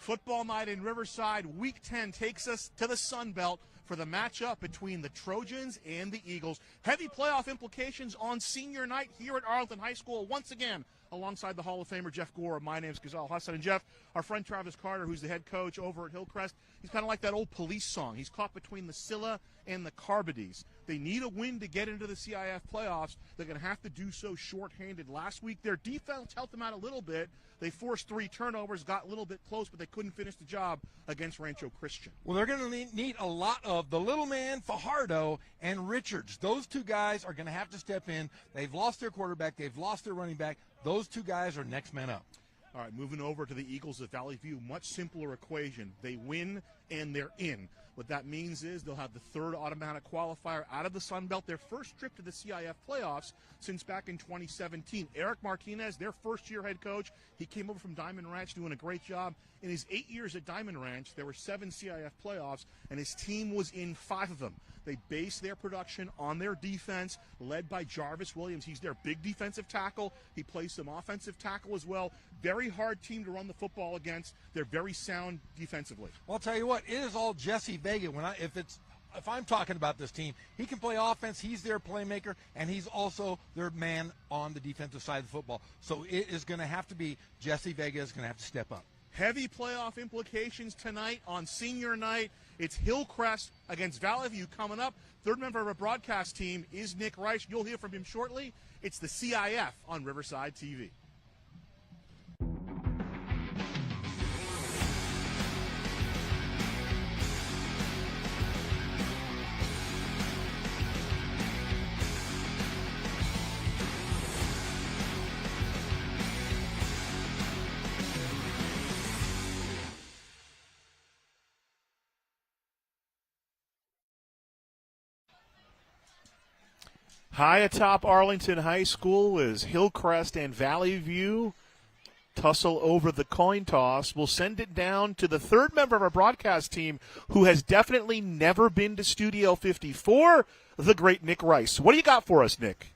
Football night in Riverside, Week 10 takes us to the Sun Belt for the matchup between the Trojans and the Eagles. Heavy playoff implications on senior night here at Arlington High School once again. Alongside the Hall of Famer Jeff Gore, my name's Ghazal Hassan. And Jeff, our friend Travis Carter, who's the head coach over at Hillcrest, he's kind of like that old police song. He's caught between the Scylla and the Carbides. They need a win to get into the CIF playoffs. They're going to have to do so shorthanded. Last week, their defense helped them out a little bit. They forced 3 turnovers, got a little bit close, but they couldn't finish the job against Rancho Christian. Well, they're going to need a lot of the little man, Fajardo, and Richards. Those 2 guys are going to have to step in. They've lost their quarterback. They've lost their running back. Those 2 guys are next men up. All right, moving over to the Eagles of Valley View, much simpler equation. They win and they're in. What that means is they'll have the 3rd automatic qualifier out of the Sun Belt, their first trip to the CIF playoffs since back in 2017. Eric Martinez, their first-year head coach, he came over from Diamond Ranch doing a great job. In his 8 years at Diamond Ranch, there were 7 CIF playoffs, and his team was in 5 of them. They base their production on their defense, led by Jarvis Williams. He's their big defensive tackle. He plays some offensive tackle as well. Very hard team to run the football against. They're very sound defensively. Well, I'll tell you what, it is all Jesse Vega. If I'm talking about this team, he can play offense, he's their playmaker, and he's also their man on the defensive side of the football. So it is going to have to be Jesse Vega is going to have to step up. Heavy playoff implications tonight on senior night. It's Hillcrest against Valley View coming up. 3rd member of our broadcast team is Nick Rice. You'll hear from him shortly. It's the CIF on Riverside TV. High atop Arlington High School is Hillcrest and Valley View tussle over the coin toss. We'll send it down to the 3rd member of our broadcast team who has definitely never been to Studio 54, the great Nick Rice. What do you got for us, Nick?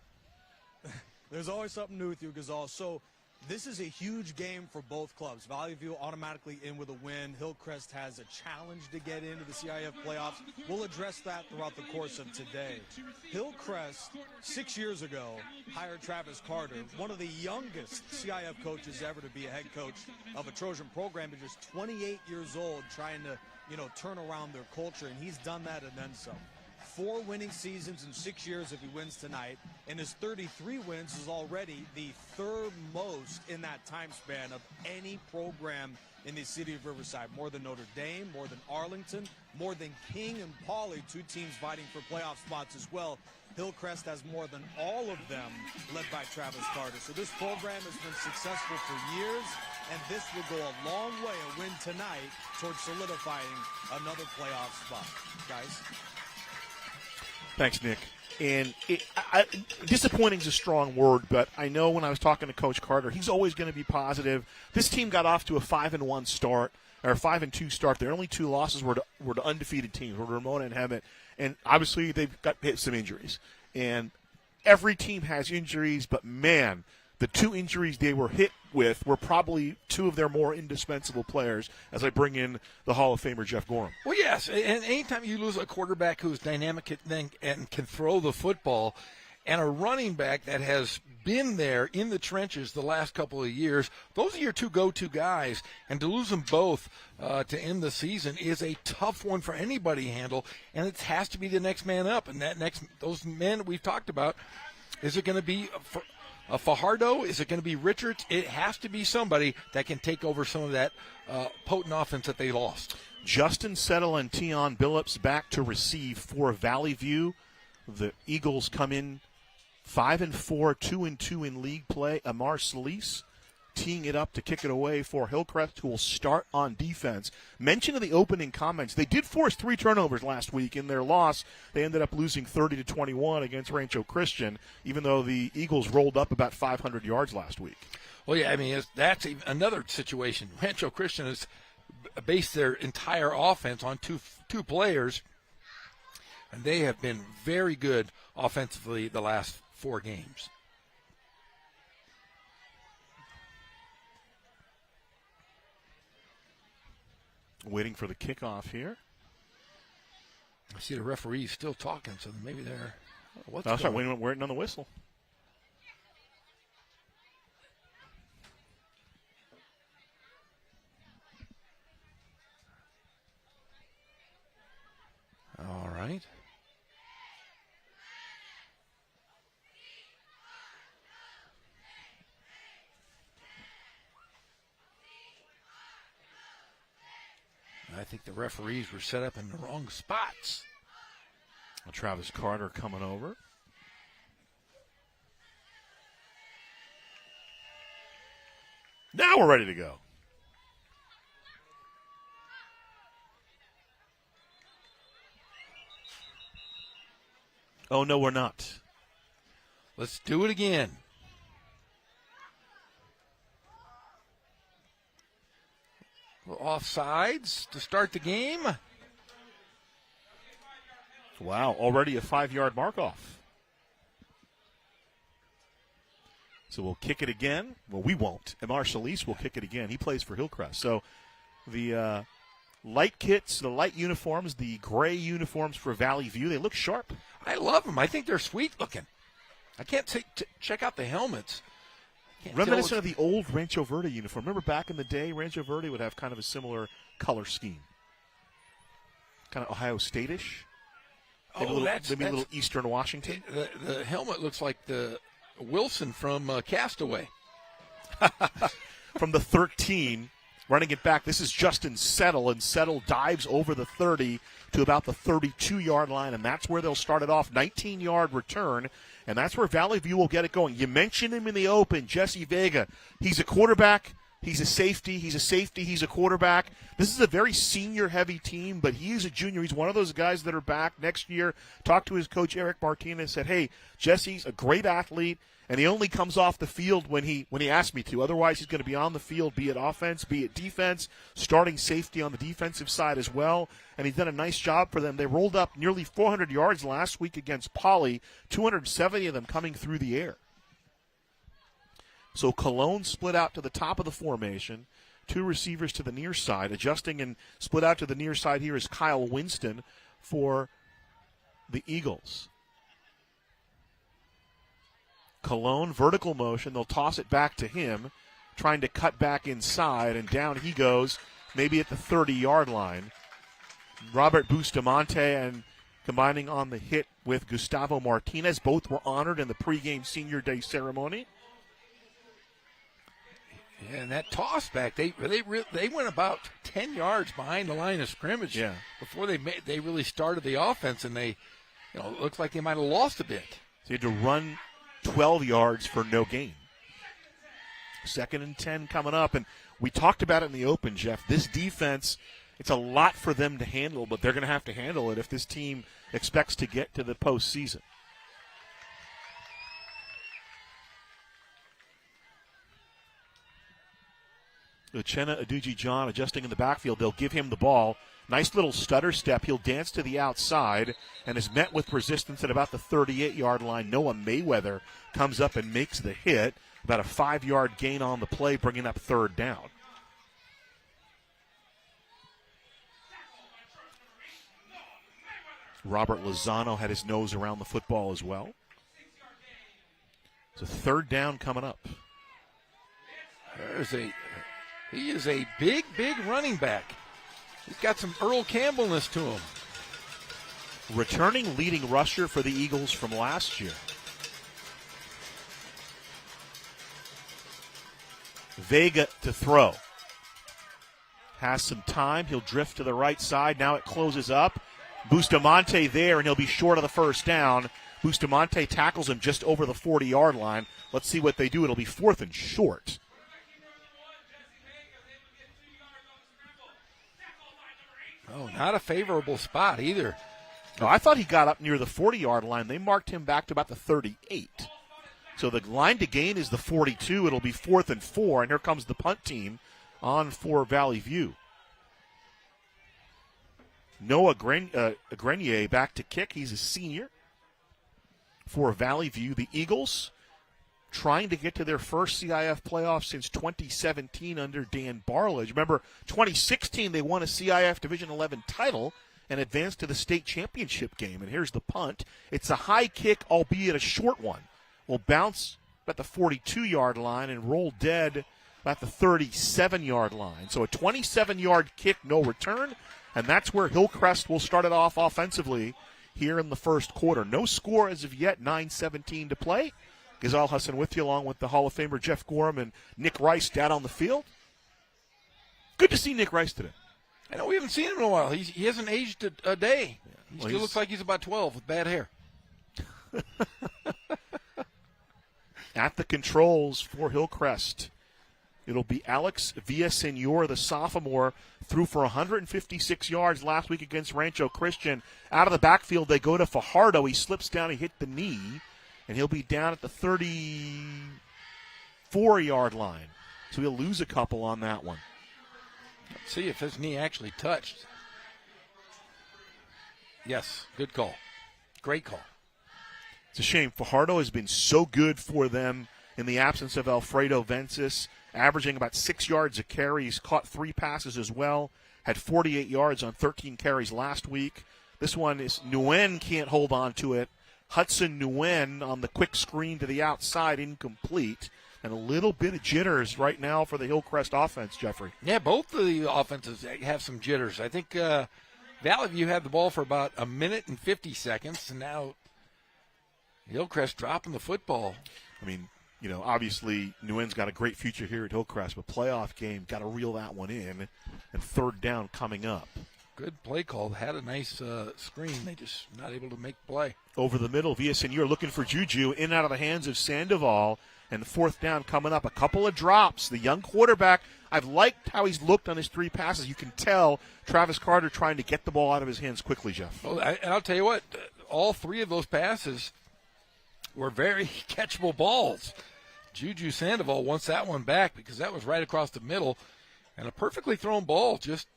There's always something new with you, Ghazal. So this is a huge game for both clubs. Valley View automatically in with a win. Hillcrest has a challenge to get into the CIF playoffs. We'll address that throughout the course of today. Hillcrest, 6 years ago, hired Travis Carter, one of the youngest CIF coaches ever to be a head coach of a Trojan program, but just 28 years old, trying to, turn around their culture, and he's done that and then some. 4 winning seasons in 6 years if he wins tonight, and his 33 wins is already the 3rd most in that time span of any program in the city of Riverside. More than Notre Dame, more than Arlington, more than King and Pauley, 2 teams fighting for playoff spots as well. Hillcrest has more than all of them, led by Travis Carter. So this program has been successful for years, and this will go a long way, a win tonight, towards solidifying another playoff spot. Guys? Thanks, Nick. And disappointing is a strong word, but I know when I was talking to Coach Carter, he's always going to be positive. This team got off to a 5-1 start, or 5-2 start. Their only 2 losses were to undefeated teams, were Ramona and Hemet. And obviously they've got hit some injuries. And every team has injuries, but man, the 2 injuries they were hit with were probably 2 of their more indispensable players, as I bring in the Hall of Famer Jeff Gorham. Well, yes, and anytime you lose a quarterback who's dynamic and can throw the football, and a running back that has been there in the trenches the last couple of years, those are your 2 go-to guys, and to lose them both to end the season is a tough one for anybody to handle, and it has to be the next man up, and those men we've talked about, is it going to be Fajardo? Is it going to be Richards? It has to be somebody that can take over some of that potent offense that they lost. Justin Settle and Tion Billups back to receive for Valley View. The Eagles come in 5-4, 2-2 in league play. Amar Solis teeing it up to kick it away for Hillcrest, who will start on defense. Mention in the opening comments, they did force 3 turnovers last week. In their loss, they ended up losing 30-21 against Rancho Christian, even though the Eagles rolled up about 500 yards last week. Well, yeah, I mean, that's another situation. Rancho Christian has based their entire offense on two players, and they have been very good offensively the last 4 games. Waiting for the kickoff here. I see the referees still talking, so maybe they're waiting on the whistle. All right. I think the referees were set up in the wrong spots. Well, Travis Carter coming over. Now we're ready to go. Oh, no, we're not. Let's do it again. Offsides to start the game. Wow, already a 5-yard mark-off. So we'll kick it again. Well, we won't. Amar Solis will kick it again. He plays for Hillcrest. So the light kits, the light uniforms, the gray uniforms for Valley View, they look sharp. I love them. I think they're sweet looking. I can't check out the helmets. Reminiscent of the old Rancho Verde uniform. Remember back in the day, Rancho Verde would have kind of a similar color scheme. Kind of Ohio State-ish. Maybe a little Eastern Washington. The helmet looks like the Wilson from Castaway. From the 13, running it back. This is Justin Settle, and Settle dives over the 30 to about the 32-yard line, and that's where they'll start it off. 19-yard return, and that's where Valley View will get it going. You mentioned him in the open, Jesse Vega. He's a quarterback. He's a safety. He's a quarterback. This is a very senior-heavy team, but he is a junior. He's one of those guys that are back next year. Talked to his coach, Eric Martinez, said, hey, Jesse's a great athlete, and he only comes off the field when he asked me to. Otherwise, he's going to be on the field, be it offense, be it defense, starting safety on the defensive side as well, and he's done a nice job for them. They rolled up nearly 400 yards last week against Poly, 270 of them coming through the air. So Cologne split out to the top of the formation, 2 receivers to the near side. Adjusting and split out to the near side here is Kyle Winston for the Eagles. Cologne, vertical motion. They'll toss it back to him, trying to cut back inside, and down he goes, maybe at the 30-yard line. Robert Bustamante and combining on the hit with Gustavo Martinez. Both were honored in the pregame senior day ceremony. Yeah, and that toss back, they went about 10 yards behind the line of scrimmage before they really started the offense, and it looks like they might have lost a bit. So you had to run 12 yards for no gain. 2nd and 10 coming up, and we talked about it in the open, Jeff. This defense, it's a lot for them to handle, but they're going to have to handle it if this team expects to get to the postseason. Uchenna Aduji-John adjusting in the backfield. They'll give him the ball. Nice little stutter step. He'll dance to the outside and is met with resistance at about the 38-yard line. Noah Mayweather comes up and makes the hit. About a 5-yard gain on the play, bringing up 3rd down. Robert Lozano had his nose around the football as well. It's a 3rd down coming up. He is a big, big running back. He's got some Earl Campbellness to him. Returning leading rusher for the Eagles from last year. Vega to throw. Has some time. He'll drift to the right side. Now it closes up. Bustamante there, and he'll be short of the 1st down. Bustamante tackles him just over the 40-yard line. Let's see what they do. It'll be 4th and short. Oh, not a favorable spot either. No, I thought he got up near the 40-yard line. They marked him back to about the 38. So the line to gain is the 42. It'll be 4th and 4, and here comes the punt team on for Valley View. Noah Grenier back to kick. He's a senior for Valley View. The Eagles trying to get to their first CIF playoff since 2017 under Dan Barlage. Remember, 2016 they won a CIF Division 11 title and advanced to the state championship game. And here's the punt. It's a high kick, albeit a short one. Will bounce at the 42-yard line and roll dead at the 37-yard line. So a 27-yard kick, no return, and that's where Hillcrest will start it off offensively here in the first quarter. No score as of yet, 9:17 to play. Ghazal Hassan with you, along with the Hall of Famer Jeff Gorham and Nick Rice down on the field. Good to see Nick Rice today. I know we haven't seen him in a while. He hasn't aged a day. He Well, still looks like he's about 12 with bad hair. At the controls for Hillcrest, it'll be Alex Villasenor, the sophomore, threw for 156 yards last week against Rancho Christian. Out of the backfield, they go to Fajardo. He slips down, he hit the knee, and he'll be down at the 34-yard line. So he'll lose a couple on that one. Let's see if his knee actually touched. Yes, good call. Great call. It's a shame. Fajardo has been so good for them in the absence of Alfredo Vences, averaging about 6 yards a carry. He's caught 3 passes as well, had 48 yards on 13 carries last week. This one is Nguyen can't hold on to it. Hudson Nguyen on the quick screen to the outside, incomplete. And a little bit of jitters right now for the Hillcrest offense, Jeffrey. Yeah, both of the offenses have some jitters. I think Valley View had the ball for about a minute and 50 seconds, and now Hillcrest dropping the football. I mean, you know, obviously Nguyen's got a great future here at Hillcrest, but playoff game, got to reel that one in, and third down coming up. Good play call. Had a nice screen. They just not able to make play. Over the middle, Villasenor looking for Juju, in out of the hands of Sandoval, and fourth down coming up. A couple of drops. The young quarterback, I've liked how he's looked on his 3 passes. You can tell Travis Carter trying to get the ball out of his hands quickly, Jeff. Well, and I'll tell you what, all 3 of those passes were very catchable balls. Juju Sandoval wants that one back because that was right across the middle, and a perfectly thrown ball just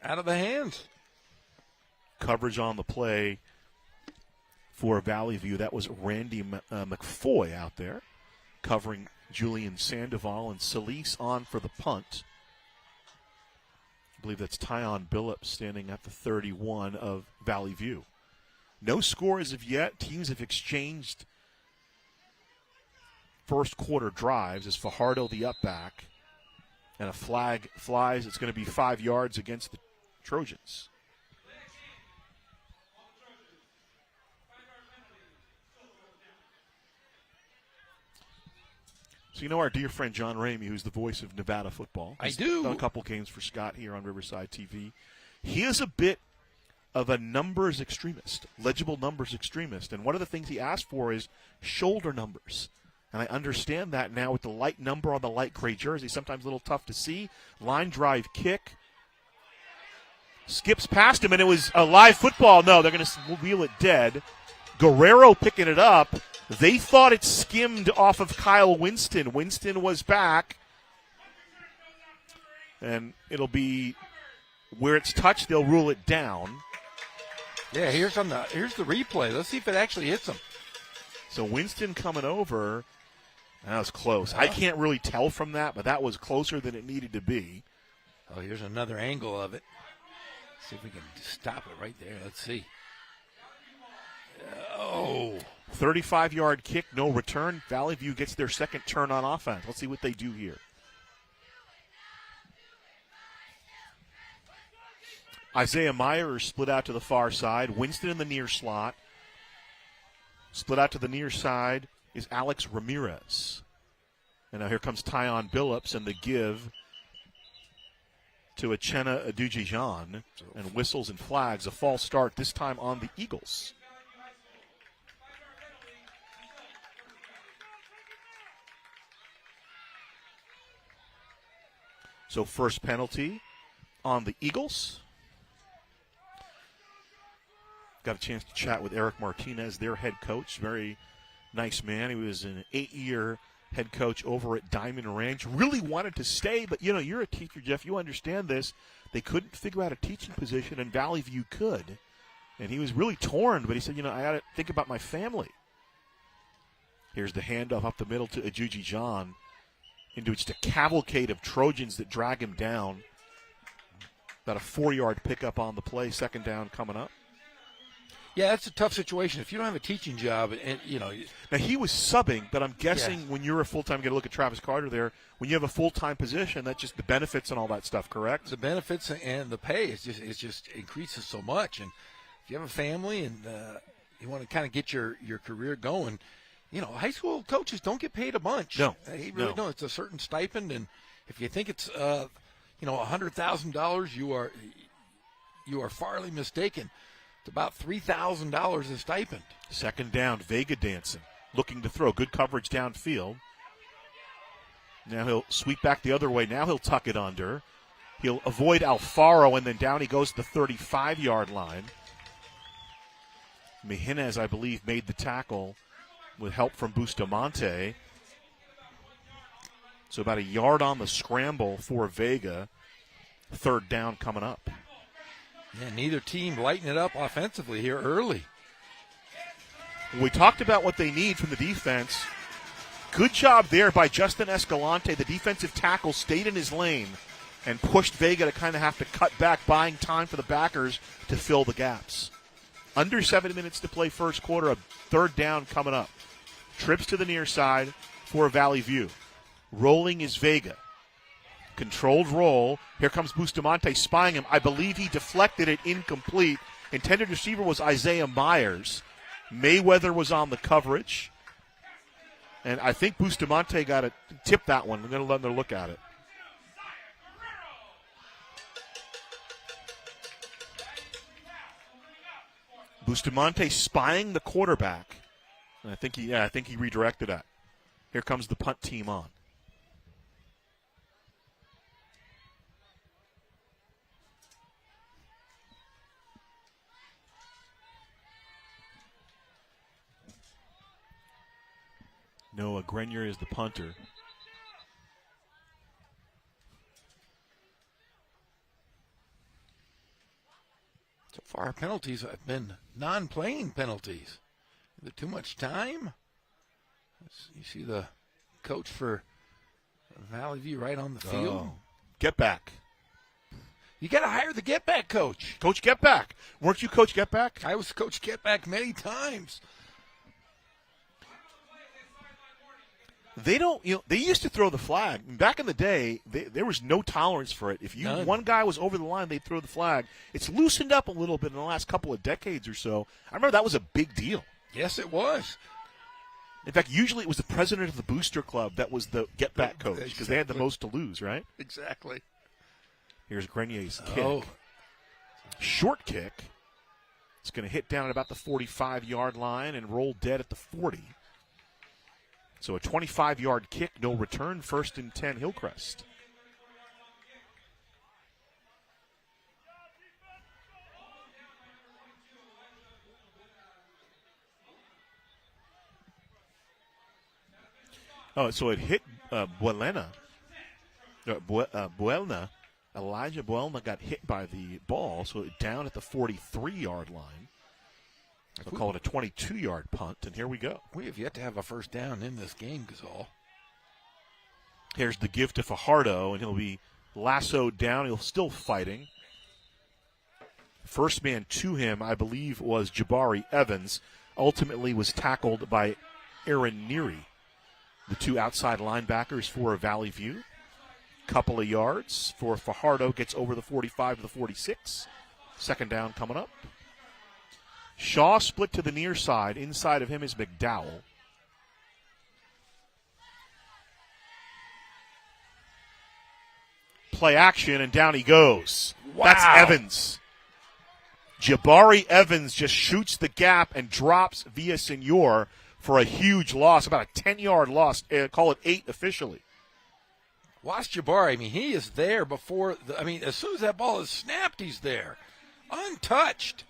out of the hands. Coverage on the play for Valley View. That was Randy McFoy out there covering Julian Sandoval, and Solis on for the punt. I believe that's Tyon Billups standing at the 31 of Valley View. No score as of yet. Teams have exchanged first quarter drives as Fajardo the up back, and a flag flies. It's going to be 5 yards against the Trojans. So you know our dear friend John Ramey, who's the voice of Nevada football. I do. Done a couple games for Scott here on Riverside TV. He is a bit of a numbers extremist, legible numbers extremist. And one of the things he asked for is shoulder numbers. And I understand that now with the light number on the light gray jersey, sometimes a little tough to see. Line drive kick. Skips past him, and it was a live football. No, they're going to wheel it dead. Guerrero picking it up. They thought it skimmed off of Kyle Winston. Winston was back. And it'll be where it's touched, they'll rule it down. Yeah, here's the replay. Let's see if it actually hits him. So Winston coming over. That was close. I can't really tell from that, but that was closer than it needed to be. Oh, here's another angle of it. See if we can stop it right there. Let's see. Oh. 35-yard kick, no return. Valley View gets their second turn on offense. Let's see what they do here. Isaiah Meyer split out to the far side. Winston in the near slot. Split out to the near side is Alex Ramirez. And now here comes Tyon Billups, and the give to Uchenna Adujijan. And whistles and flags. A false start, this time on the Eagles. So first penalty on the Eagles. Got a chance to chat with Eric Martinez, their head coach. Very nice man. He was an 8-year head coach over at Diamond Ranch. Really wanted to stay, but, you know, you're a teacher, Jeff. You understand this. They couldn't figure out a teaching position, and Valley View could. And he was really torn, but he said, you know, I got to think about my family. Here's the handoff up the middle to Ajuji John into just a cavalcade of Trojans that drag him down. About a 4-yard pickup on the play, second down coming up. Yeah, that's a tough situation. If you don't have a teaching job, and Now, he was subbing, but I'm guessing Yeah. when you're a full-time, get a look at Travis Carter there, when you have a full-time position, that's just the benefits and all that stuff, correct? the benefits and the pay is just increases so much. And if you have a family and you want to kind of get your career going, high school coaches don't get paid a bunch. No, They really no. don't. It's a certain stipend, and if you think it's $100,000, you are farly mistaken. It's about $3,000 a stipend. Second down, Vega dancing, looking to throw. Good coverage downfield. Now he'll sweep back the other way. Now he'll tuck it under. He'll avoid Alfaro, and then down he goes to the 35-yard line. Mejinas, I believe, made the tackle with help from Bustamante. So about a yard on the scramble for Vega. Third down coming up. Yeah, neither team lighting it up offensively here early. We talked about what they need from the defense. Good job there by Justin Escalante. The defensive tackle stayed in his lane and pushed Vega to kind of have to cut back, buying time for the backers to fill the gaps. Under 7 minutes to play first quarter, a third down coming up. Trips to the near side for Valley View. Rolling is Vega. Controlled roll. Here comes Bustamante spying him. I believe he deflected it incomplete. Intended receiver was Isaiah Myers. Mayweather was on the coverage. And I think Bustamante got to tip that one. We're going to let them look at it. Bustamante spying the quarterback. And I think he redirected that. Here comes the punt team on. Noah Grenier is the punter. So far, our penalties have been non-playing penalties. Is it too much time? You see the coach for Valley View right on the field. Get back. You got to hire the get back coach. Coach Get Back. Weren't you Coach Get Back? I was Coach Get Back many times. They don't, they used to throw the flag. Back in the day, there was no tolerance for it. If None. one guy was over the line, they'd throw the flag. It's loosened up a little bit in the last couple of decades or so. I remember that was a big deal. Yes, it was. In fact, usually it was the president of the booster club that was the get back coach because they had the most to lose, right? Exactly. Here's Grenier's kick. Oh, Short kick. It's going to hit down at about the 45-yard line and roll dead at the 40. So a 25-yard kick, no return, 1st and 10 Hillcrest. Oh, so it hit Buelna. Buelna. Elijah Buelna got hit by the ball, so down at the 43-yard line. They'll call it a 22-yard punt, and here we go. we have yet to have a first down in this game, Gazal. Here's the give to Fajardo, and he'll be lassoed down. He'll still fighting. First man to him, I believe, was Jabari Evans. Ultimately was tackled by Aaron Neary. The two outside linebackers for Valley View. Couple of yards for Fajardo. Gets over the 45 to the 46. Second down coming up. Shaw split to the near side. Inside of him is McDowell. Play action, and down he goes. Wow. That's Evans. Jabari Evans just shoots the gap and drops Villasenor for a huge loss, about a 10-yard loss. Call it 8 officially. Watch Jabari. I mean, he is there before. As soon as that ball is snapped, he's there. Untouched.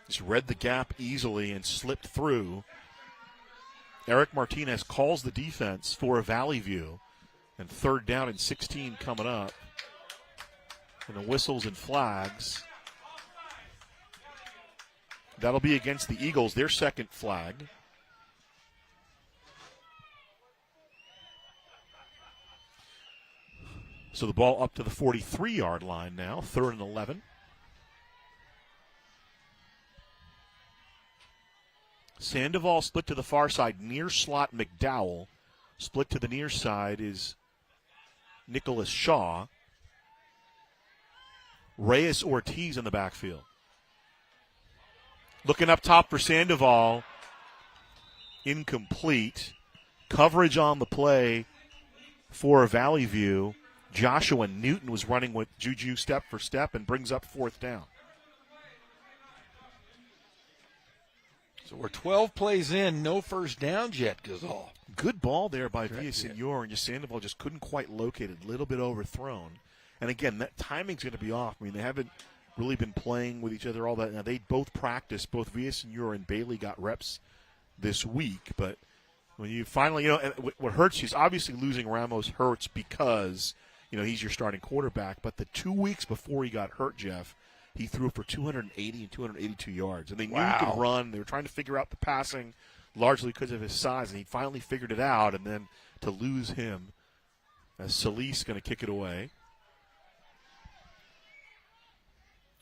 Just read the gap easily and slipped through. Eric Martinez calls the defense for Valley View. And third down and 16 coming up. And the whistles and flags. That'll be against the Eagles, their second flag. So the ball up to the 43-yard line now, 3rd and 11. Sandoval split to the far side, near slot McDowell. Split to the near side is Nicholas Shaw. Reyes Ortiz in the backfield. Looking up top for Sandoval. Incomplete. Coverage on the play for Valley View. Joshua Newton was running with Juju step for step and brings up 4th down. So we're 12 plays in, no first downs yet, Gazal. Good ball there by Villasenor, and just Sandoval just couldn't quite locate it, a little bit overthrown. And again, that timing's going to be off. I mean, they haven't really been playing with each other all that. Now, they both practiced, both Villasenor and Bailey got reps this week, but when you finally, what hurts you is obviously losing Ramos hurts because, he's your starting quarterback. But the 2 weeks before he got hurt, Jeff, he threw for 280 and 282 yards. And they knew he could run. They were trying to figure out the passing largely because of his size, and he finally figured it out. And then to lose him, as Solis going to kick it away.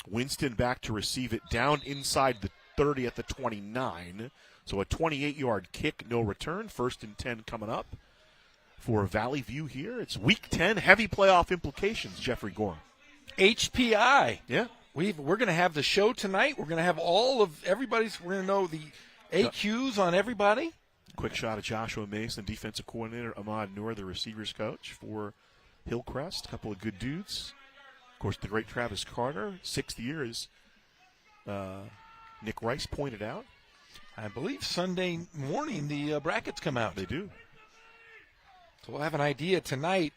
Winston back to receive it down inside the 30 at the 29. So a 28-yard kick, no return. 1st and 10 coming up for Valley View here. It's Week 10, heavy playoff implications, Jeffrey Gorham. HPI. Yeah. We're going to have the show tonight. We're going to have all of everybody's. We're going to know the AQs on everybody. Quick shot of Joshua Mason, defensive coordinator. Ahmad Noor, the receivers coach for Hillcrest. A couple of good dudes. Of course, the great Travis Carter. 6th year, as Nick Rice pointed out. I believe Sunday morning the brackets come out. They do. So we'll have an idea tonight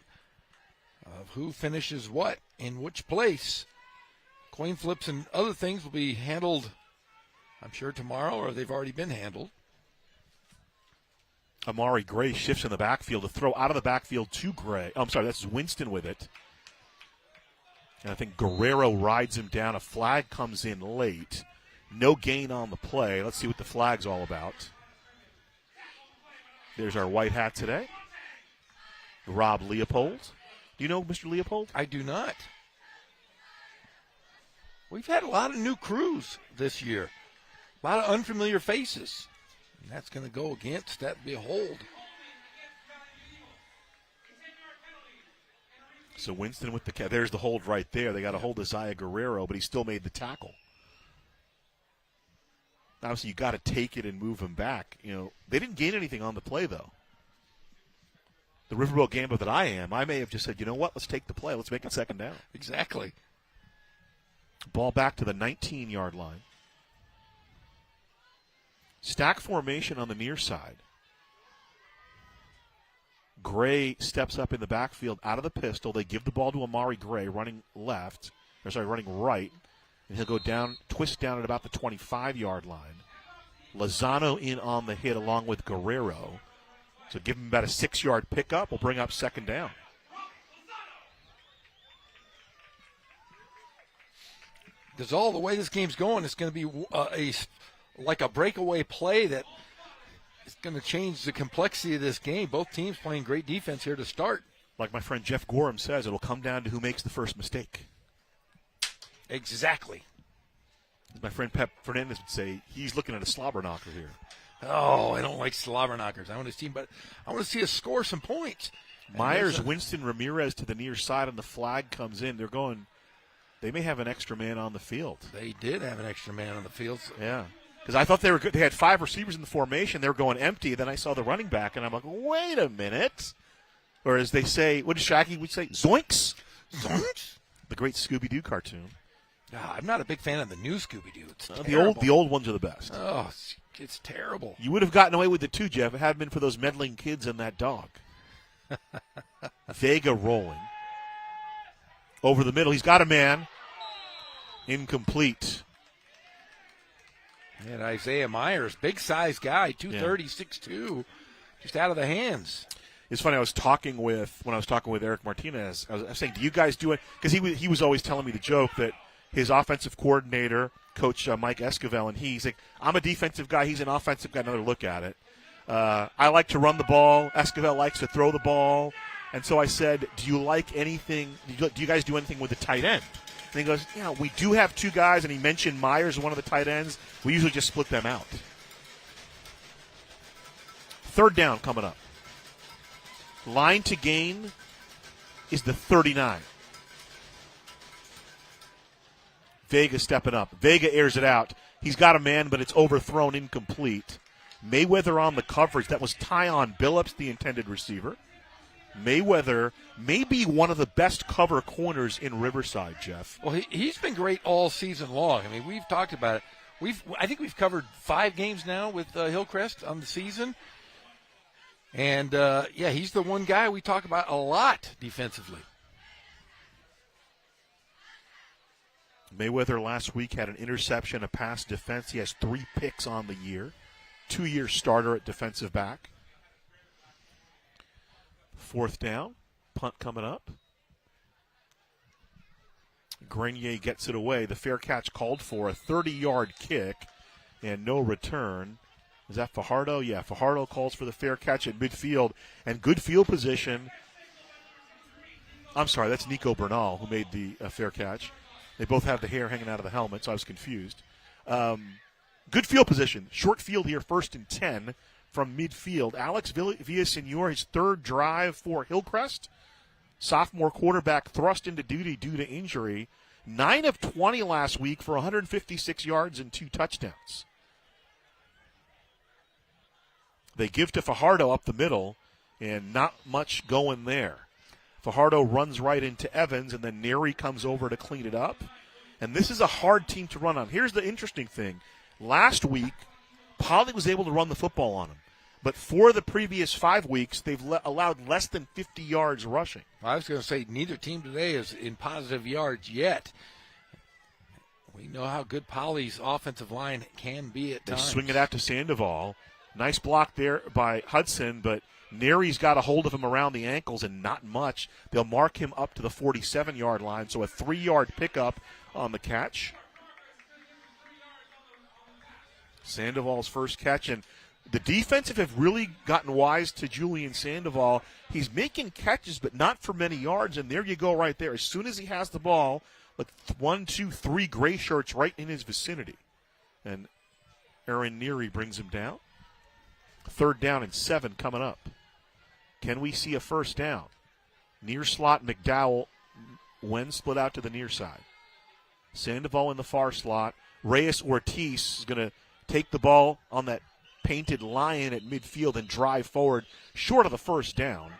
of who finishes what in which place. Coin flips and other things will be handled, I'm sure, tomorrow, or they've already been handled. Amari Gray shifts in the backfield to throw out of the backfield to Gray. Oh, I'm sorry, that's Winston with it. And I think Guerrero rides him down. A flag comes in late. No gain on the play. Let's see what the flag's all about. There's our white hat today. Rob Leopold. Do you know Mr. Leopold? I do not. We've had a lot of new crews this year. A lot of unfamiliar faces. And that's going to go against that behold. So Winston with the – there's the hold right there. They got a hold of Zaya Guerrero, but he still made the tackle. Obviously, you got to take it and move him back. They didn't gain anything on the play, though. The Riverboat gambler that I may have just said, you know what, let's take the play. Let's make it 2nd down. Exactly. Ball back to the 19-yard line. Stack formation on the near side. Gray steps up in the backfield out of the pistol. They give the ball to Amari Gray running running right. And he'll go down, twist down at about the 25-yard line. Lozano in on the hit along with Guerrero. So give him about a 6-yard pickup. We'll bring up 2nd down. Because all the way this game's going, it's going to be like a breakaway play that is going to change the complexity of this game. Both teams playing great defense here to start. Like my friend Jeff Gorham says, it'll come down to who makes the first mistake. Exactly. As my friend Pep Fernandez would say, he's looking at a slobber knocker here. Oh, I don't like slobber knockers. I want to see us score some points. Myers, Winston, Ramirez to the near side, and the flag comes in. They may have an extra man on the field. They did have an extra man on the field. Yeah. Because I thought they were good. They had 5 receivers in the formation. They were going empty. Then I saw the running back, and I'm like, wait a minute. Or as they say, what does Shaggy would say? Zoinks? Zoinks? The great Scooby-Doo cartoon. I'm not a big fan of the new Scooby-Doo. It's the old ones are the best. Oh, it's terrible. You would have gotten away with it too, Jeff. It hadn't been for those meddling kids and that dog. Vega rolling. Over the middle. He's got a man. Incomplete. And Isaiah Myers, big size guy, 230, 6'2", just out of the hands. It's funny. When I was talking with Eric Martinez, I was saying, "Do you guys do it?" Because he was always telling me the joke that his offensive coordinator, Coach Mike Esquivel, and he's like, "I'm a defensive guy. He's an offensive guy." Another look at it. I like to run the ball. Esquivel likes to throw the ball. And so I said, do you like anything? Do you guys do anything with the tight end? And he goes, yeah, we do have two guys, and he mentioned Myers, one of the tight ends. We usually just split them out. Third down coming up. Line to gain is the 39. Vega stepping up. Vega airs it out. He's got a man, but it's overthrown, incomplete. Mayweather on the coverage. That was Tyon Billups, the intended receiver. Mayweather may be one of the best cover corners in Riverside, Jeff. Well, he's been great all season long. I mean, we've talked about it. I think we've covered 5 games now with Hillcrest on the season. And, he's the one guy we talk about a lot defensively. Mayweather last week had an interception, a pass defense. He has 3 picks on the year. 2-year starter at defensive back. Fourth down, punt coming up. Grenier gets it away. The fair catch called for a 30-yard kick and no return. Is that Fajardo? Yeah, Fajardo calls for the fair catch at midfield. And good field position. I'm sorry, that's Nico Bernal who made the fair catch. They both have the hair hanging out of the helmet, so I was confused. Good field position. Short field here, 1st and 10. From midfield. Alex Villasenor, his 3rd drive for Hillcrest. Sophomore quarterback thrust into duty due to injury. 9 of 20 last week for 156 yards and 2 touchdowns. They give to Fajardo up the middle, and not much going there. Fajardo runs right into Evans, and then Neri comes over to clean it up. And this is a hard team to run on. Here's the interesting thing. Last week, Poly was able to run the football on him. But for the previous 5 weeks, they've allowed less than 50 yards rushing. I was going to say neither team today is in positive yards yet. We know how good Poly's offensive line can be at times. They swing it out to Sandoval. Nice block there by Hudson, but Neri's got a hold of him around the ankles and not much. They'll mark him up to the 47-yard line, so a 3-yard pickup on the catch. Sandoval's first catch, and the defensive have really gotten wise to Julian Sandoval. He's making catches, but not for many yards, and there you go right there. As soon as he has the ball, 1, 2, 3 gray shirts right in his vicinity. And Aaron Neri brings him down. 3rd down and 7 coming up. Can we see a first down? Near slot McDowell when split out to the near side. Sandoval in the far slot. Reyes Ortiz is going to take the ball on that painted lion at midfield and drive forward short of the first down.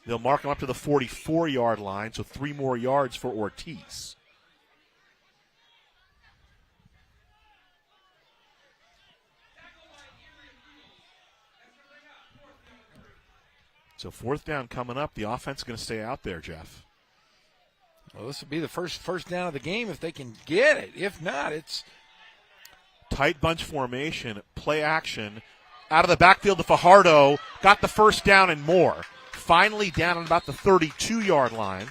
They'll mark him up to the 44-yard line, so 3 more yards for Ortiz. So 4th down coming up. The offense is going to stay out there, Jeff. Well, this will be the first down of the game if they can get it. If not, it's tight bunch formation, play action. Out of the backfield to Fajardo. Got the first down and more. Finally down on about the 32-yard line.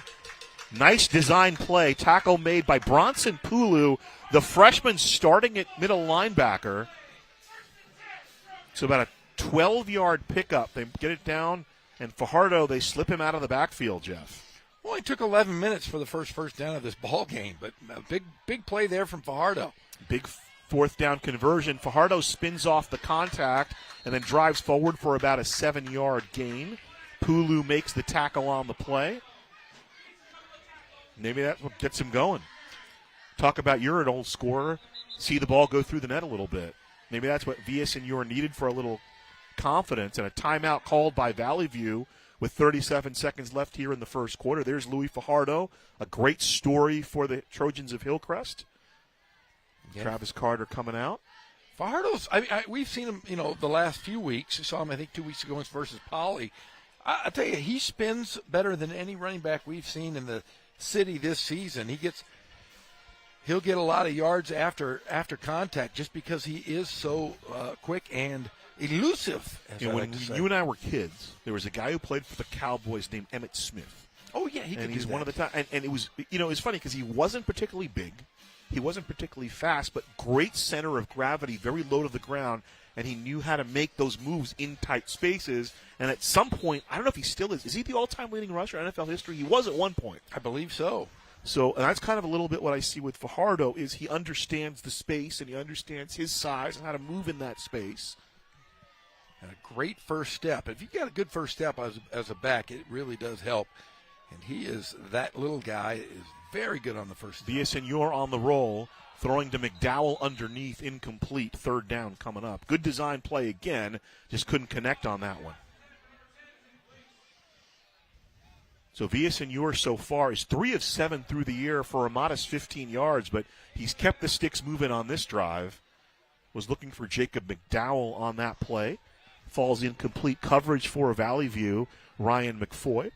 Nice design play. Tackle made by Bronson Pulu, the freshman starting at middle linebacker. So about a 12-yard pickup. They get it down, and Fajardo, they slip him out of the backfield, Jeff. Well, it took 11 minutes for the first down of this ball game, but a big play there from Fajardo. Big 4th down conversion. Fajardo spins off the contact and then drives forward for about a 7-yard gain. Pulu makes the tackle on the play. Maybe that's what gets him going. Talk about you're an old scorer. See the ball go through the net a little bit. Maybe that's what Villasenor needed for a little confidence. And a timeout called by Valley View with 37 seconds left here in the first quarter. There's Louis Fajardo, a great story for the Trojans of Hillcrest. Yeah. Travis Carter coming out. Fajardo's, we've seen him, the last few weeks. We saw him, I think, 2 weeks ago versus Poly. I tell you, he spins better than any running back we've seen in the city this season. He'll get a lot of yards after contact just because he is so quick and elusive. When you and I were kids, there was a guy who played for the Cowboys named Emmitt Smith. Oh yeah, he's one of the top. And it was, it's funny because he wasn't particularly big. He wasn't particularly fast, but great center of gravity, very low to the ground, and he knew how to make those moves in tight spaces. And at some point, I don't know if he still is. Is he the all-time leading rusher in NFL history? He was at one point. I believe so. So, and that's kind of a little bit what I see with Fajardo is he understands the space and he understands his size and how to move in that space. And a great first step. If you've got a good first step as a back, it really does help. And he is, that little guy is very good on the first step. Villasenor on the roll, throwing to McDowell underneath, incomplete, third down coming up. Good design play again, just couldn't connect on that one. So Villasenor so far is 3 of 7 through the year for a modest 15 yards, but he's kept the sticks moving on this drive. Was looking for Jacob McDowell on that play. Falls in complete coverage for Valley View, Ryan McFoy.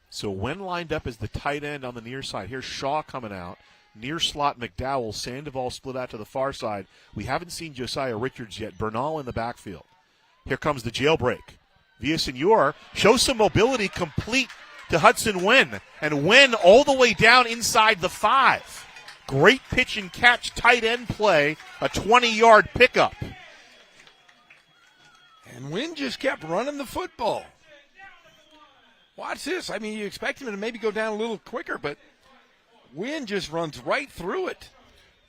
So when lined up as the tight end on the near side, here's Shaw coming out. Near slot McDowell, Sandoval split out to the far side. We haven't seen Josiah Richards yet. Bernal in the backfield. Here comes the jailbreak. Villasenor shows some mobility, complete to Hudson Wynn. And Wynn all the way down inside the 5. Great pitch and catch tight end play, a 20-yard pickup. And Wynn just kept running the football. Watch this. I mean, you expect him to maybe go down a little quicker, but Wynn just runs right through it.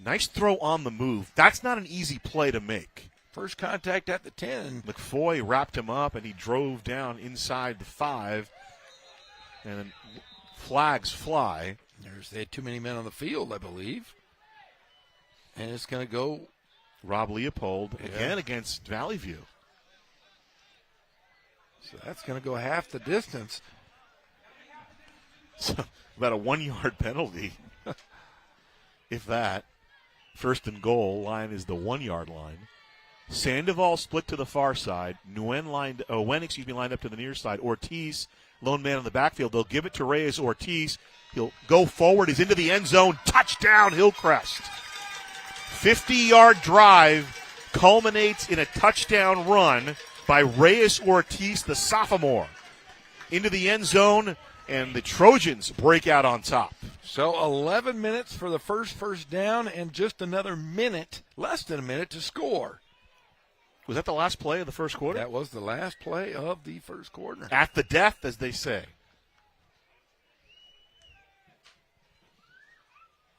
Nice throw on the move. That's not an easy play to make. First contact at the 10. McFoy wrapped him up, and he drove down inside the 5. And then flags fly. They had too many men on the field, I believe. And it's going to go. Rob Leopold again against Valley View. So that's going to go half the distance. So about a 1-yard penalty. If that. First and goal line is the 1-yard line. Sandoval split to the far side. Wen lined up to the near side. Ortiz, lone man in the backfield. They'll give it to Reyes Ortiz. He'll go forward. He's into the end zone. Touchdown, Hillcrest. 50-yard drive culminates in a touchdown run by Reyes Ortiz, the sophomore. Into the end zone, and the Trojans break out on top. So 11 minutes for the first down and just another minute, less than a minute, to score. Was that the last play of the first quarter? That was the last play of the first quarter. At the death, as they say.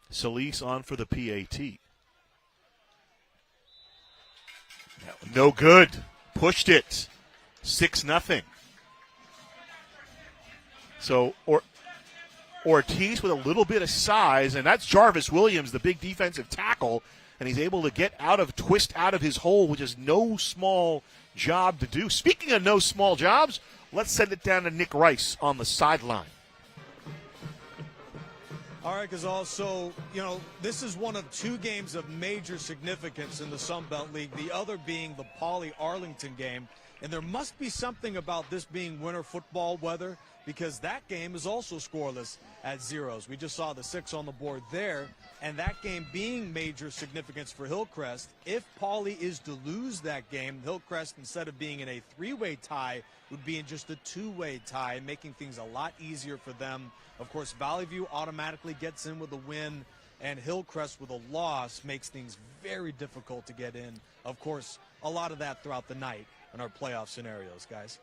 Solis on for the PAT. No good. Pushed it. 6-0. So Ortiz with a little bit of size, and that's Jarvis Williams, the big defensive tackle, and he's able to twist out of his hole, which is no small job to do. Speaking of no small jobs, let's send it down to Nick Rice on the sideline. All right, Gazal, so, this is one of 2 games of major significance in the Sun Belt League, the other being the Pauley-Arlington game. And there must be something about this being winter football weather, because that game is also scoreless at 0s. We just saw the 6 on the board there, and that game being major significance for Hillcrest. If Pauley is to lose that game, Hillcrest, instead of being in a 3-way tie, would be in just a 2-way tie, making things a lot easier for them. Of course, Valley View automatically gets in with a win, and Hillcrest with a loss makes things very difficult to get in. Of course, a lot of that throughout the night in our playoff scenarios, guys.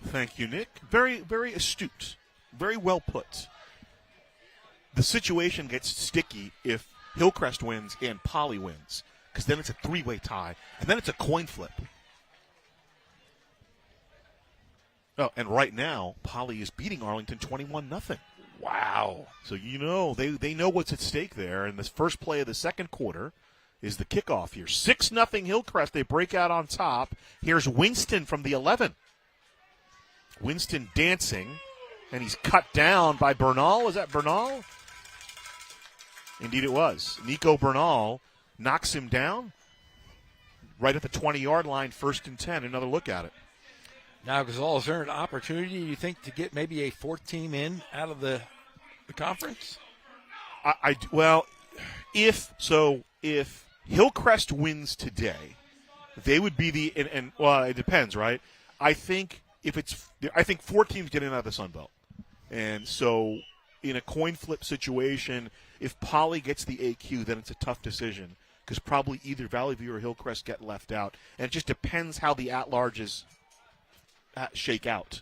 Thank you, Nick. Very, very astute. Very well put. The situation gets sticky if Hillcrest wins and Pauley wins, because then it's a 3-way tie, and then it's a coin flip. Oh, and right now, Pauley is beating Arlington 21-0. Wow. So they know what's at stake there, and this first play of the second quarter is the kickoff here. 6-0 Hillcrest. They break out on top. Here's Winston from the 11. Winston dancing, and he's cut down by Bernal. Is that Bernal? Indeed it was. Nico Bernal knocks him down right at the 20-yard line, 1st and 10. Another look at it. Now, Gazal, is there an opportunity, you think, to get maybe a 4th team in out of the conference? If Hillcrest wins today, they would be it depends, right? I think 4 teams get in out of the Sun Belt. And so in a coin flip situation, if Poly gets the AQ, then it's a tough decision because probably either Valley View or Hillcrest get left out. And it just depends how the at-larges shake out.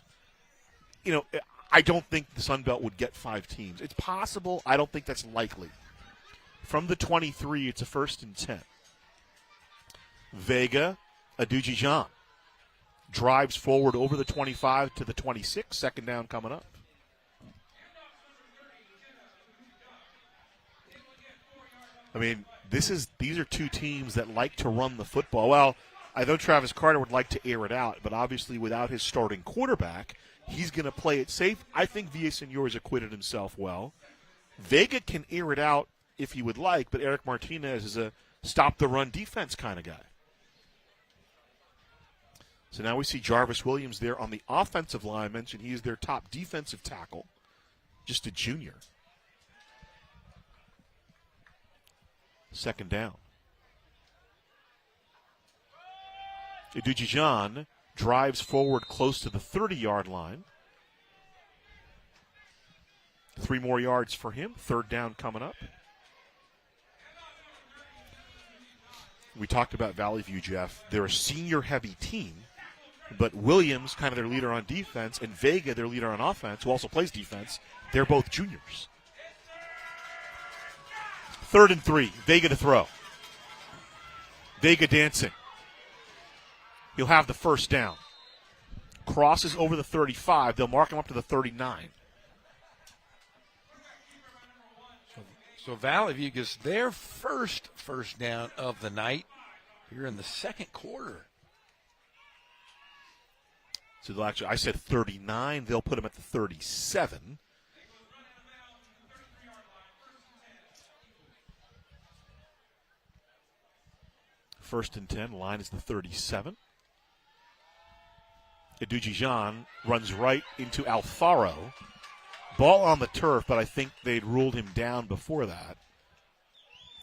You know, I don't think the Sun Belt would get 5 teams. It's possible. I don't think that's likely. From the 23, it's a 1st and 10. Vega, Adujijan drives forward over the 25 to the 26. 2nd down coming up. I mean, these are two teams that like to run the football. Well, I know Travis Carter would like to air it out, but obviously without his starting quarterback, he's going to play it safe. I think Villaseñor has acquitted himself well. Vega can air it out if he would like, but Eric Martinez is a stop-the-run defense kind of guy. So now we see Jarvis Williams there on the offensive line. I mentioned he is their top defensive tackle, just a junior. 2nd down. Adujijan drives forward close to the 30-yard line. 3 more yards for him. 3rd down coming up. We talked about Valley View, Jeff. They're a senior-heavy team, but Williams, kind of their leader on defense, and Vega, their leader on offense, who also plays defense, they're both juniors. 3rd and 3. Vega to throw. Vega dancing. He'll have the 1st down. Crosses over the 35. They'll mark him up to the 39. So Valley View gets their first down of the night here in the 2nd quarter. So they'll actually, I said 39. They'll put him at the 37. First and 10. Line is the 37. Adujijan runs right into Alfaro. Ball on the turf, but I think they'd ruled him down before that.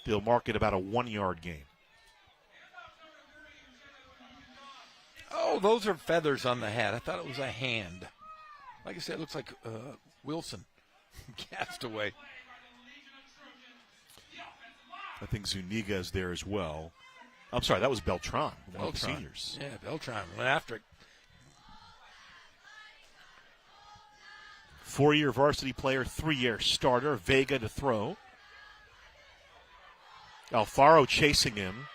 They'll mark it about a 1-yard gain. Oh, those are feathers on the hat. I thought it was a hand. Like I said, it looks like Wilson cast away. I think Zuniga is there as well. I'm sorry, that was Beltran, one of the Beltran. seniors. Yeah, Beltran went after it. 4-year varsity player, 3-year starter. Vega to throw. Alfaro chasing him.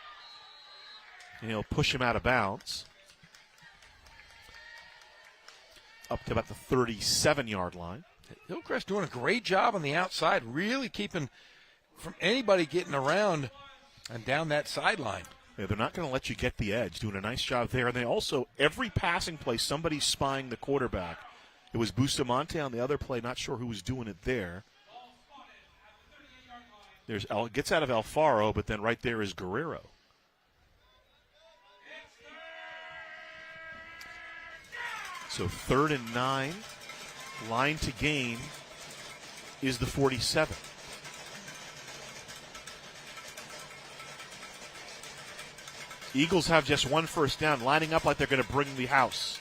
And he'll push him out of bounds. Up to about the 37-yard line. Hillcrest doing a great job on the outside, really keeping from anybody getting around and down that sideline. Yeah, they're not going to let you get the edge. Doing a nice job there. And they also, every passing play, somebody's spying the quarterback. It was Bustamante on the other play. Not sure who was doing it there. Gets out of Alfaro, but then right there is Guerrero. So 3rd and 9. Line to gain is the 47. Eagles have just 1 first down, lining up like they're going to bring the house.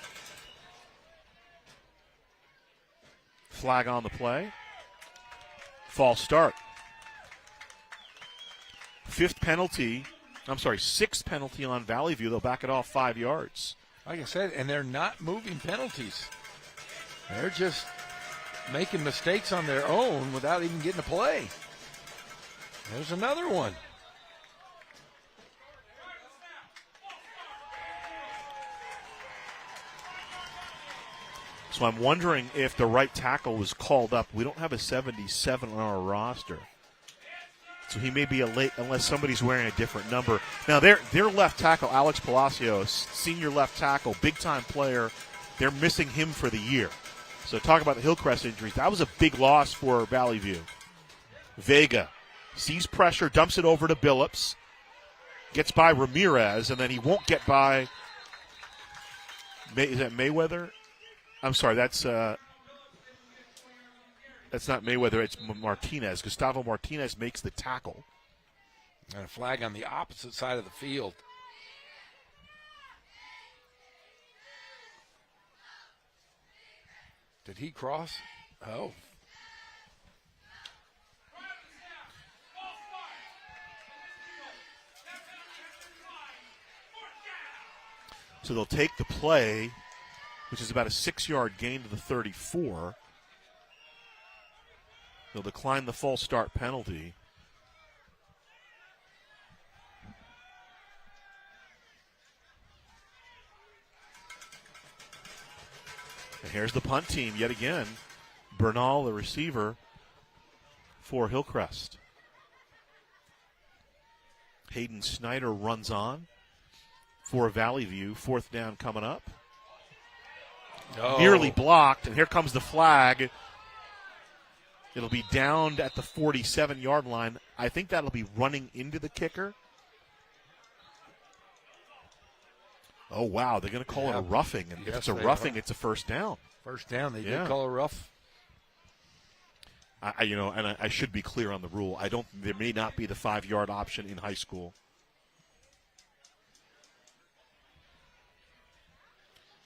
Flag on the play. False start. 6th penalty on Valley View. They'll back it off 5 yards. Like I said, and they're not moving penalties. They're just making mistakes on their own without even getting a play. There's another one. So I'm wondering if the right tackle was called up. We don't have a 77 on our roster. So he may be a late unless somebody's wearing a different number. Now, their left tackle, Alex Palacios, senior left tackle, big-time player, they're missing him for the year. So talk about the Hillcrest injuries. That was a big loss for Valley View. Vega sees pressure, dumps it over to Billups, gets by Ramirez, and then he won't get by, is that Mayweather? I'm sorry, that's not Mayweather, it's Martinez. Gustavo Martinez makes the tackle. And a flag on the opposite side of the field. Did he cross? Oh. So they'll take the play, which is about a 6-yard gain to the 34. They'll decline the false start penalty. And here's the punt team yet again. Bernal, the receiver for Hillcrest. Hayden Snyder runs on for Valley View. 4th down coming up. Oh. Nearly blocked, and here comes the flag. It'll be downed at the 47-yard line. I think that'll be running into the kicker. Oh, wow, they're going to call it a roughing. And if it's a roughing, it's a first down. First down, they did call a rough. I should be clear on the rule. There may not be the 5-yard option in high school.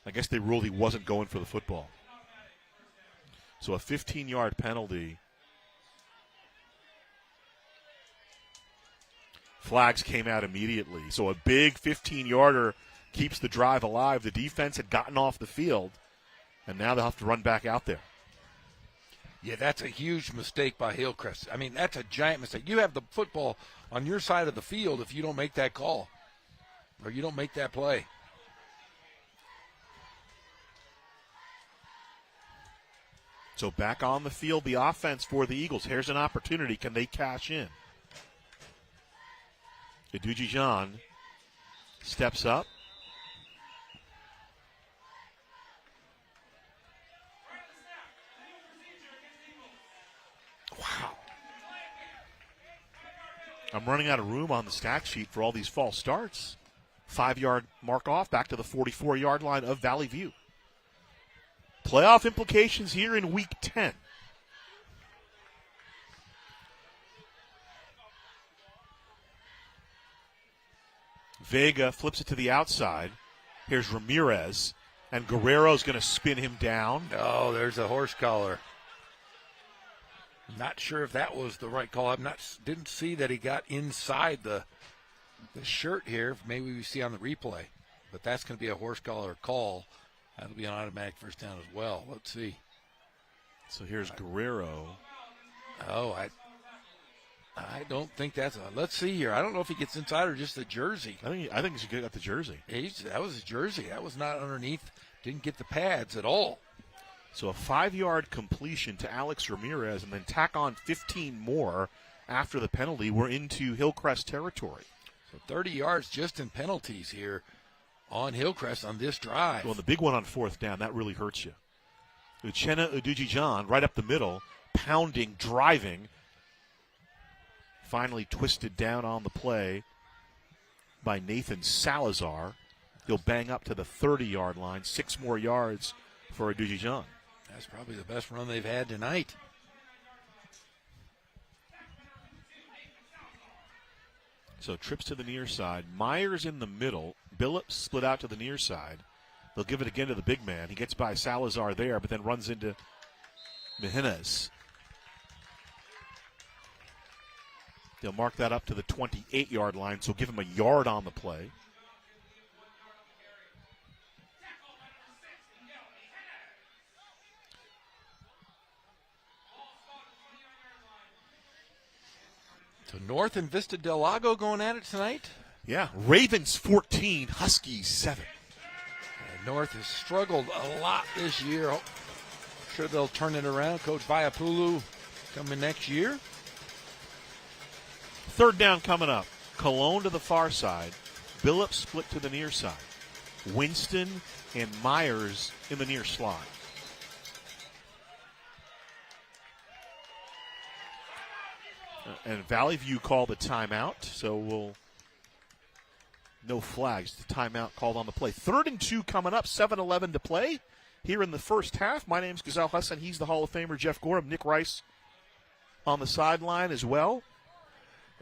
I guess they ruled he wasn't going for the football. So a 15-yard penalty. Flags came out immediately. So a big 15-yarder keeps the drive alive. The defense had gotten off the field, and now they'll have to run back out there. Yeah, that's a huge mistake by Hillcrest. I mean, that's a giant mistake. You have the football on your side of the field if you don't make that call or you don't make that play. So back on the field, the offense for the Eagles. Here's an opportunity. Can they cash in? Adujijan steps up. Wow. I'm running out of room on the stat sheet for all these false starts. 5-yard mark off, back to the 44-yard line of Valley View. Playoff implications here in Week 10. Vega flips it to the outside. Here's Ramirez, and Guerrero's going to spin him down. Oh, there's a horse collar. Not sure if that was the right call. Didn't see that he got inside the shirt here. Maybe we see on the replay, but that's going to be a horse collar call. That'll be an automatic first down as well. Let's see. So here's Guerrero. Oh, I don't think that's let's see here. I don't know if he gets inside or just the jersey. I think he should get the jersey. That was his jersey. That was not underneath. Didn't get the pads at all. So a 5-yard completion to Alex Ramirez and then tack on 15 more after the penalty. We're into Hillcrest territory. So 30 yards just in penalties here on Hillcrest on this drive. Well, the big one on 4th down, that really hurts you. Uchenna Adujijan right up the middle, pounding, driving. Finally twisted down on the play by Nathan Salazar. He'll bang up to the 30-yard line. 6 more yards for Adujijan. That's probably the best run they've had tonight. So trips to the near side. Myers in the middle. Billups split out to the near side. They'll give it again to the big man. He gets by Salazar there, but then runs into Mejinas. They'll mark that up to the 28-yard line, so give him a yard on the play. So North and Vista Del Lago going at it tonight? Yeah, Ravens 14, Huskies 7. And North has struggled a lot this year. I'm sure they'll turn it around. Coach Vaiapulu coming next year. 3rd down coming up. Cologne to the far side. Billups split to the near side. Winston and Myers in the near slot. And Valley View called the timeout, so no flags. The timeout called on the play. 3rd and 2 coming up, 7:11 to play here in the first half. My name's Ghazal Hassan. He's the Hall of Famer, Jeff Gorham. Nick Rice on the sideline as well.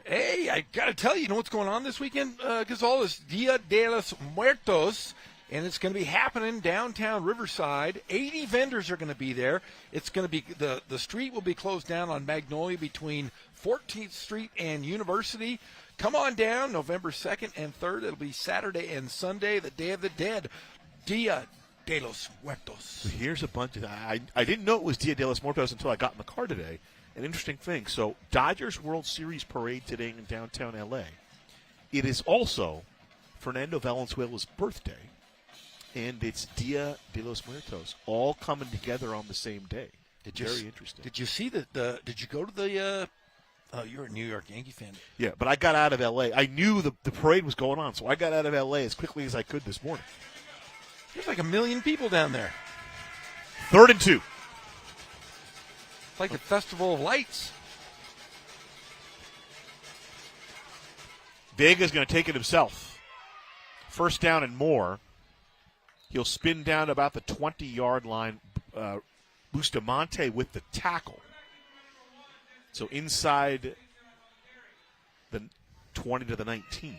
Hey, I got to tell you, you know what's going on this weekend, Ghazal? Is Dia de los Muertos. and it's going to be happening downtown Riverside. 80 vendors are going to be there. It's going to be the street will be closed down on Magnolia between 14th Street and University. Come on down November 2nd and 3rd. It'll be Saturday and Sunday, the Day of the Dead, Dia de los Muertos. Here's a bunch of I didn't know it was Dia de los Muertos until I got in the car today. An interesting thing. So Dodgers World Series parade today in downtown L.A. It is also Fernando Valenzuela's birthday, and it's Dia de los Muertos, all coming together on the same day. Very interesting. Did you see did you go to the you're a New York Yankee fan. Yeah, but I got out of L.A. I knew the parade was going on, so I got out of L.A. as quickly as I could this morning. There's like 1 million people down there. 3rd and 2. It's like the Festival of Lights. Vega's going to take it himself. First down and more. He'll spin down about the 20-yard line. Bustamante with the tackle. So inside the 20 to the 19.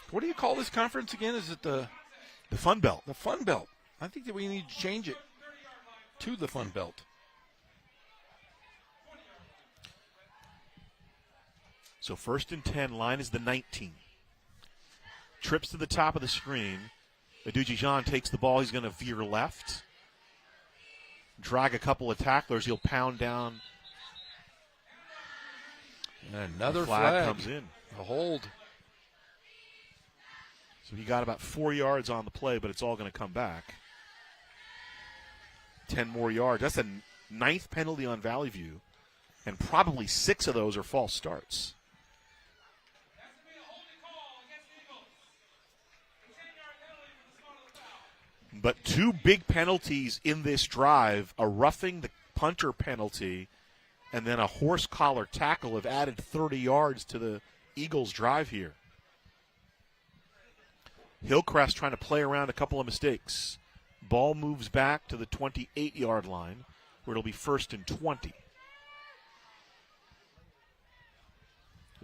What do you call this conference again? Is it the Fun Belt? The Fun Belt. I think that we need to change it to the Fun Belt. So 1st and 10, line is the 19. Trips to the top of the screen. Adujijan takes the ball. He's going to veer left. Drag a couple of tacklers. He'll pound down. And another flag comes in. A hold. So he got about 4 yards on the play, but it's all going to come back. 10 more yards. That's the 9th penalty on Valley View, and probably 6 of those are false starts. But 2 big penalties in this drive, a roughing the punter penalty and then a horse collar tackle, have added 30 yards to the Eagles' drive here. Hillcrest trying to play around a couple of mistakes. Ball moves back to the 28-yard line, where it'll be 1st and 20.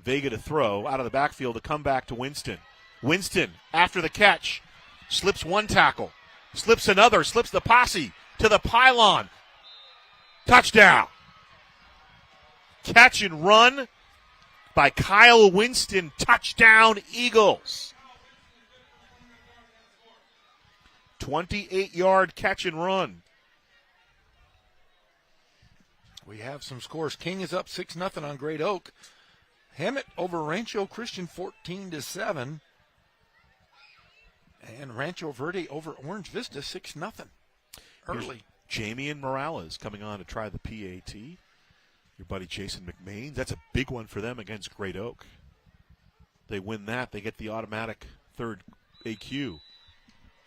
Vega to throw out of the backfield to come back to Winston. Winston, after the catch, slips one tackle, slips another, slips the posse to the pylon. Touchdown. Catch and run by Kyle Winston. Touchdown, Eagles. 28-yard catch and run. We have some scores. King is up 6-0 on Great Oak. Hemet over Rancho Christian 14-7. And Rancho Verde over Orange Vista 6-0. Early. Here's Jamie and Morales coming on to try the PAT. Your buddy Jason McMain. That's a big one for them against Great Oak. They win that, they get the automatic 3rd AQ.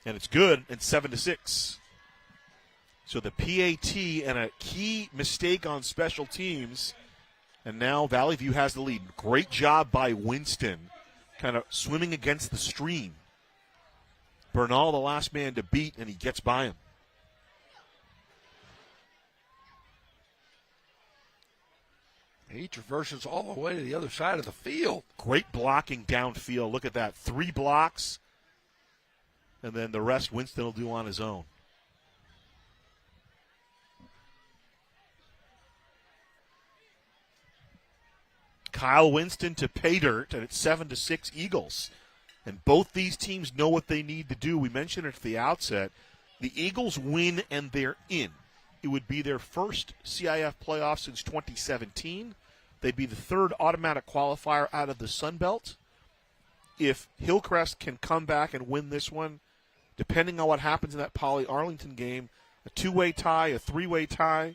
And it's good, and 7-6. So the PAT and a key mistake on special teams, and now Valley View has the lead. Great job by Winston, kind of swimming against the stream. Bernal, the last man to beat, and he gets by him. He traverses all the way to the other side of the field. Great blocking downfield. Look at that. 3 blocks. And then the rest Winston will do on his own. Kyle Winston to pay dirt, and it's 7-6 Eagles. And both these teams know what they need to do. We mentioned it at the outset. The Eagles win, and they're in. It would be their first CIF playoff since 2017. They'd be the 3rd automatic qualifier out of the Sun Belt. If Hillcrest can come back and win this one, depending on what happens in that Poly-Arlington game, a 2-way tie, a 3-way tie.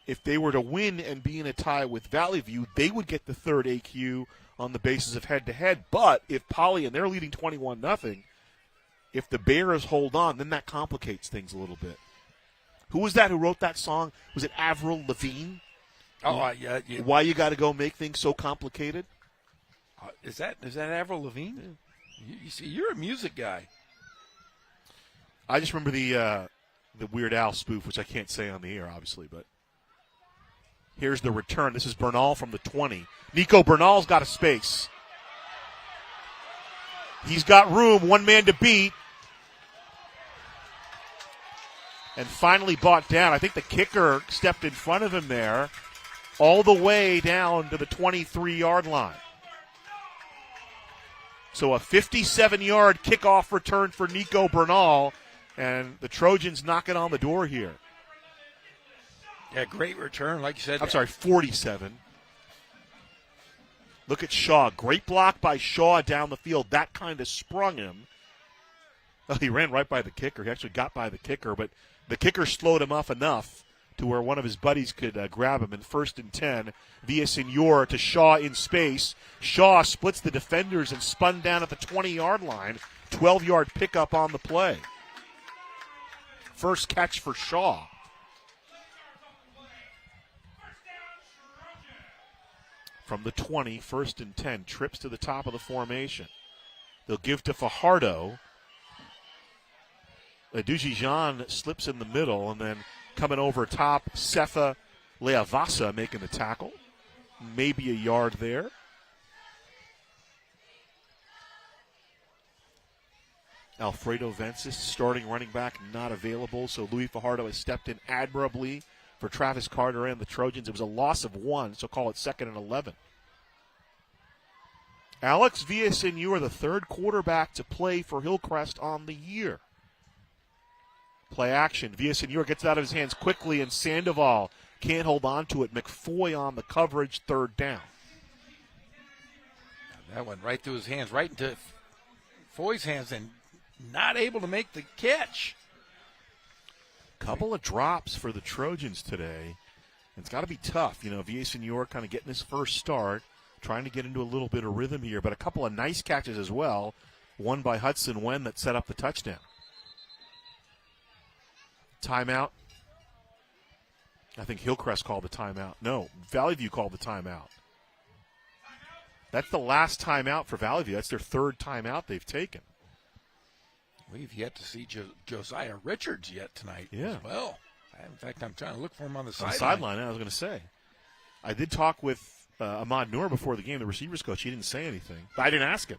If they were to win and be in a tie with Valley View, they would get the 3rd AQ on the basis of head-to-head. But if Poly, and they're leading 21-0, if the Bears hold on, then that complicates things a little bit. Who was that who wrote that song? Was it Avril Lavigne? Oh, yeah. Why you got to go make things so complicated? Is that Avril Lavigne? Yeah. You see, you're a music guy. I just remember the Weird Al spoof, which I can't say on the air, obviously, but here's the return. This is Bernal from the 20. Nico Bernal's got a space. He's got room, one man to beat. and finally brought down. I think the kicker stepped in front of him there, all the way down to the 23-yard line. So a 57-yard kickoff return for Nico Bernal, and the Trojans knock it on the door here. Yeah, great return, like you said. I'm sorry, 47. Look at Shaw. Great block by Shaw down the field. That kind of sprung him. Well, he ran right by the kicker. He actually got by the kicker, but the kicker slowed him off enough to where one of his buddies could grab him. In 1st and 10, Villasenor to Shaw in space. Shaw splits the defenders and spun down at the 20-yard line. 12-yard pickup on the play. First catch for Shaw. From the 20, 1st and 10, trips to the top of the formation. They'll give to Fajardo. Dujijan slips in the middle, and then coming over top, Sefa Leavasa making the tackle. Maybe a yard there. Alfredo Vences, starting running back, not available, so Louis Fajardo has stepped in admirably for Travis Carter and the Trojans. It was a loss of 1, so call it 2nd and 11. Alex Villasenor, the third quarterback to play for Hillcrest on the year. Play action. Villasenor gets it out of his hands quickly, and Sandoval can't hold on to it. McFoy on the coverage, 3rd down. That went right through his hands, right into Foy's hands, and not able to make the catch. Couple of drops for the Trojans today. It's got to be tough. You know, Villasenor kind of getting his first start, trying to get into a little bit of rhythm here, but a couple of nice catches as well. One by Hudson Wen that set up the touchdown. Timeout. I think Hillcrest called the timeout. No, Valley View called the timeout. That's the last timeout for Valley View. That's their 3rd timeout they've taken. We've yet to see Josiah Richards yet tonight as well. In fact, I'm trying to look for him on the sideline. Sideline, I was going to say. I did talk with Ahmad Noor before the game, the receivers coach. He didn't say anything. I didn't ask him.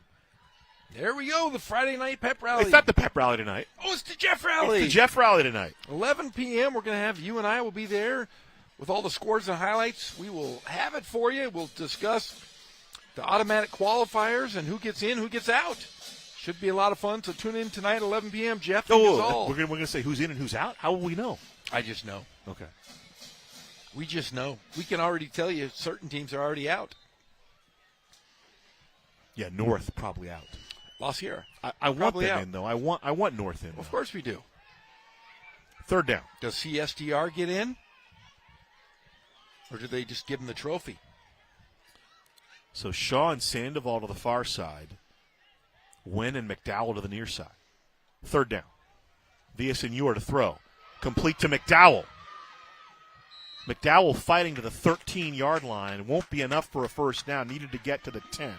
There we go, the Friday night pep rally. It's not the pep rally tonight. Oh, it's the Jeff rally. It's the Jeff rally tonight. 11 p.m. We're going to have you and I will be there with all the scores and highlights. We will have it for you. We'll discuss the automatic qualifiers and who gets in, who gets out. Should be a lot of fun, so tune in tonight at 11 p.m. Jeff and Gazal. We're going to say who's in and who's out? How will we know? I just know. Okay. We just know. We can already tell you certain teams are already out. Yeah, North probably out. La Sierra. I want them in, though. I want North in. Of course we do. 3rd down. Does CSDR get in? Or do they just give them the trophy? So Shaw and Sandoval to the far side. Wen and McDowell to the near side. 3rd down. Villasenor to throw. Complete to McDowell. McDowell fighting to the 13-yard line. Won't be enough for a first down. Needed to get to the 10.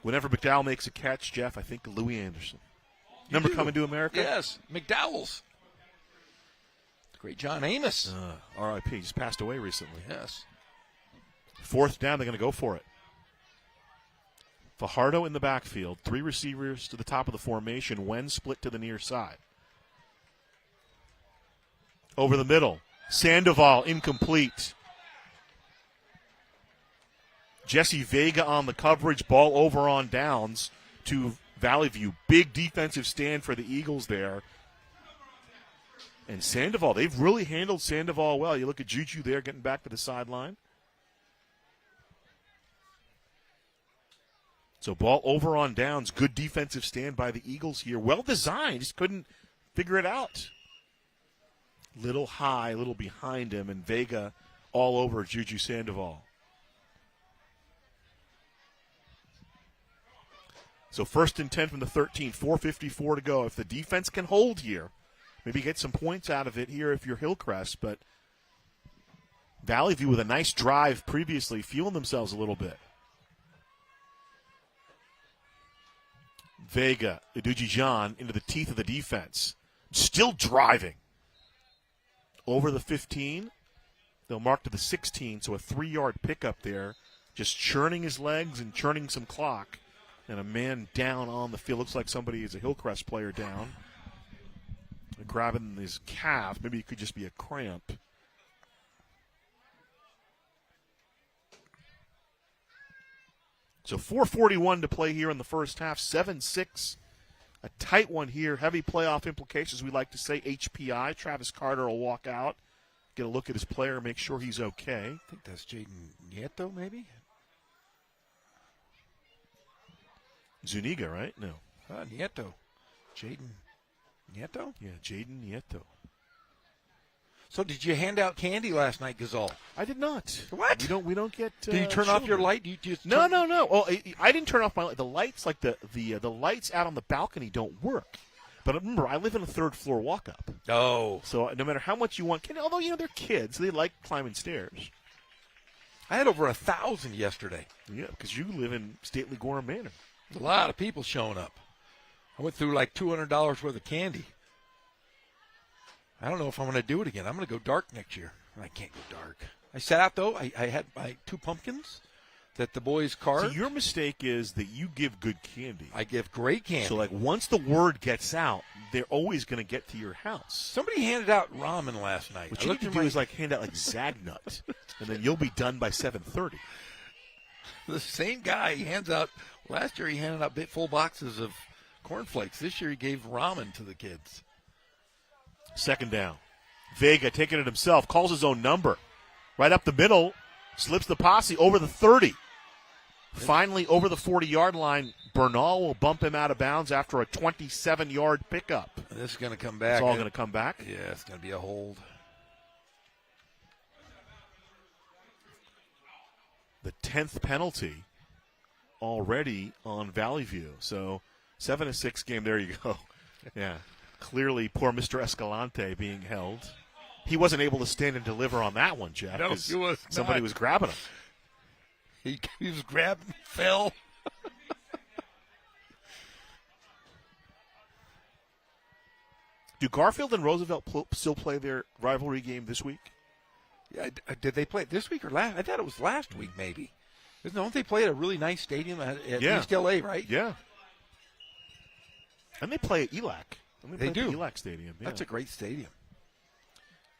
Whenever McDowell makes a catch, Jeff, I think of Louis Anderson. Remember Coming to America? Yes, McDowell's. Great John Amos. R.I.P. Just passed away recently. Yes. 4th down, they're going to go for it. Fajardo in the backfield. 3 receivers to the top of the formation. Wen split to the near side. Over the middle. Sandoval incomplete. Jesse Vega on the coverage. Ball over on downs to Valley View. Big defensive stand for the Eagles there. And Sandoval, they've really handled Sandoval well. You look at Juju there getting back to the sideline. So ball over on downs. Good defensive stand by the Eagles here. Well designed. Just couldn't figure it out. Little high, little behind him, and Vega all over Juju Sandoval. So 1st and 10 from the 13, 4:54 to go. If the defense can hold here, maybe get some points out of it here if you're Hillcrest, but Valley View with a nice drive previously, fueling themselves a little bit. Vega, Edujijan into the teeth of the defense. Still driving. Over the 15. They'll mark to the 16, so a 3-yard pickup there. Just churning his legs and churning some clock. And a man down on the field. Looks like somebody is a Hillcrest player down. Grabbing his calf. Maybe it could just be a cramp. So 4:41 to play here in the first half. 7-6. A tight one here. Heavy playoff implications, we like to say. HPI. Travis Carter will walk out. Get a look at his player, make sure he's okay. I think that's Jaden Nieto, maybe? Zuniga, right? No. Nieto. Jaden Nieto? Yeah, Jaden Nieto. So did you hand out candy last night, Gazal? I did not. What? We don't get. Did you turn off your light? No. Well, I didn't turn off my light. The lights, like the lights out on the balcony, don't work. But remember, I live in a third-floor walk-up. Oh. So no matter how much you want candy, although, they're kids, they like climbing stairs. I had over 1,000 yesterday. Yeah, because you live in stately Gorham Manor. There's a lot of people showing up. I went through like $200 worth of candy. I don't know if I'm going to do it again. I'm going to go dark next year. I can't go dark. I sat out, though. I had my 2 pumpkins that the boys carved. So your mistake is that you give good candy. I give great candy. So, once the word gets out, they're always going to get to your house. Somebody handed out ramen last night. What you need to do is, hand out, Zagnut, and then you'll be done by 7:30. The same guy hands out – last year he handed out full boxes of cornflakes. This year he gave ramen to the kids. Second down. Vega taking it himself, calls his own number. Right up the middle, slips the posse over the 30. Finally, over the 40-yard line, Bernal will bump him out of bounds after a 27-yard pickup. And this is going to come back. It's all going to come back? Yeah, it's going to be a hold. The 10th penalty already on Valley View. So 7-6 game. There you go. Yeah. Clearly, poor Mr. Escalante being held. He wasn't able to stand and deliver on that one, Jeff. No, he was not. Somebody was grabbing him. He was grabbing, fell. Do Garfield and Roosevelt still play their rivalry game this week? Yeah, did they play it this week or last? I thought it was last week, maybe. Don't they play at a really nice stadium at East LA, right? Yeah. And they play at ELAC. They do. At the ELAC Stadium. Yeah. That's a great stadium.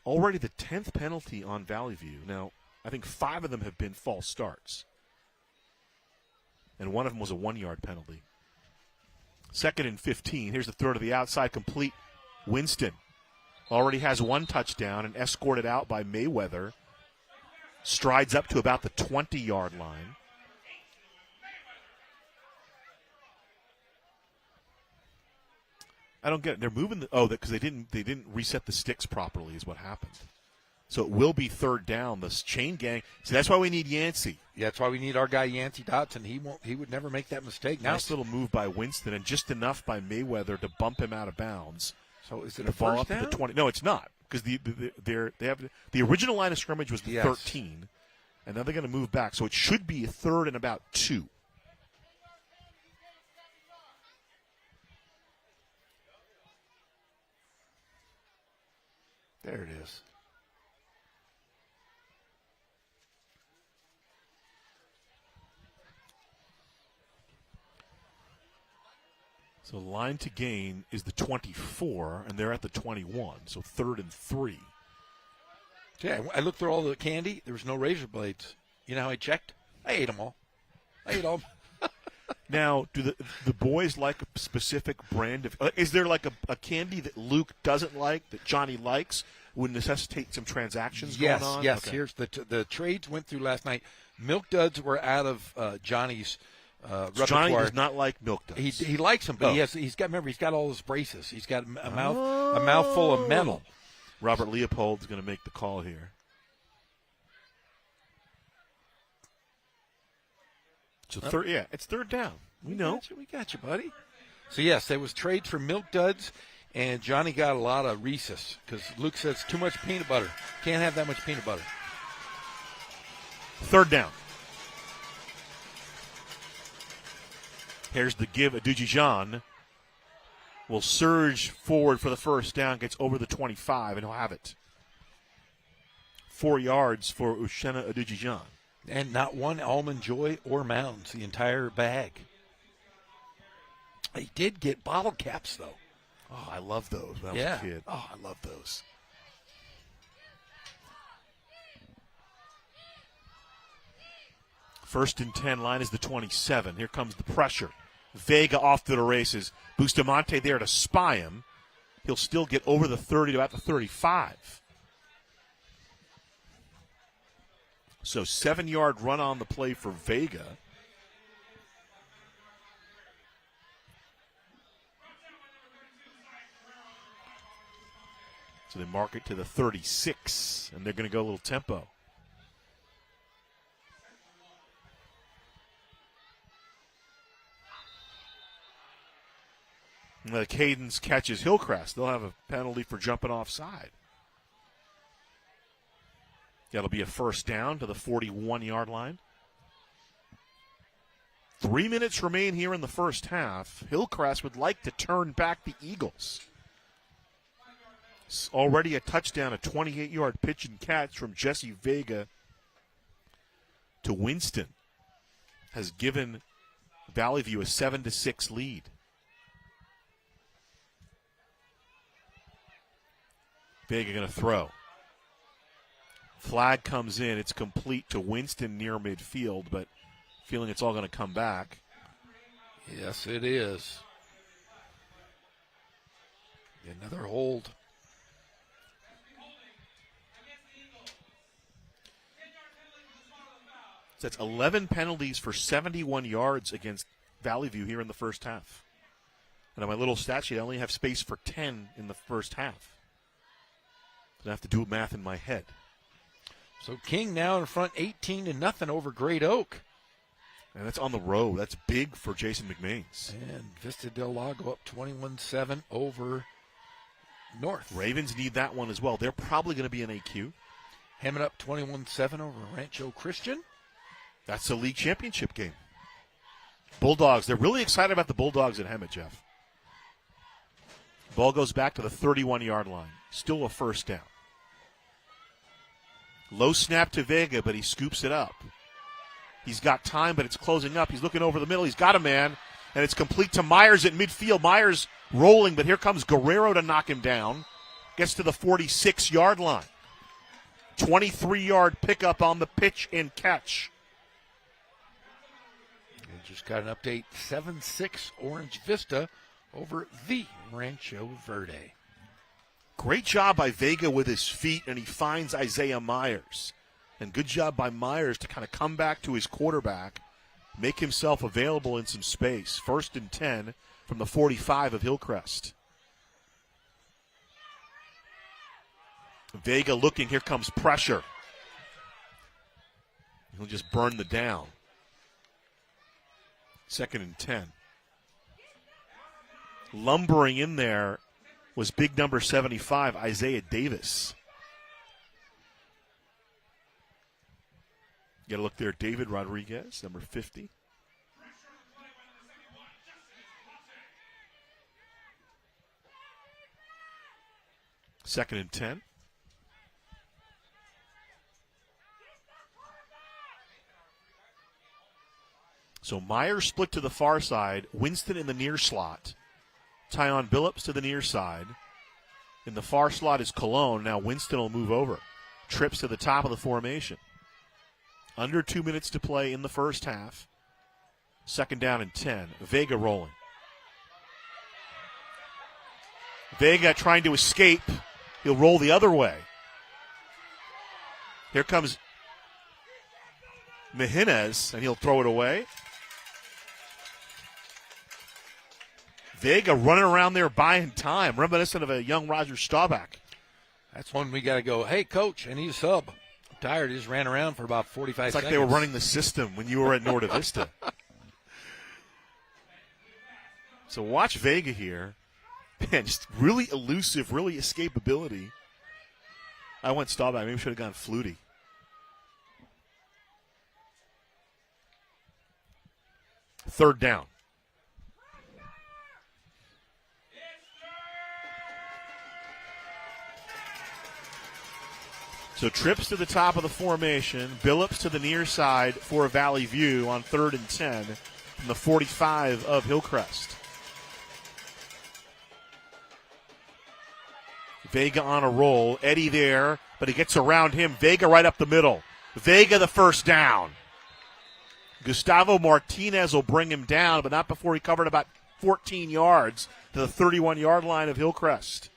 Already the 10th penalty on Valley View. Now, I think 5 of them have been false starts. And one of them was a 1-yard penalty. 2nd and 15. Here's the throw to the outside, complete. Winston already has 1 touchdown and escorted out by Mayweather. Strides up to about the 20-yard line. I don't get it. They're moving because they didn't reset the sticks properly is what happened. So it will be 3rd down. The chain gang. So that's why we need Yancey. Yeah, that's why we need our guy Yancey Dotson. He would never make that mistake. Nice little move by Winston and just enough by Mayweather to bump him out of bounds. So is it the a ball first up down? to the 20? No, it's not because they have the original line of scrimmage was the 13, and now they're going to move back. So it should be a 3rd and about 2. There it is. So line to gain is the 24, and they're at the 21. So 3rd and 3. Yeah, I looked through all the candy. There was no razor blades. You know how I checked? I ate them all. I ate all. Now, do the boys like a specific brand of? Is there like a candy that Luke doesn't like that Johnny likes? Would necessitate some transactions going on? Yes. Okay. Here's the trades went through last night. Milk Duds were out of Johnny's repertoire. Johnny does not like Milk Duds. He likes them, but he's got all his braces. He's got a mouthful of metal. Robert Leopold's going to make the call here. So it's 3rd down. We know. We got you, buddy. So yes, there was trades for Milk Duds, and Johnny got a lot of Reese's because Luke says too much peanut butter. Can't have that much peanut butter. 3rd down. Here's the give. Adujijan will surge forward for the 1st down, gets over the 25, and he'll have it. 4 yards for Uchenna Adujijan. And not one Almond Joy or Mounds, the entire bag. He did get bottle caps, though. Oh, I love those when I was a kid. Oh, I love those. First and 10, line is the 27. Here comes the pressure. Vega off to the races. Bustamante there to spy him. He'll still get over the 30 to about the 35. So 7-yard run on the play for Vega. So they mark it to the 36, and they're going to go a little tempo. And the Cadence catches Hillcrest. They'll have a penalty for jumping offside. That'll be a first down to the 41-yard line. 3 minutes remain here in the first half. Hillcrest would like to turn back the Eagles. It's already a touchdown, a 28-yard pitch and catch from Jesse Vega to Winston has given Valley View a 7-6 lead. Vega going to throw. Flag comes in. It's complete to Winston near midfield, but feeling it's all going to come back. Yes, it is. Another hold. So that's 11 penalties for 71 yards against Valley View here in the first half. And on my little stat sheet, I only have space for 10 in the first half. I have to do math in my head. So King now in front 18-0 over Great Oak. And that's on the road. That's big for Jason McMains. And Vista Del Lago up 21-7 over North. Ravens need that one as well. They're probably going to be an AQ. Hammond up 21-7 over Rancho Christian. That's the league championship game. Bulldogs, they're really excited about the Bulldogs at Hammond, Jeff. Ball goes back to the 31-yard line. Still a first down. Low snap to Vega, but he scoops it up. He's got time, but it's closing up. He's looking over the middle. He's got a man, and it's complete to Myers at midfield. Myers rolling, but here comes Guerrero to knock him down. Gets to the 46-yard line. 23-yard pickup on the pitch and catch. And just got an update, 7-6 Orange Vista over the Rancho Verde. Great job by Vega with his feet, and he finds Isaiah Myers. And good job by Myers to kind of come back to his quarterback, make himself available in some space. First and 10 from the 45 of Hillcrest. Vega looking, here comes pressure. He'll just burn the down. Second and 10. Lumbering in there was big number 75, Isaiah Davis. You got to look there, David Rodriguez, number 50. Second and 10. So Myers split to the far side, Winston in the near slot. Tyon Billups to the near side. In the far slot is Cologne. Now Winston will move over. Trips to the top of the formation. Under 2 minutes to play in the first half. Second down and 10. Vega rolling. Vega trying to escape. He'll roll the other way. Here comes Mejinas, and he'll throw it away. Vega running around there buying time, reminiscent of a young Roger Staubach. That's one we got to go, hey, coach, I need a sub. I'm tired. He just ran around for about 45 seconds. It's like they were running the system when you were at Norte Vista. So watch Vega here. Man, just really elusive, really escapability. I went Staubach. Maybe we should have gone Flutie. Third down. So trips to the top of the formation. Billups to the near side for Valley View on 3rd and 10 from the 45 of Hillcrest. Vega on a roll. Eddie there, but he gets around him. Vega right up the middle. Vega the first down. Gustavo Martinez will bring him down, but not before he covered about 14 yards to the 31-yard line of Hillcrest.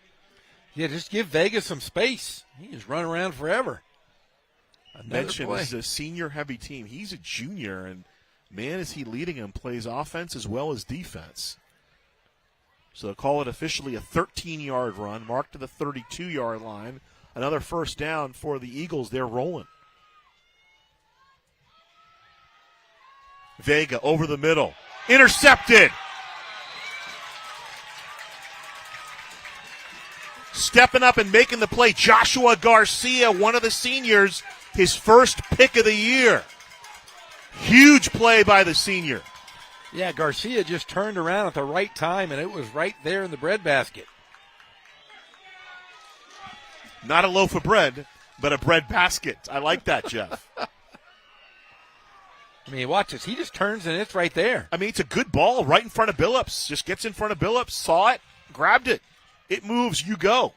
Yeah, just give Vega some space. He just run around forever. Mentioned this is a senior-heavy team. He's a junior, and man, is he leading him. Plays offense as well as defense. So call it officially a 13-yard run, marked to the 32-yard line. Another first down for the Eagles. They're rolling. Vega over the middle. Intercepted. Stepping up and making the play, Joshua Garcia, one of the seniors, his first pick of the year. Huge play by the senior. Yeah, Garcia just turned around at the right time, and it was right there in the breadbasket. Not a loaf of bread, but a bread basket. I like that, Jeff. I mean, watch this. He just turns, and it's right there. I mean, it's a good ball right in front of Billups. Just gets in front of Billups, saw it, grabbed it. It moves, you go.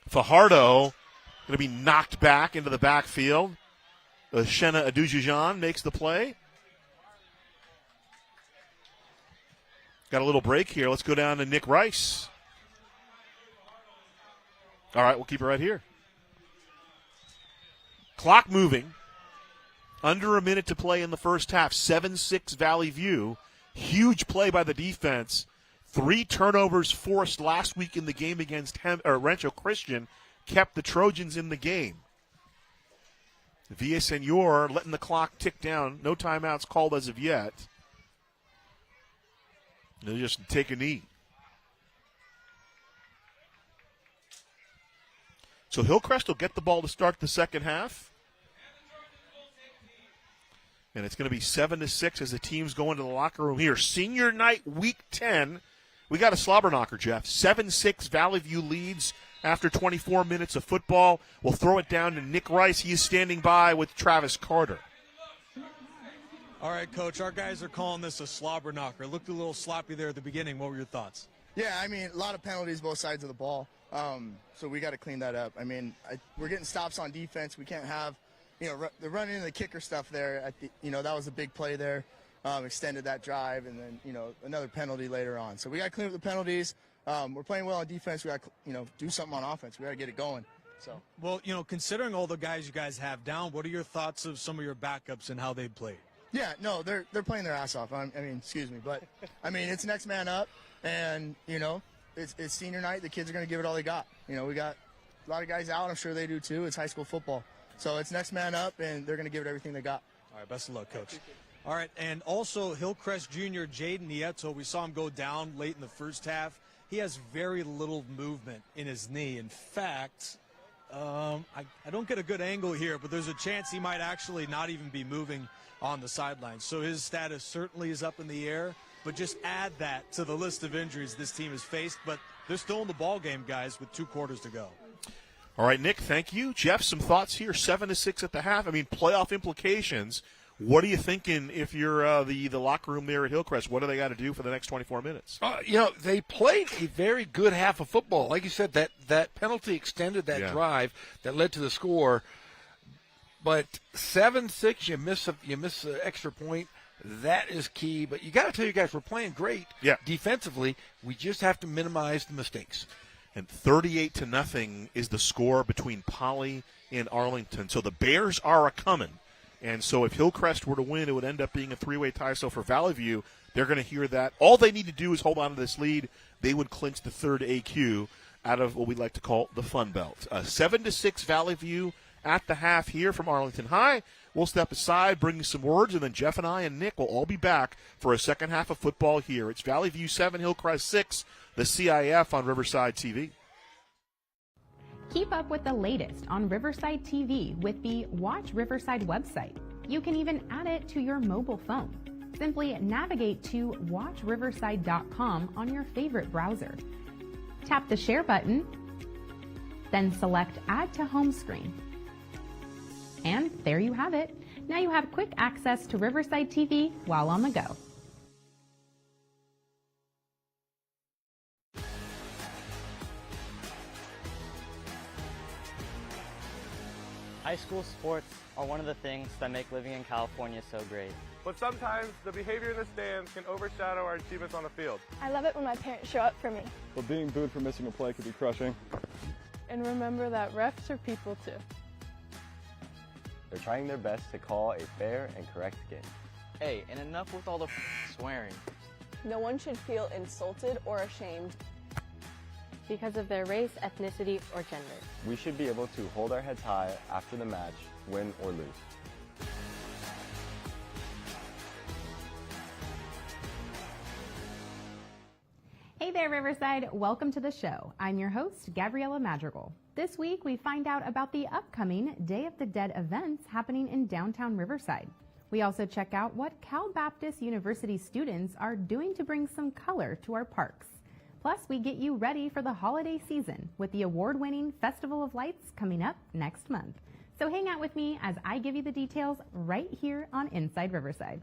Fajardo going to be knocked back into the backfield. Shenna Adujujan makes the play. Got a little break here. Let's go down to Nick Rice. All right, we'll keep it right here. Clock moving. Under a minute to play in the first half. 7-6 Valley View. Huge play by the defense. 3 turnovers forced last week in the game against Rancho Christian kept the Trojans in the game. Villasenor letting the clock tick down. No timeouts called as of yet. They'll just take a knee. So Hillcrest will get the ball to start the second half. And it's going to be 7-6 as the teams go into the locker room here. Senior night, week 10. We got a slobber knocker, Jeff. 7-6 Valley View leads after 24 minutes of football. We'll throw it down to Nick Rice. He is standing by with Travis Carter. All right, Coach, our guys are calling this a slobber knocker. It looked a little sloppy there at the beginning. What were your thoughts? Yeah, I mean, a lot of penalties both sides of the ball. So we got to clean that up. I mean, we're getting stops on defense. We can't have, the running into the kicker stuff there. That was a big play there. Extended that drive, and then, another penalty later on. So we got to clean up the penalties. We're playing well on defense. We got to, do something on offense. We got to get it going. So. Well, considering all the guys you guys have down, what are your thoughts of some of your backups and how they played? Yeah, no, they're playing their ass off. Excuse me, but it's next man up, and it's senior night. The kids are going to give it all they got. We got a lot of guys out. I'm sure they do too. It's high school football, so it's next man up, and they're going to give it everything they got. All right, best of luck, Coach. All right, and also Hillcrest Jr. Jaden Nieto. We saw him go down late in the first half. He has very little movement in his knee. In fact, I don't get a good angle here, but there's a chance he might actually not even be moving on the sideline. So his status certainly is up in the air, but just add that to the list of injuries this team has faced. But they're still in the ball game, guys, with 2 quarters to go. All right, Nick, thank you. Jeff, some thoughts here. 7-6 at the half. Playoff implications. What are you thinking if you're the locker room there at Hillcrest? What do they got to do for the next 24 minutes? They played a very good half of football. Like you said, that penalty extended that drive that led to the score. But 7-6, you miss an extra point. That is key. But you got to tell you guys, we're playing great defensively. We just have to minimize the mistakes. And 38-0 is the score between Poly and Arlington. So the Bears are a-coming. And so if Hillcrest were to win, it would end up being a 3-way tie. So for Valley View, they're going to hear that. All they need to do is hold on to this lead. They would clinch the third AQ out of what we like to call the Fun Belt. 7-6 Valley View at the half here from Arlington High. We'll step aside, bring you some words, and then Jeff and I and Nick will all be back for a second half of football here. It's Valley View 7, Hillcrest 6, the CIF on Riverside TV. Keep up with the latest on Riverside TV with the Watch Riverside website. You can even add it to your mobile phone. Simply navigate to watchriverside.com on your favorite browser. Tap the share button, then select Add to Home Screen. And there you have it. Now you have quick access to Riverside TV while on the go. High school sports are one of the things that make living in California so great. But sometimes the behavior in the stands can overshadow our achievements on the field. I love it when my parents show up for me. But being booed for missing a play could be crushing. And remember that refs are people too. They're trying their best to call a fair and correct game. Hey, and enough with all the swearing. No one should feel insulted or ashamed because of their race, ethnicity, or gender. We should be able to hold our heads high after the match, win or lose. Hey there, Riverside. Welcome to the show. I'm your host, Gabriella Madrigal. This week, we find out about the upcoming Day of the Dead events happening in downtown Riverside. We also check out what Cal Baptist University students are doing to bring some color to our parks. Plus, we get you ready for the holiday season with the award-winning Festival of Lights coming up next month. So hang out with me as I give you the details right here on Inside Riverside.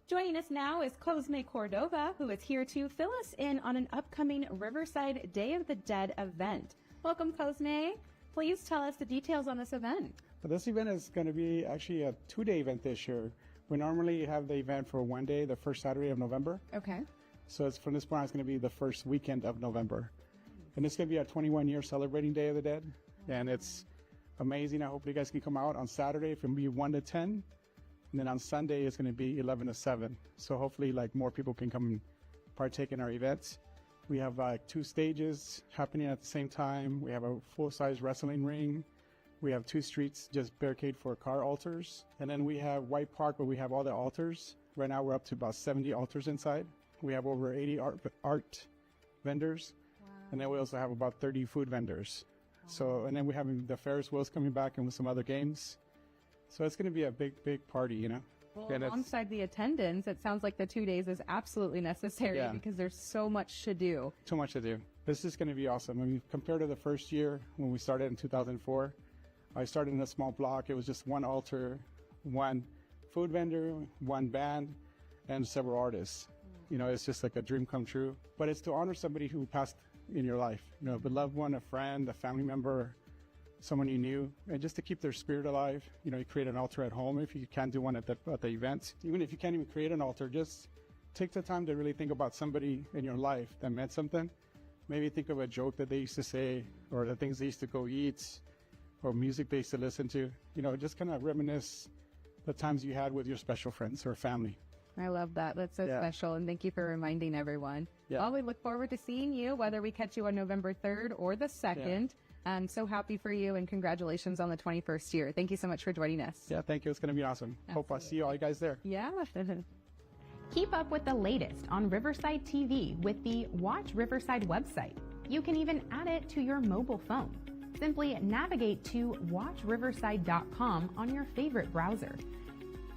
Joining us now is Cosme Cordova, who is here to fill us in on an upcoming Riverside Day of the Dead event. Welcome, Cosme. Please tell us the details on this event. This event is going to be actually a two-day event this year. We normally have the event for one day, the first Saturday of November. Okay. So it's from this point on, it's going to be the first weekend of November. And it's going to be our 21-year celebrating Day of the Dead. And it's amazing. I hope you guys can come out on Saturday. It's going to be 1 to 10. And then on Sunday, it's going to be 11 to 7. So hopefully, more people can come and partake in our events. We have 2 stages happening at the same time. We have a full-size wrestling ring. We have 2 streets just barricade for car altars. And then we have White Park, where we have all the altars. Right now, we're up to about 70 altars inside. We have over 80 art vendors. Wow. And then we also have about 30 food vendors. Wow. So, and then we have the Ferris wheels coming back and with some other games. So it's going to be a big, big party, you know. Well, alongside the attendance, it sounds like the 2 days is absolutely necessary because there's so much to do. Too much to do. This is going to be awesome. I mean, compared to the first year when we started in 2004, I started in a small block. It was just 1 altar, 1 food vendor, 1 band, and several artists. You know, it's just like a dream come true. But it's to honor somebody who passed in your life. You know, a beloved one, a friend, a family member, someone you knew, and just to keep their spirit alive. You know, you create an altar at home if you can't do one at the event. Even if you can't even create an altar, just take the time to really think about somebody in your life that meant something. Maybe think of a joke that they used to say, or the things they used to go eat, or music they used to listen to. You know, just kind of reminisce the times you had with your special friends or family. I love that. That's so special, and thank you for reminding everyone. Yeah. Well, we look forward to seeing you, whether we catch you on November 3rd or the 2nd. Yeah. I'm so happy for you, and congratulations on the 21st year. Thank you so much for joining us. Yeah, thank you. It's going to be awesome. Absolutely. Hope I see all you guys there. Yeah. Keep up with the latest on Riverside TV with the Watch Riverside website. You can even add it to your mobile phone. Simply navigate to watchriverside.com on your favorite browser.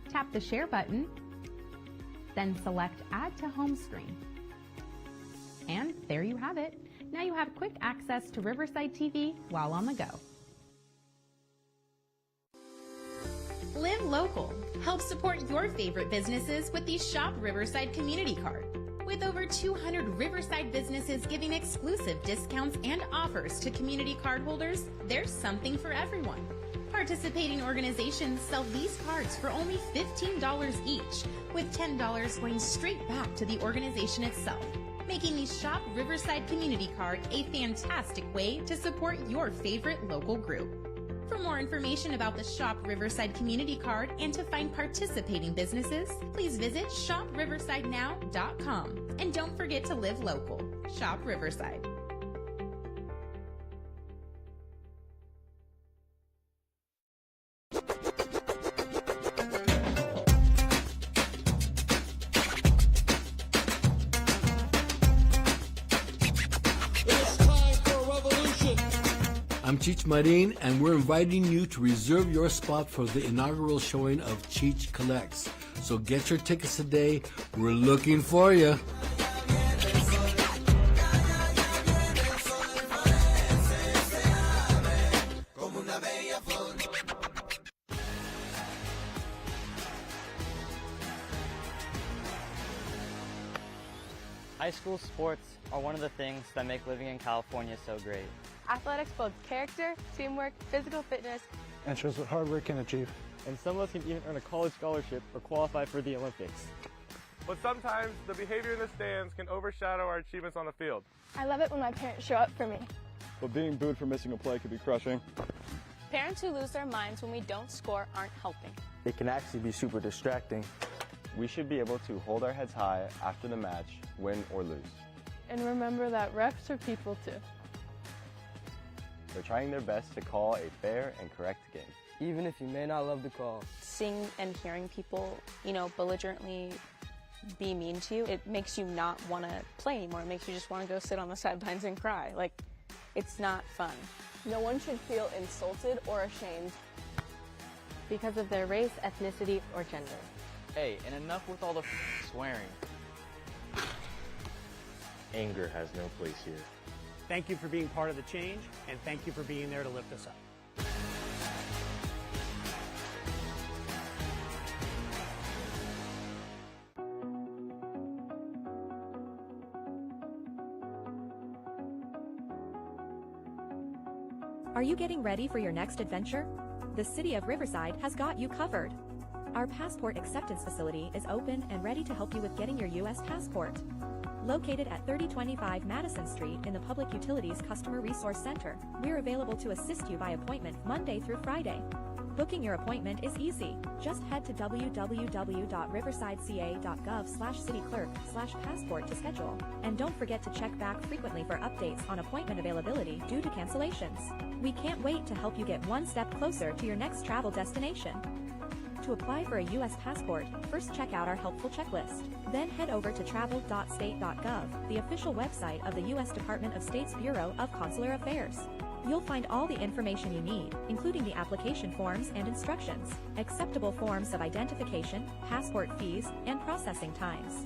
Tap the share button, then select Add to Home Screen. And there you have it. Now you have quick access to Riverside TV while on the go. Live local. Help support your favorite businesses with the Shop Riverside Community Card. With over 200 Riverside businesses giving exclusive discounts and offers to community card holders, there's something for everyone. Participating organizations sell these cards for only $15 each, with $10 going straight back to the organization itself, making the Shop Riverside Community Card a fantastic way to support your favorite local group. For more information about the Shop Riverside Community Card and to find participating businesses, please visit shopriversidenow.com. And don't forget to live local. Shop Riverside. I'm Cheech Marin, and we're inviting you to reserve your spot for the inaugural showing of Cheech Collects. So get your tickets today. We're looking for you. High school sports are one of the things that make living in California so great. Athletics builds character, teamwork, physical fitness, And shows what hard work can achieve. And some of us can even earn a college scholarship or qualify for the Olympics. But sometimes the behavior in the stands can overshadow our achievements on the field. I love it when my parents show up for me. But being booed for missing a play could be crushing. Parents who lose their minds when we don't score aren't helping. It can actually be super distracting. We should be able to hold our heads high after the match, win or lose. and remember that refs are people too. They're trying their best to call a fair and correct game. Even if you may not love the call. Seeing and hearing people, belligerently be mean to you, it makes you not want to play anymore. It makes you just want to go sit on the sidelines and cry. Like, it's not fun. No one should feel insulted or ashamed because of their race, ethnicity, or gender. Hey, and enough with all the swearing. Anger has no place here. Thank you for being part of the change, and thank you for being there to lift us up. Are you getting ready for your next adventure? The City of Riverside has got you covered. Our passport acceptance facility is open and ready to help you with getting your U.S. passport. Located at 3025 Madison Street in the Public Utilities Customer Resource Center, we're available to assist you by appointment Monday through Friday. Booking your appointment is easy. Just head to www.riversideca.gov/cityclerk/passport to schedule. And don't forget to check back frequently for updates on appointment availability due to cancellations. We can't wait to help you get one step closer to your next travel destination. To apply for a U.S. passport, first check out our helpful checklist. Then head over to travel.state.gov, the official website of the U.S. Department of State's Bureau of Consular Affairs. You'll find all the information you need, including the application forms and instructions, acceptable forms of identification, passport fees, and processing times.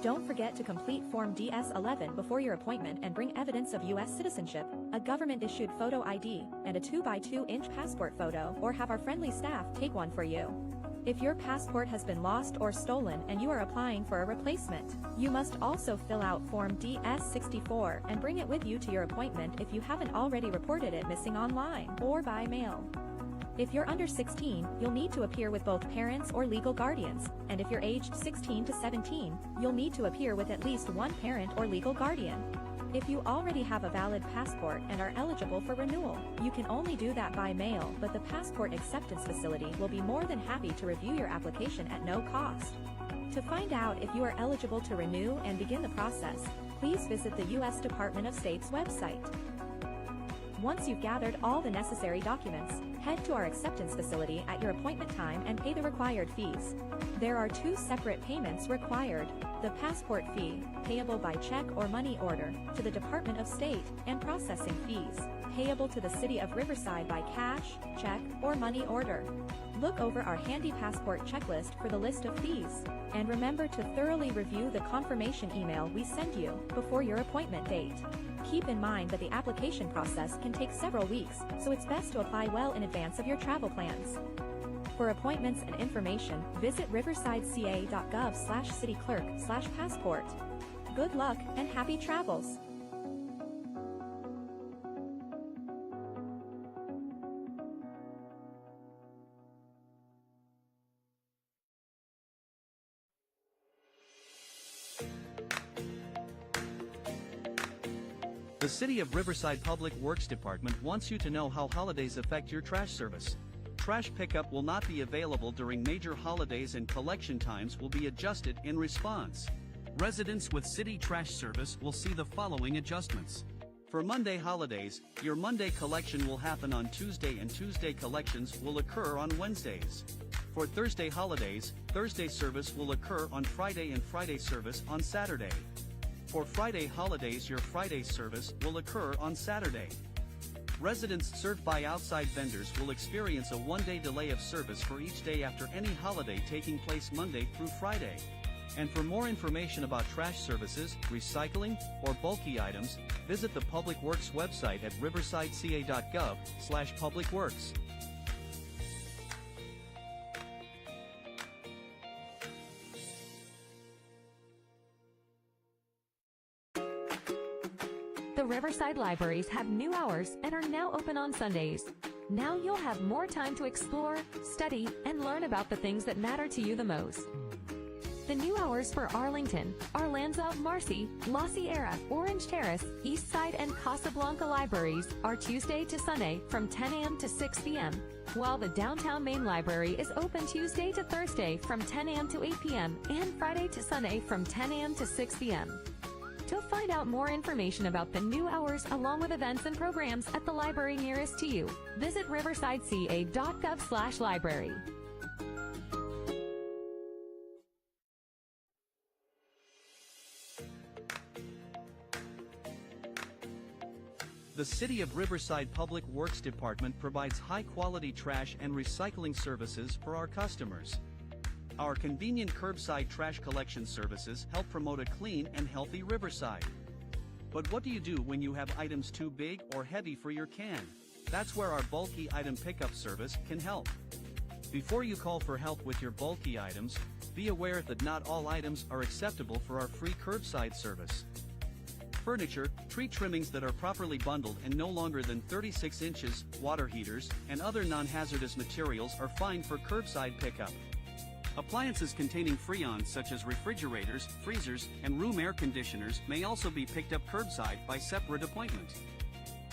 Don't forget to complete Form DS-11 before your appointment and bring evidence of U.S. citizenship, a government-issued photo ID, and a 2x2-inch passport photo, or have our friendly staff take one for you. If your passport has been lost or stolen and you are applying for a replacement, you must also fill out Form DS-64 and bring it with you to your appointment if you haven't already reported it missing online or by mail. If you're under 16, you'll need to appear with both parents or legal guardians, and if you're aged 16 to 17, you'll need to appear with at least one parent or legal guardian. If you already have a valid passport and are eligible for renewal, you can only do that by mail, but the Passport Acceptance Facility will be more than happy to review your application at no cost. To find out if you are eligible to renew and begin the process, please visit the U.S. Department of State's website. Once you've gathered all the necessary documents, head to our acceptance facility at your appointment time and pay the required fees. There are two separate payments required: the passport fee, payable by check or money order, to the Department of State, and processing fees, payable to the City of Riverside by cash, check, or money order. Look over our handy passport checklist for the list of fees, and remember to thoroughly review the confirmation email we send you before your appointment date. Keep in mind that the application process can take several weeks, so it's best to apply well in advance of your travel plans. For appointments and information, visit riversideca.gov/cityclerk/passport. Good luck and happy travels! The City of Riverside Public Works Department wants you to know how holidays affect your trash service. Trash pickup will not be available during major holidays and collection times will be adjusted in response. Residents with city trash service will see the following adjustments. For Monday holidays, your Monday collection will happen on Tuesday and Tuesday collections will occur on Wednesdays. For Thursday holidays, Thursday service will occur on Friday and Friday service on Saturday. For Friday holidays, your Friday service will occur on Saturday. Residents served by outside vendors will experience a one-day delay of service for each day after any holiday taking place Monday through Friday. And for more information about trash services, recycling, or bulky items, visit the Public Works website at riversideca.gov/publicworks. The Riverside Libraries have new hours and are now open on Sundays. Now you'll have more time to explore, study, and learn about the things that matter to you the most. The new hours for Arlington, Arlanza, Marcy, La Sierra, Orange Terrace, Eastside, and Casablanca libraries are Tuesday to Sunday from 10 a.m. to 6 p.m., while the Downtown Main Library is open Tuesday to Thursday from 10 a.m. to 8 p.m. and Friday to Sunday from 10 a.m. to 6 p.m. To find out more information about the new hours along with events and programs at the library nearest to you, visit riversideca.gov/library. The City of Riverside Public Works Department provides high-quality trash and recycling services for our customers. Our convenient curbside trash collection services help promote a clean and healthy Riverside. But what do you do when you have items too big or heavy for your can? That's where our bulky item pickup service can help. Before you call for help with your bulky items, be aware that not all items are acceptable for our free curbside service. Furniture, tree trimmings that are properly bundled and no longer than 36 inches, water heaters, and other non-hazardous materials are fine for curbside pickup. Appliances containing Freon such as refrigerators, freezers, and room air conditioners may also be picked up curbside by separate appointment.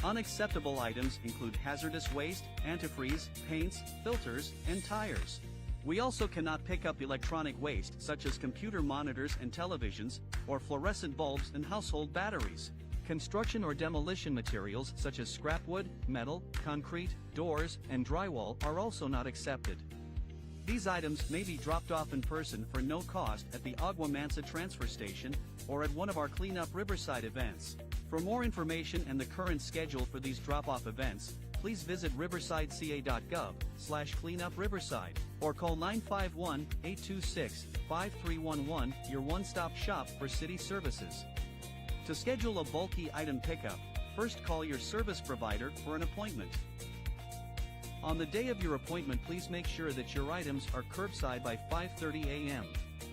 Unacceptable items include hazardous waste, antifreeze, paints, filters, and tires. We also cannot pick up electronic waste such as computer monitors and televisions, or fluorescent bulbs and household batteries. Construction or demolition materials such as scrap wood, metal, concrete, doors, and drywall are also not accepted. These items may be dropped off in person for no cost at the Agua Mansa transfer station or at one of our Clean Up Riverside events. For more information and the current schedule for these drop-off events, please visit riversideca.gov/cleanupriverside or call 951-826-5311, your one-stop shop for city services. To schedule a bulky item pickup, first call your service provider for an appointment. On the day of your appointment, please make sure that your items are curbside by 5:30 a.m.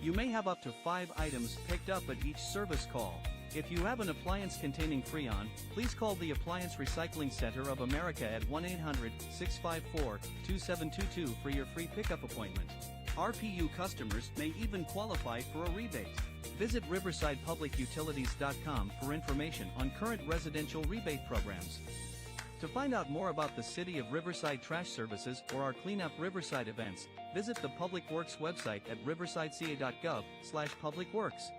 You may have up to 5 items picked up at each service call. If you have an appliance containing Freon, please call the Appliance Recycling Center of America at 1-800-654-2722 for your free pickup appointment. RPU customers may even qualify for a rebate. Visit riversidepublicutilities.com for information on current residential rebate programs. To find out more about the City of Riverside Trash Services or our Clean Up Riverside events, visit the Public Works website at riversideca.gov/publicworks.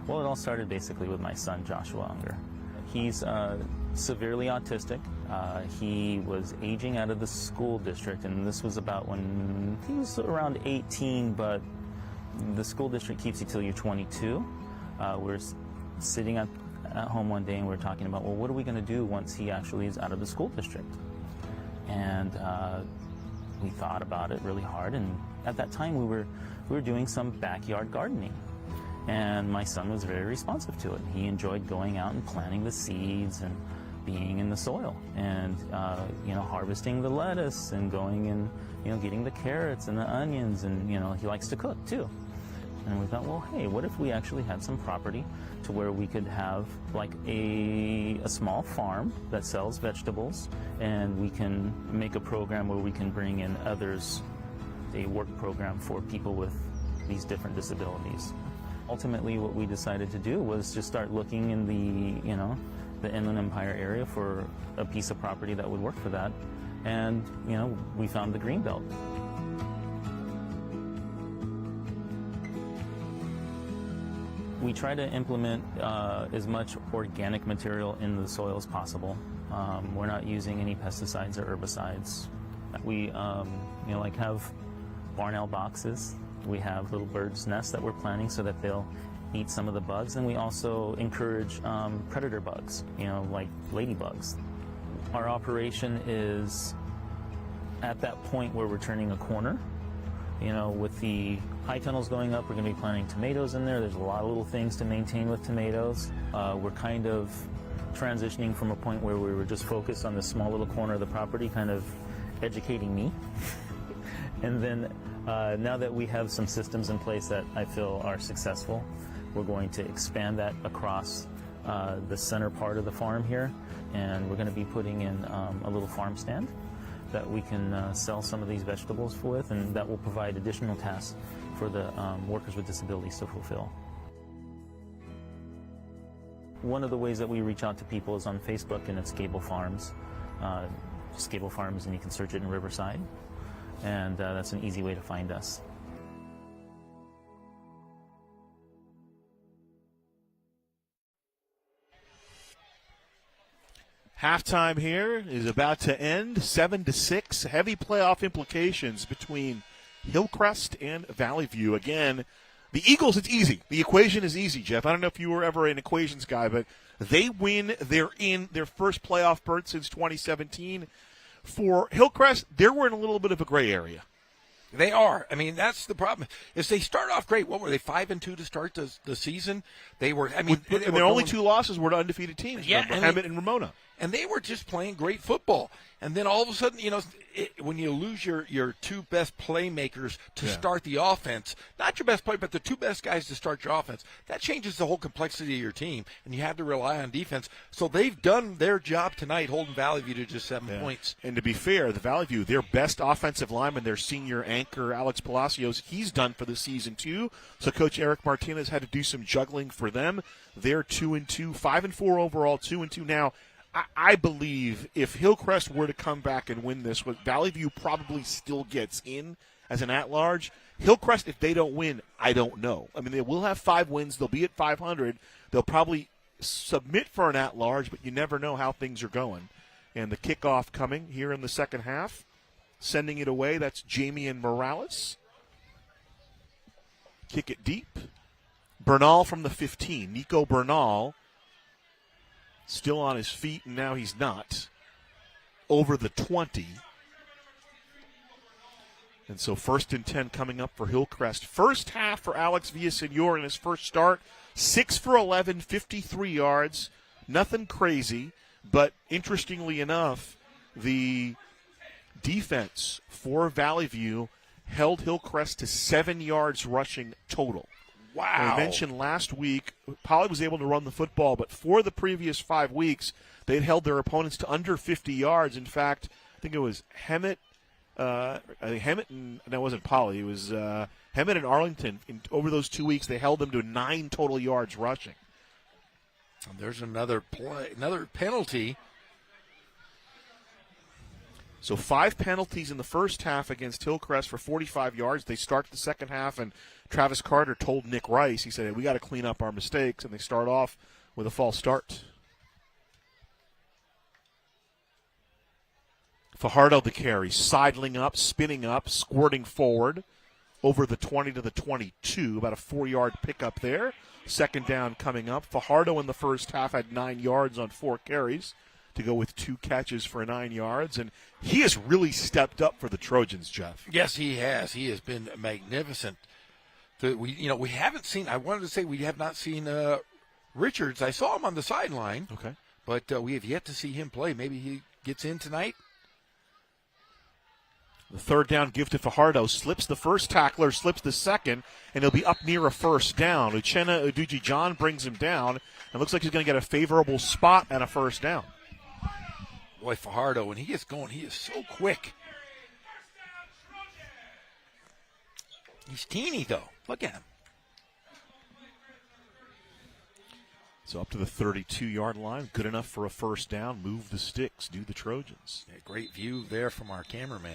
Well, it all started basically with my son, Joshua Unger. He's severely autistic. He was aging out of the school district, and this was about when he was around 18, but the school district keeps you till you're 22. We're sitting at home one day and we're talking about, well, what are we going to do once he actually is out of the school district? And we thought about it really hard, and at that time we were doing some backyard gardening. And my son was very responsive to it. He enjoyed going out and planting the seeds and being in the soil and, harvesting the lettuce and going and, getting the carrots and the onions, and, he likes to cook too. And we thought, well, hey, what if we actually had some property to where we could have like a small farm that sells vegetables, and we can make a program where we can bring in others, a work program for people with these different disabilities. Ultimately, what we decided to do was just start looking in the Inland Empire area for a piece of property that would work for that. And, we found the Greenbelt. We try to implement as much organic material in the soil as possible. We're not using any pesticides or herbicides. We, have barn owl boxes. We have little birds' nests that we're planting so that they'll eat some of the bugs, and we also encourage predator bugs, like ladybugs. Our operation is at that point where we're turning a corner. With the high tunnels going up, we're going to be planting tomatoes in there. There's a lot of little things to maintain with tomatoes. we're kind of transitioning from a point where we were just focused on this small little corner of the property, kind of educating me. And then now that we have some systems in place that I feel are successful, we're going to expand that across the center part of the farm here, and we're going to be putting in a little farm stand that we can sell some of these vegetables with, and that will provide additional tasks for the workers with disabilities to fulfill. One of the ways that we reach out to people is on Facebook, and it's Gable Farms. Just Gable Farms, and you can search it in Riverside, and that's an easy way to find us. Halftime here is about to end, 7-6. Heavy playoff implications between Hillcrest and Valley View. Again, the Eagles, it's easy. The equation is easy, Jeff. I don't know if you were ever an equations guy, but they win. They're in their first playoff berth since 2017. For Hillcrest, they're in a little bit of a gray area. They are. I mean, that's the problem. Is they start off great. What were they, 5-2 to start the season? They were. I mean, and their only two losses were to undefeated teams. Yeah, Hemet and Ramona. And they were just playing great football. And then all of a sudden, when you lose your two best playmakers to start the offense, not your best player, but the two best guys to start your offense, that changes the whole complexity of your team, and you have to rely on defense. So they've done their job tonight, holding Valley View to just 7 points. And to be fair, the Valley View, their best offensive lineman, their senior anchor, Alex Palacios, he's done for the season too. So Coach Eric Martinez had to do some juggling for them. They're 2-2, 5-4 overall, 2-2 now. I believe if Hillcrest were to come back and win this, Valley View probably still gets in as an at-large. Hillcrest, if they don't win, I don't know. I mean, they will have 5 wins. They'll be at 500. They'll probably submit for an at-large, but you never know how things are going. And the kickoff coming here in the second half, sending it away, that's Jamian Morales. Kick it deep. Bernal from the 15. Nico Bernal. Still on his feet, and now he's not. Over the 20. And so 1st and 10 coming up for Hillcrest. First half for Alex Villasenor in his first start. 6 for 11, 53 yards. Nothing crazy, but interestingly enough, the defense for Valley View held Hillcrest to 7 yards rushing total. Wow. I mentioned last week, Poly was able to run the football, but for the previous 5 weeks, they'd held their opponents to under 50 yards. In fact, I think it was Hemet and that wasn't Poly. It was Hemet and Arlington. Over those 2 weeks, they held them to 9 total yards rushing. And there's another penalty. So 5 penalties in the first half against Hillcrest for 45 yards. They start the second half, and Travis Carter told Nick Rice, he said, hey, we got to clean up our mistakes, and they start off with a false start. Fajardo the carry, sidling up, spinning up, squirting forward over the 20 to the 22, about a 4-yard pickup there. Second down coming up. Fajardo in the first half had 9 yards on 4 carries to go with 2 catches for 9 yards, and he has really stepped up for the Trojans, Jeff. Yes, he has. He has been magnificent. We haven't seen. I wanted to say we have not seen Richards. I saw him on the sideline. Okay, but we have yet to see him play. Maybe he gets in tonight. The third down give to Fajardo, slips the first tackler, slips the second, and he'll be up near a first down. Uchenna Uduji-John brings him down, and looks like he's going to get a favorable spot and a first down. Boy, Fajardo, when he gets going, he is so quick. He's teeny, though. Look at him. So up to the 32-yard line. Good enough for a first down. Move the sticks. Do the Trojans. Yeah, great view there from our cameraman.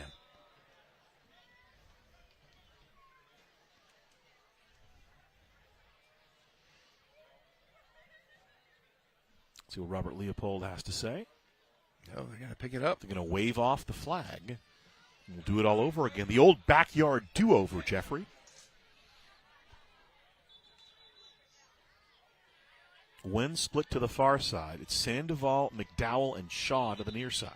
See what Robert Leopold has to say. Oh, they're going to pick it up. They're going to wave off the flag. We'll do it all over again. The old backyard do-over, Jeffrey. When split to the far side, it's Sandoval, McDowell, and Shaw to the near side.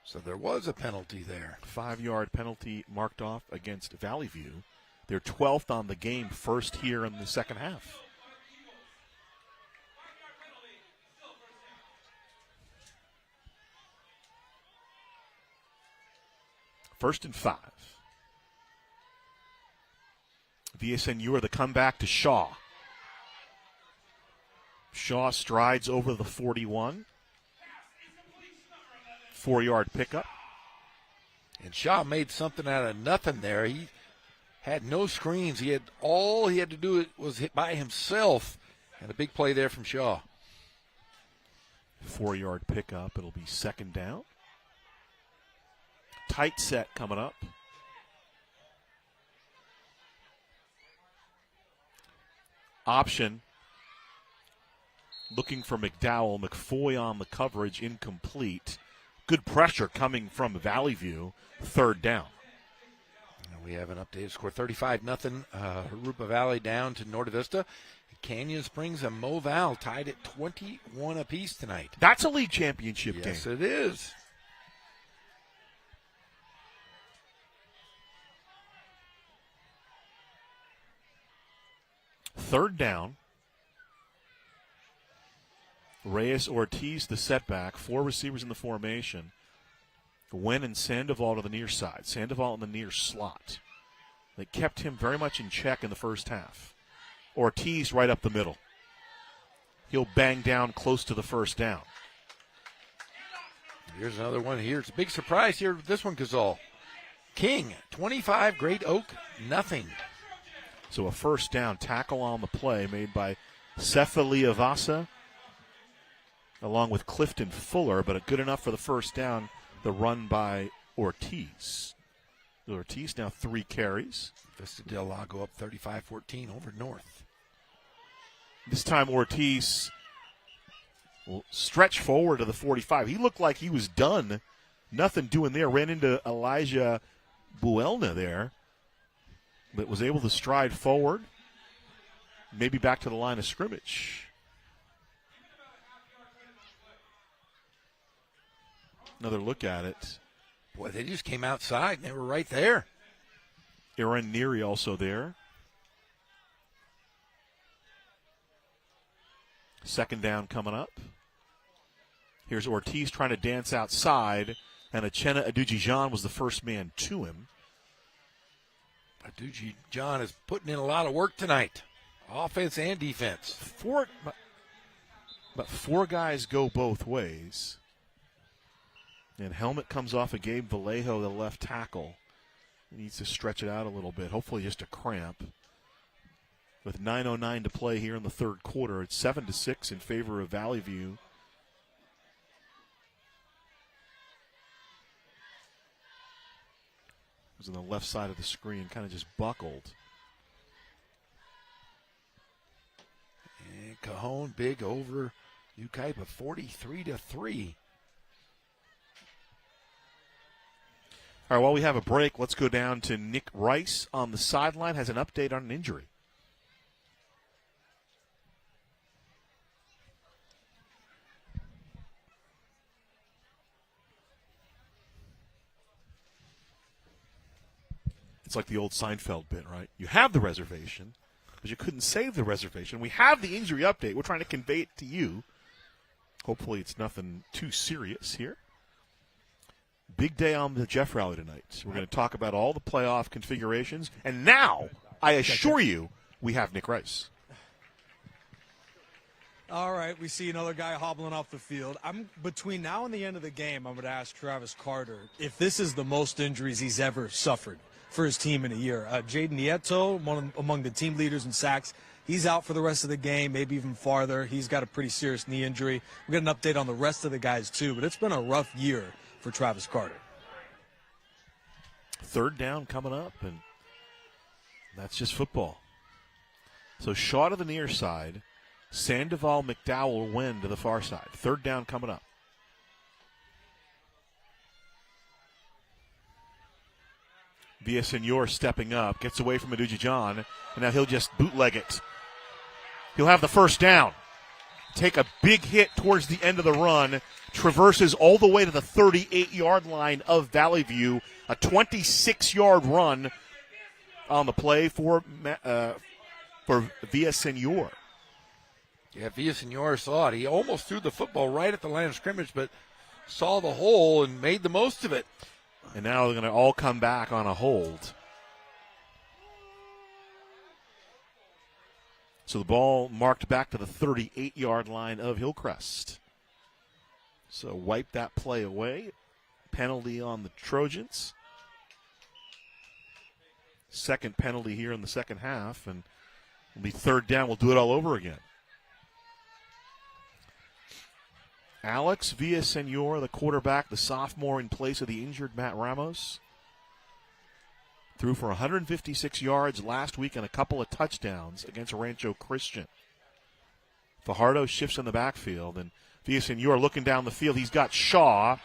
So there was a penalty there. 5-yard penalty marked off against Valley View. They're 12th on the game, first here in the second half. First and 5. VSNU are the comeback to Shaw. Shaw strides over the 41. 4-yard pickup. And Shaw made something out of nothing there. He had no screens. All he had to do was hit by himself. And a big play there from Shaw. 4-yard pickup. It'll be second down. Tight set coming up. Option. Looking for McDowell. McFoy on the coverage, incomplete. Good pressure coming from Valley View. Third down. We have an updated score, 35-0. Harupa Valley down to Norte Vista. Canyon Springs and Moval tied at 21 apiece tonight. That's a league championship game. Yes, it is. Third down. Reyes Ortiz, the setback. 4 receivers in the formation. Wen and Sandoval to the near side. Sandoval in the near slot. They kept him very much in check in the first half. Ortiz right up the middle. He'll bang down close to the first down. Here's another one here. It's a big surprise here with this one, Gazal. King, 25, Great Oak, nothing. So a first down tackle on the play made by Sefa Liavasa along with Clifton Fuller, but good enough for the first down, the run by Ortiz. Ortiz now 3 carries. Vista Del Lago up 35-14 over North. This time Ortiz will stretch forward to the 45. He looked like he was done. Nothing doing there. Ran into Elijah Buelna there, but was able to stride forward. Maybe back to the line of scrimmage. Another look at it. Boy, they just came outside and they were right there. Aaron Neary also there. Second down coming up. Here's Ortiz trying to dance outside, and Achena Aduji-John was the first man to him. Aduji-John is putting in a lot of work tonight, offense and defense. But 4 guys go both ways. And helmet comes off of Gabe Vallejo, the left tackle. He needs to stretch it out a little bit, hopefully just a cramp. With 9:09 to play here in the third quarter, it's 7-6 in favor of Valley View. It was on the left side of the screen, kind of just buckled. And Cajon big over Yucaipa, 43-3. All right, while we have a break, let's go down to Nick Rice on the sideline. Has an update on an injury. It's like the old Seinfeld bit, right? You have the reservation, but you couldn't save the reservation. We have the injury update. We're trying to convey it to you. Hopefully it's nothing too serious here. Big day on the Jeff Rally tonight. We're going to talk about all the playoff configurations. And now, I assure you, we have Nick Rice. All right, we see another guy hobbling off the field. Between now and the end of the game, I'm going to ask Travis Carter if this is the most injuries he's ever suffered for his team in a year. Jaden Nieto, among the team leaders in sacks, he's out for the rest of the game, maybe even farther. He's got a pretty serious knee injury. We'll get an update on the rest of the guys, too, but it's been a rough year for Travis Carter. Third down coming up, and that's just football. So Shaw to the near side, Sandoval, McDowell, Wen to the far side. Third down coming up. Villasenor stepping up, gets away from Aduji-John, and now he'll just bootleg it. He'll have the first down. take a big hit towards the end of the run, traverses all the way to the 38-yard line of Valley View, a 26-yard run on the play for Villaseñor. Yeah, Villaseñor saw it. He almost threw the football right at the line of scrimmage, but saw the hole and made the most of it. And now they're going to all come back on a hold. So the ball marked back to the 38-yard line of Hillcrest. So wipe that play away. Penalty on the Trojans. Second penalty here in the second half, and it'll be third down. We'll do it all over again. Alex Villaseñor, the quarterback, the sophomore in place of the injured Matt Ramos. Threw for 156 yards last week and a couple of touchdowns against Rancho Christian. Fajardo shifts in the backfield, and Villaseñor looking down the field. He's got Shaw,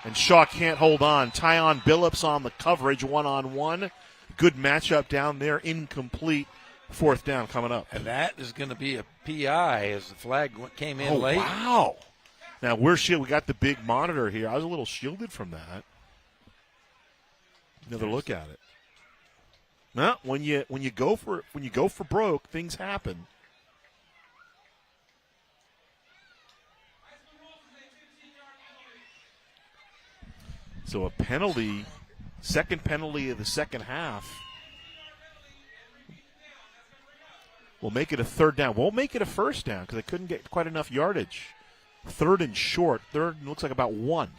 and Shaw can't hold on. Tyon Billups on the coverage, one-on-one. Good matchup down there, incomplete. Fourth down coming up. And that is going to be a PI as the flag came in late. Wow. Now, we got the big monitor here. I was a little shielded from that. Another look at it. No, when you go for broke, things happen. So a penalty, second penalty of the second half. We'll make it a third down. Won't make it a first down because they couldn't get quite enough yardage. Third and short. Third looks like about 1.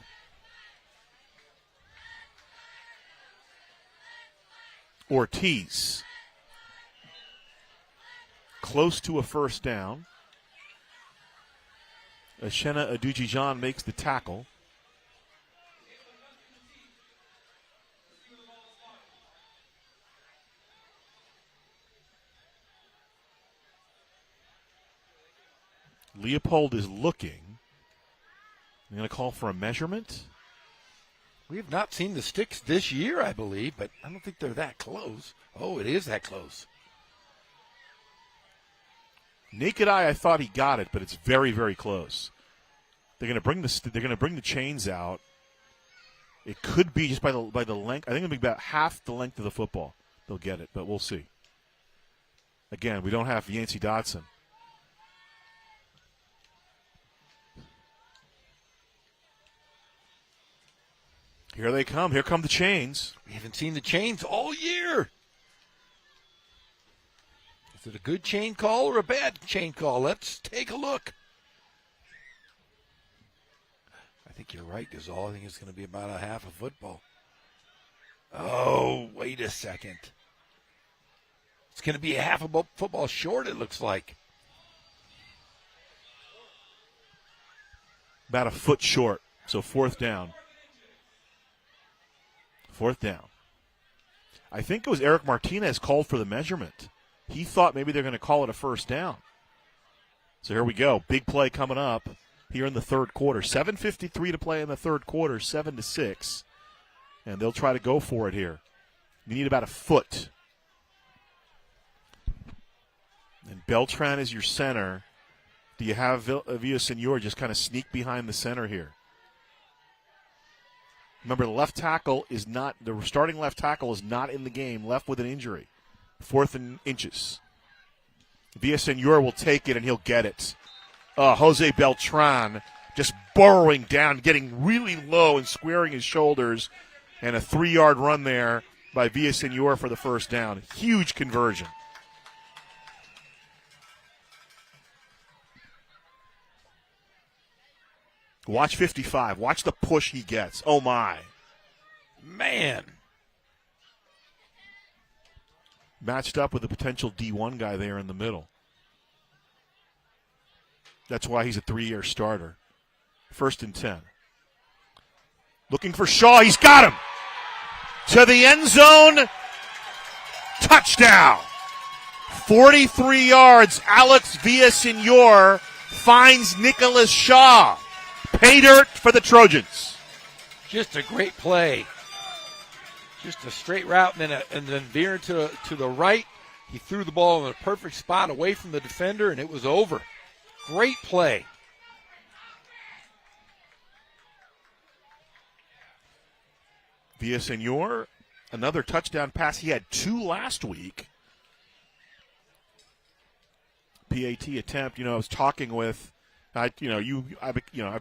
Ortiz. Close to a first down. Ashena Adujijan makes the tackle. Leopold is looking. I'm going to call for a measurement. We have not seen the sticks this year, I believe, but I don't think they're that close. Oh, it is that close. Naked eye, I thought he got it, but it's very, very close. They're going to bring the chains out. It could be just by the length. I think it'll be about half the length of the football. They'll get it, but we'll see. Again, we don't have Yancey Dodson. Here they come. Here come the chains. We haven't seen the chains all year. Is it a good chain call or a bad chain call? Let's take a look. I think you're right, Gazal. I think it's going to be about a half a football. Oh, wait a second. It's going to be a half a football short, it looks like. About a foot short. So fourth down. Fourth down. I think it was Eric Martinez called for the measurement. He thought maybe they're going to call it a first down. So here we go. Big play coming up here in the third quarter. 7:53 to play in the third quarter, 7-6. And they'll try to go for it here. You need about a foot. And Beltran is your center. Do you have Villaseñor just kind of sneak behind the center here? Remember, the starting left tackle is not in the game, left with an injury. 4th and inches. Villaseñor will take it, and he'll get it. Jose Beltran just burrowing down, getting really low and squaring his shoulders, and a 3-yard run there by Villaseñor for the first down. Huge conversion. Watch 55. Watch the push he gets. Oh, my. Man. Matched up with a potential D1 guy there in the middle. That's why he's a 3-year starter. 1st and 10. Looking for Shaw. He's got him. To the end zone. Touchdown. 43 yards. Alex Villaseñor finds Nicholas Shaw. Pay dirt for the Trojans. Just a great play. Just a straight route and then veering to the right. He threw the ball in a perfect spot away from the defender, and it was over. Great play. Villasenor, another touchdown pass. He had 2 last week. PAT attempt. I was talking with, I've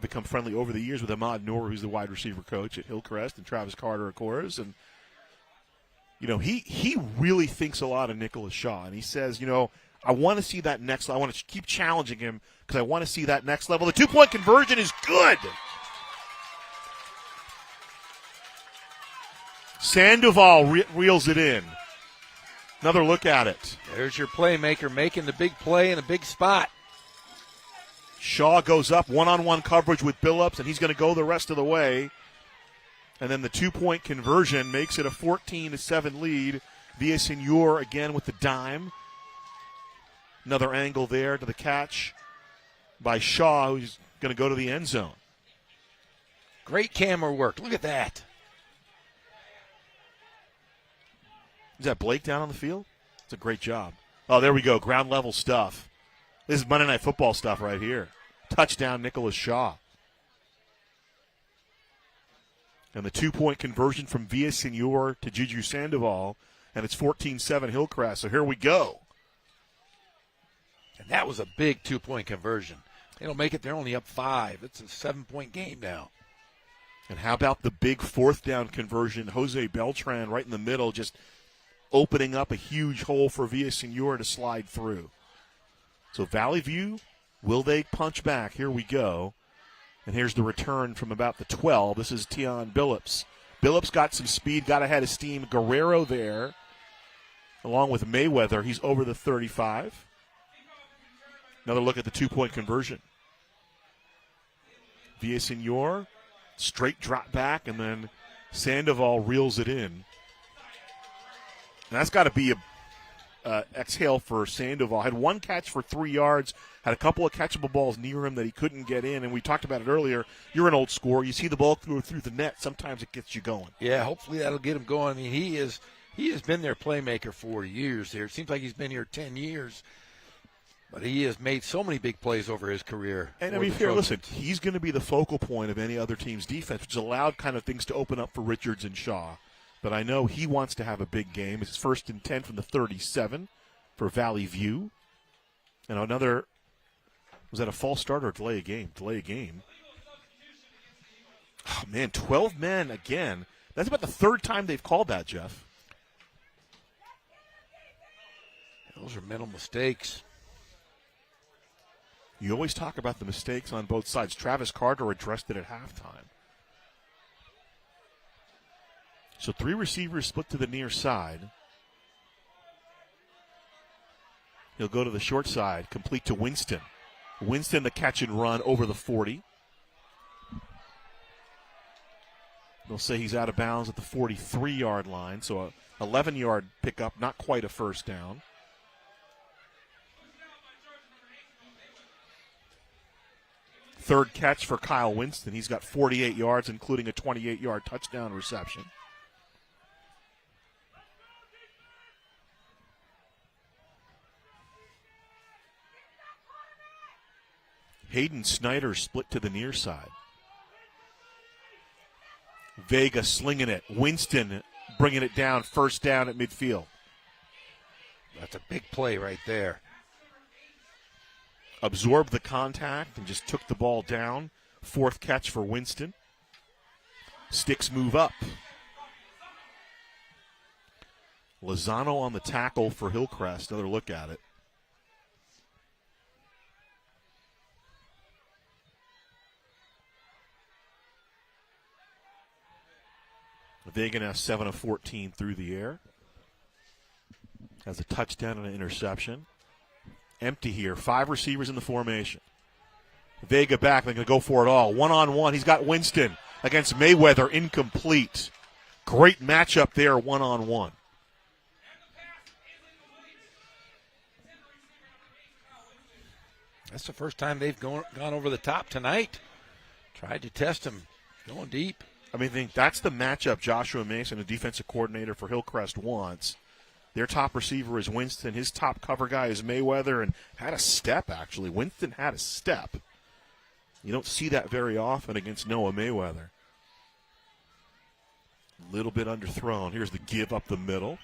become friendly over the years with Ahmad Noor, who's the wide receiver coach at Hillcrest, and Travis Carter, of course. And, he really thinks a lot of Nicholas Shaw. And he says, I want to see that next level. I want to keep challenging him because I want to see that next level. The 2-point conversion is good. Sandoval reels it in. Another look at it. There's your playmaker making the big play in a big spot. Shaw goes up, one-on-one coverage with Billups, and he's going to go the rest of the way. And then the 2-point conversion makes it a 14-7 lead. Villasenor again with the dime. Another angle there to the catch by Shaw, who's going to go to the end zone. Great camera work. Look at that. Is that Blake down on the field? It's a great job. Oh, there we go. Ground level stuff. This is Monday Night Football stuff right here. Touchdown, Nicholas Shaw. And the 2-point conversion from Villasenor to Juju Sandoval, and it's 14-7 Hillcrest. So here we go. And that was a big 2-point conversion. They don't make it. They're only up 5. It's a 7-point game now. And how about the big 4th down conversion? Jose Beltran right in the middle, just opening up a huge hole for Villasenor to slide through. So Valley View, will they punch back? Here we go. And here's the return from about the 12. This is Tion Billups. Billups got some speed, got ahead of steam. Guerrero there, along with Mayweather. He's over the 35. Another look at the 2-point conversion. Villasenor, straight drop back, and then Sandoval reels it in. And that's got to be a exhale for Sandoval. Had 1 catch for 3 yards, had a couple of catchable balls near him that he couldn't get in, and we talked about it earlier. You're an old scorer. You see the ball through the net, sometimes it gets you going. Yeah, hopefully that'll get him going. I mean, he has been their playmaker for years here. It seems like he's been here 10 years. But he has made so many big plays over his career. And I mean, here, listen, he's going to be the focal point of any other team's defense, which has allowed kind of things to open up for Richards and Shaw. But I know he wants to have a big game. It's 1st and 10 from the 37 for Valley View. And another, was that a false start or delay a game? Delay a game. Oh, man, 12 men again. That's about the 3rd time they've called that, Jeff. Those are mental mistakes. You always talk about the mistakes on both sides. Travis Carter addressed it at halftime. So 3 receivers split to the near side. He'll go to the short side, complete to Winston. Winston, the catch and run over the 40. They'll say he's out of bounds at the 43-yard line, so a 11-yard pickup, not quite a first down. Third catch for Kyle Winston. He's got 48 yards, including a 28-yard touchdown reception. Hayden Snyder split to the near side. Vega slinging it. Winston bringing it down, first down at midfield. That's a big play right there. Absorbed the contact and just took the ball down. 4th catch for Winston. Sticks move up. Lozano on the tackle for Hillcrest. Another look at it. Vega now 7 of 14 through the air. Has a touchdown and an interception. Empty here. 5 receivers in the formation. Vega back. They're going to go for it all. One-on-one. He's got Winston against Mayweather. Incomplete. Great matchup there, one-on-one. That's the first time they've gone over the top tonight. Tried to test him. Going deep. I mean, I think that's the matchup Joshua Mason, the defensive coordinator for Hillcrest, wants. Their top receiver is Winston. His top cover guy is Mayweather, and had a step, actually. Winston had a step. You don't see that very often against Noah Mayweather. A little bit underthrown. Here's the give up the middle.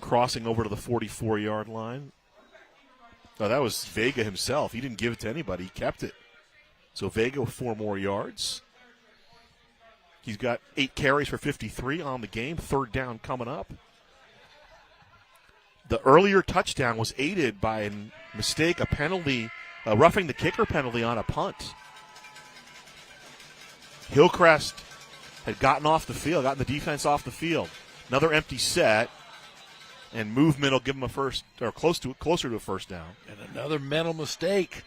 Crossing over to the 44-yard line. Oh, that was Vega himself. He didn't give it to anybody. He kept it. So Vega with 4 more yards. He's got 8 carries for 53 on the game. 3rd down coming up. The earlier touchdown was aided by a mistake, a penalty, a roughing the kicker penalty on a punt. Hillcrest had gotten off the field, gotten the defense off the field. Another empty set, and movement will give them a first, or closer to a first down. And another mental mistake.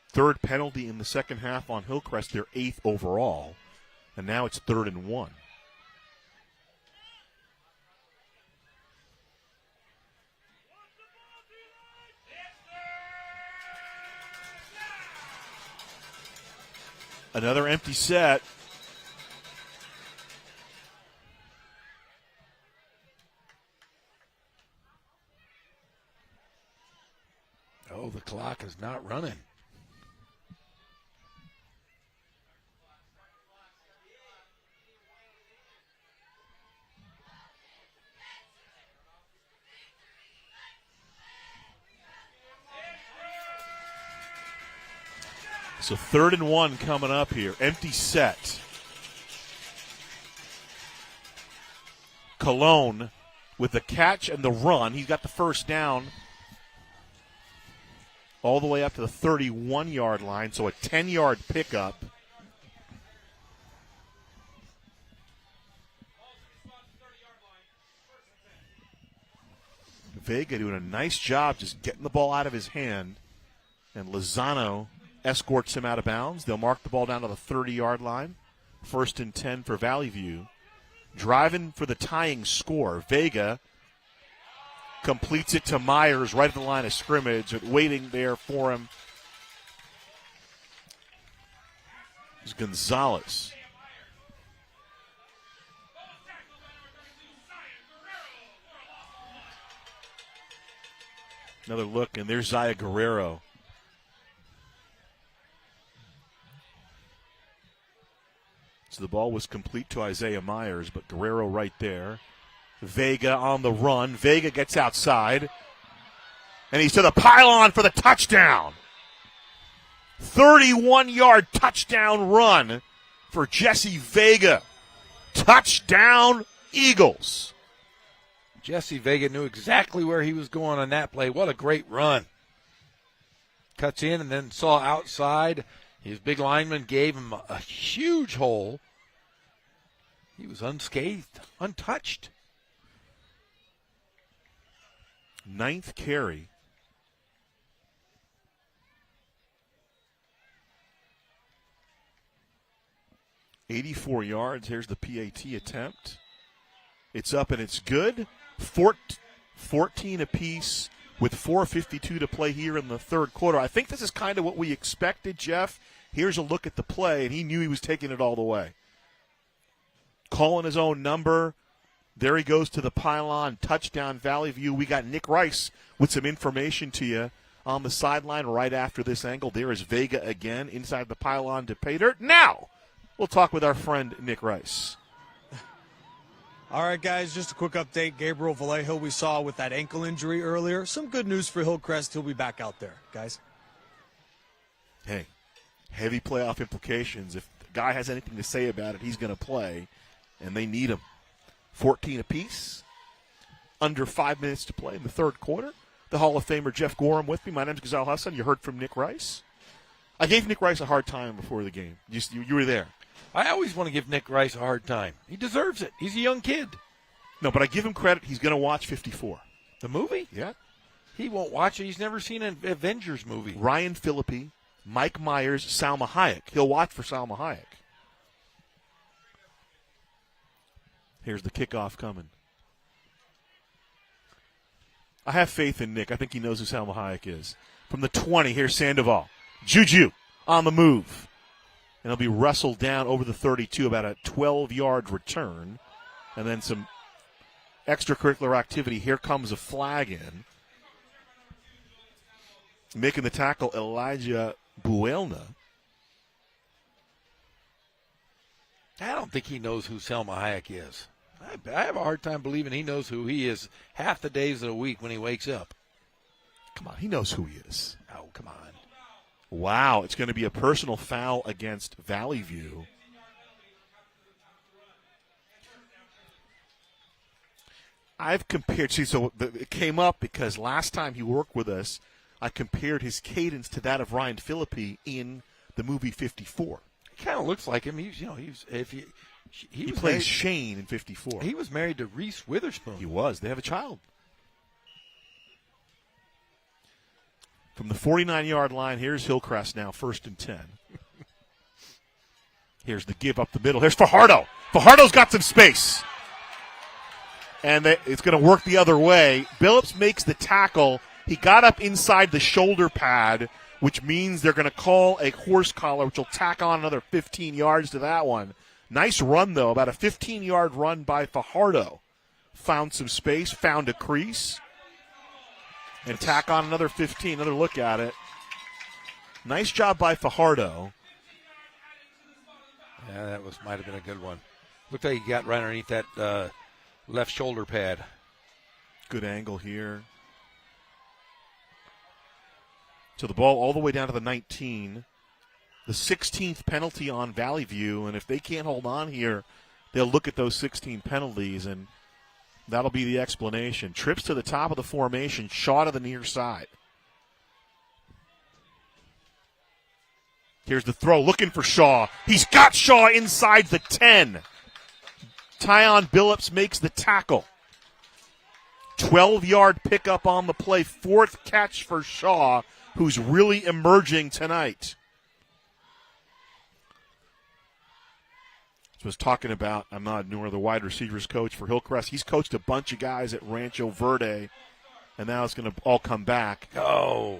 Third penalty in the second half on Hillcrest, their 8th overall. And now it's 3rd and 1. Another empty set. Oh, the clock is not running. So 3rd and 1 coming up here. Empty set. Cologne with the catch and the run. He's got the first down all the way up to the 31-yard line, so a 10-yard pickup. Vega doing a nice job just getting the ball out of his hand, and Lozano escorts him out of bounds. They'll mark the ball down to the 30-yard line. 1st and 10 for Valley View. Driving for the tying score. Vega completes it to Myers right at the line of scrimmage, but waiting there for him is Gonzalez. Another look, and there's Zaya Guerrero. So the ball was complete to Isaiah Myers, but Guerrero right there. Vega on the run. Vega gets outside, and he's to the pylon for the touchdown. 31-yard touchdown run for Jesse Vega. Touchdown, Eagles. Jesse Vega knew exactly where he was going on that play. What a great run. Cuts in and then saw outside. His big lineman gave him a huge hole. He was unscathed, untouched. 9th carry. $84 yards. Here's the PAT attempt. It's up and it's good. 14 apiece with 4:52 to play here in the 3rd quarter. I think this is kind of what we expected, Jeff. Here's a look at the play, and he knew he was taking it all the way. Calling his own number. There he goes to the pylon. Touchdown, Valley View. We got Nick Rice with some information to you on the sideline right after this angle. There is Vega again inside the pylon to pay dirt. Now, we'll talk with our friend Nick Rice. All right, guys, just a quick update. Gabriel Vallejo we saw with that ankle injury earlier. Some good news for Hillcrest. He'll be back out there, guys. Hey, heavy playoff implications. If the guy has anything to say about it, he's going to play, and they need him. 14 apiece. Under 5 minutes to play in the 3rd quarter. The Hall of Famer Jeff Gorham with me. My name's Ghazal Hassan. You heard from Nick Rice. I gave Nick Rice a hard time before the game. You were there. I always want to give Nick Rice a hard time. He deserves it. He's a young kid. No, but I give him credit. He's going to watch 54. The movie? Yeah. He won't watch it. He's never seen an Avengers movie. Ryan Phillippe, Mike Myers, Salma Hayek. He'll watch for Salma Hayek. Here's the kickoff coming. I have faith in Nick. I think he knows who Salma Hayek is. From the 20, here's Sandoval. Juju on the move. And he'll be wrestled down over the 32, about a 12-yard return. And then some extracurricular activity. Here comes a flag in. Making the tackle, Elijah Buelna. I don't think he knows who Selma Hayek is. I have a hard time believing he knows who he is half the days of the week when he wakes up. Come on, he knows who he is. Oh, come on. Wow, it's going to be a personal foul against Valley View. I've compared, it came up because last time he worked with us, I compared his cadence to that of Ryan Phillippe in the movie 54. He kind of looks like him. He plays married, Shane in 54. He was married to Reese Witherspoon. He was. They have a child. From the 49-yard line, here's Hillcrest now, 1st and 10. Here's the give up the middle. Here's Fajardo. Fajardo's got some space. And it's going to work the other way. Billups makes the tackle. He got up inside the shoulder pad, which means they're going to call a horse collar, which will tack on another 15 yards to that one. Nice run, though, about a 15-yard run by Fajardo. Found some space, found a crease, and tack on another 15. Another look at it. Nice job by Fajardo. Yeah, that might have been a good one. Looked like he got right underneath that left shoulder pad. Good angle here. So the ball all the way down to the 19. The 16th penalty on Valley View, and if they can't hold on here, they'll look at those 16 penalties, and that'll be the explanation. Trips to the top of the formation, Shaw to the near side. Here's the throw, looking for Shaw. He's got Shaw inside the 10. Tyon Billups makes the tackle. 12-yard pickup on the play, 4th catch for Shaw, who's really emerging tonight. I was talking about Ahmad Noor, the wide receivers coach for Hillcrest. He's coached a bunch of guys at Rancho Verde, and now it's going to all come back. Oh.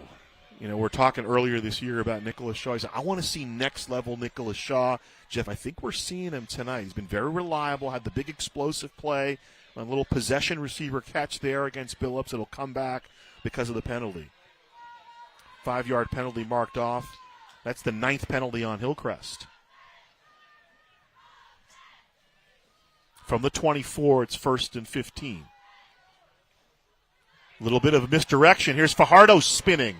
You know, we're talking earlier this year about Nicholas Shaw. He said, I want to see next-level Nicholas Shaw. Jeff, I think we're seeing him tonight. He's been very reliable, had the big explosive play, a little possession receiver catch there against Billups. It'll come back because of the penalty. 5-yard penalty marked off. That's the 9th penalty on Hillcrest. From the 24, it's 1st and 15. A little bit of misdirection. Here's Fajardo spinning.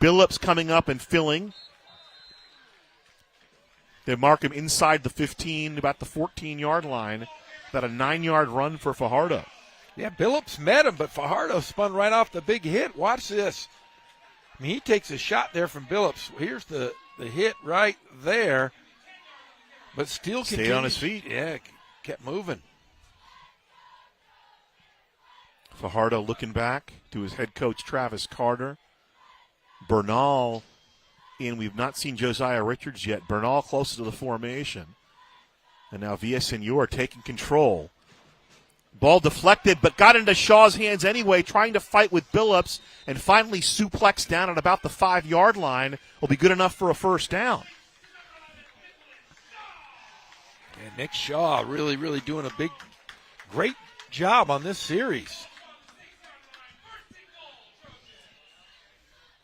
Billups coming up and filling. They mark him inside the 15, about the 14-yard line. About a 9-yard run for Fajardo. Yeah, Billups met him, but Fajardo spun right off the big hit. Watch this. I mean, he takes a shot there from Billups. Here's the hit right there, but still continues. Stayed on his feet. Yeah, kept moving. Fajardo looking back to his head coach, Travis Carter. Bernal in. We've not seen Josiah Richards yet. Bernal closest to the formation. And now Villasenor taking control. Ball deflected, but got into Shaw's hands anyway, trying to fight with Billups, and finally suplexed down at about the 5-yard line. Will be good enough for a first down. And Nick Shaw really, really doing a great job on this series.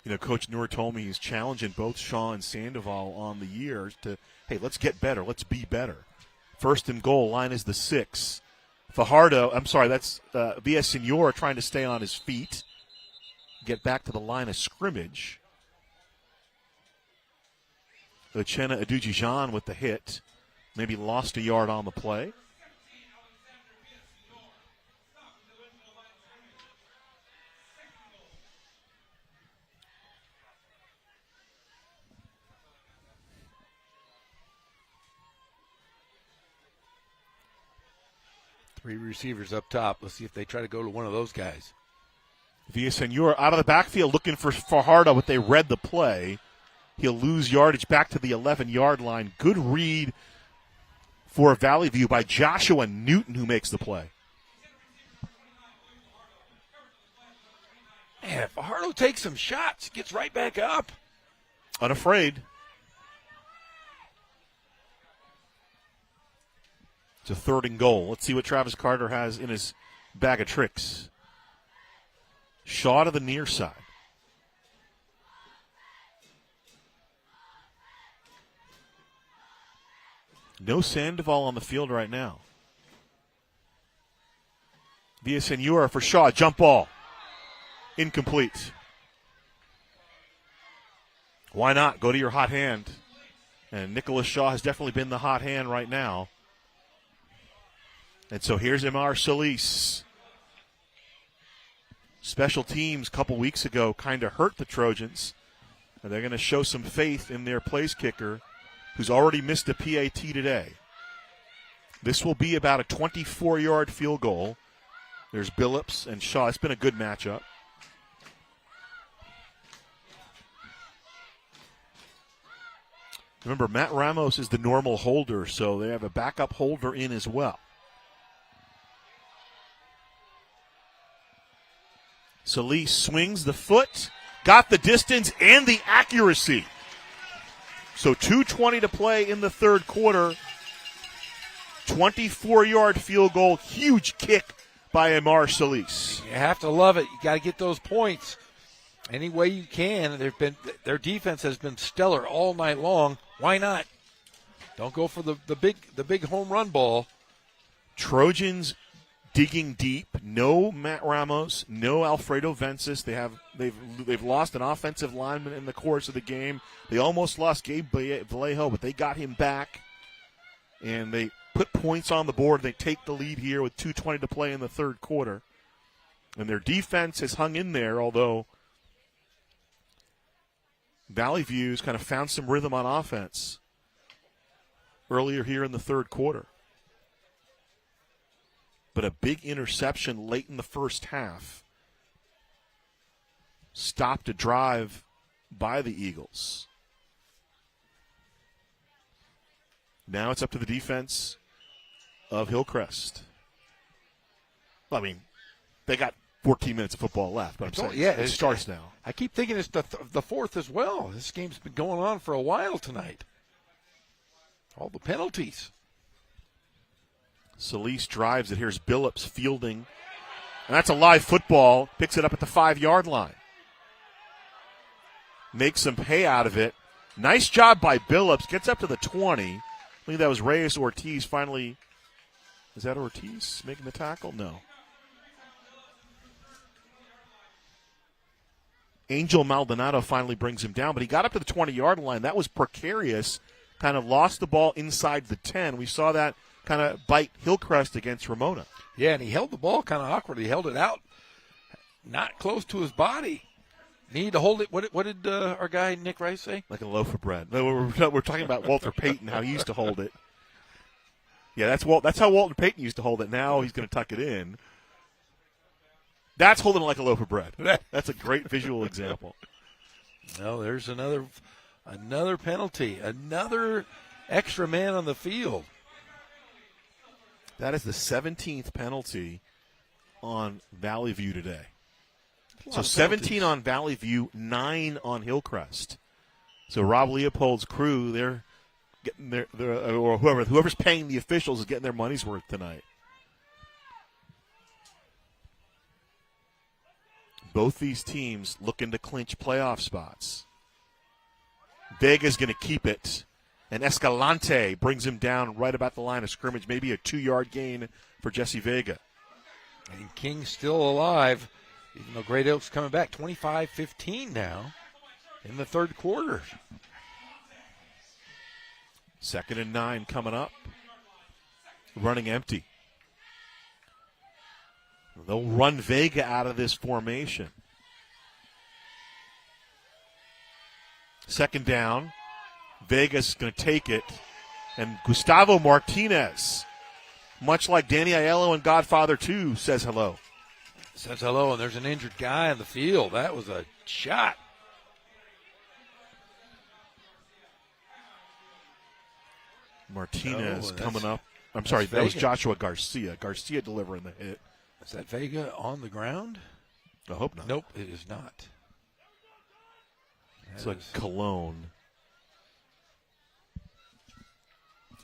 You know, Coach Noor told me he's challenging both Shaw and Sandoval on the year to, hey, let's get better. Let's be better. 1st and goal, line is the 6. Fajardo, that's Villasenor trying to stay on his feet, get back to the line of scrimmage. Uchenna Adujijan with the hit. Maybe lost a yard on the play. Three receivers up top. Let's see if they try to go to one of those guys. Villasenor out of the backfield looking for Fajardo, but they read the play. He'll lose yardage back to the 11-yard line. Good read for Valley View by Joshua Newton, who makes the play. Man, if Fajardo takes some shots, gets right back up. Unafraid. It's a 3rd and goal. Let's see what Travis Carter has in his bag of tricks. Shaw to the near side. No Sandoval on the field right now. Villasenor for Shaw. Jump ball. Incomplete. Why not? Go to your hot hand. And Nicholas Shaw has definitely been the hot hand right now. And so here's Amar Solis. Special teams a couple weeks ago kind of hurt the Trojans. And they're going to show some faith in their place kicker, who's already missed a PAT today. This will be about a 24-yard field goal. There's Billups and Shaw. It's been a good matchup. Remember, Matt Ramos is the normal holder, so they have a backup holder in as well. Solis swings the foot, got the distance and the accuracy. So 2:20 to play in the 3rd quarter. 24-yard field goal, huge kick by Amar Solis. You have to love it. You got to get those points any way you can. Their defense has been stellar all night long. Why not? Don't go for the big home run ball. Trojans digging deep. No Matt Ramos, no Alfredo Vences. They've lost an offensive lineman in the course of the game. They almost lost Gabe Vallejo, but they got him back. And they put points on the board. They take the lead here with 2:20 to play in the 3rd quarter. And their defense has hung in there, although Valley View's kind of found some rhythm on offense earlier here in the 3rd quarter. But a big interception late in the first half stopped a drive by the Eagles. Now it's up to the defense of Hillcrest. Well, I mean, they got 14 minutes of football left, but I'm saying it starts now. I keep thinking it's the 4th as well. This game's been going on for a while tonight. All the penalties. Solis drives it. Here's Billups fielding. And that's a live football. Picks it up at the 5-yard line. Makes some pay out of it. Nice job by Billups. Gets up to the 20. I think that was Reyes Ortiz finally. Is that Ortiz making the tackle? No. Angel Maldonado finally brings him down, but he got up to the 20-yard line. That was precarious. Kind of lost the ball inside the 10. We saw that kind of bite Hillcrest against Ramona. Yeah, and he held the ball kind of awkwardly. He held it out, not close to his body. Need to hold it. What did our guy Nick Rice say? Like a loaf of bread. No, we're talking about Walter Payton, how he used to hold it. Yeah, that's how Walter Payton used to hold it. Now he's going to tuck it in. That's holding it like a loaf of bread. That's a great visual example. No, there's another penalty, another extra man on the field. That is the 17th penalty on Valley View today. So 17 on Valley View, 9 on Hillcrest. So Rob Leopold's crew, they're getting or whoever's paying the officials is getting their money's worth tonight. Both these teams looking to clinch playoff spots. Vega's going to keep it, and Escalante brings him down right about the line of scrimmage, maybe a 2-yard gain for Jesse Vega. And King's still alive, even though Great Oak's coming back. 25-15 now in the 3rd quarter. 2nd and 9 coming up. Running empty. They'll run Vega out of this formation. 2nd down. Vega's going to take it. And Gustavo Martinez, much like Danny Aiello in Godfather 2, says hello. Says hello, and there's an injured guy on the field. That was a shot. Martinez coming up. I'm sorry, that was Joshua Garcia. Garcia delivering the hit. Is that Vega on the ground? I hope not. Nope, it is not. It's like Cologne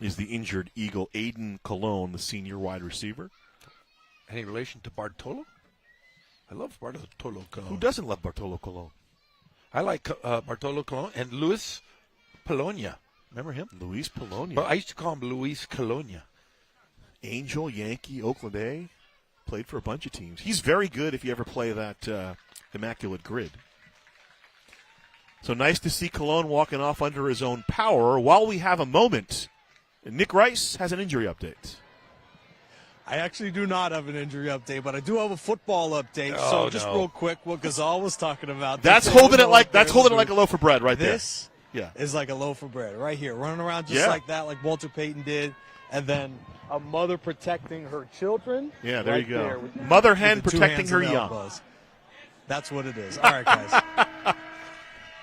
is the injured Eagle. Aiden Cologne, the senior wide receiver. Any relation to Bartolo? I love Bartolo Colon. Who doesn't love Bartolo Colon? I like Bartolo Colon and Luis Polonia. Remember him? Luis Polonia. Well, I used to call him Luis Colonia. Angel, Yankee, Oakland A. Played for a bunch of teams. He's very good if you ever play that Immaculate Grid. So nice to see Cologne walking off under his own power. While we have a moment, Nick Rice has an injury update. I actually do not have an injury update, but I do have a football update. Oh, so just no. real quick, what Ghazal was talking about. That's holding it like a loaf of bread right there. This is like a loaf of bread right here, running around just Yeah. like that, like Walter Payton did, and then a mother protecting her children. Yeah, there right you go. there with- Mother hen with the two protecting hands her and young. elbows. That's what it is. All right, guys.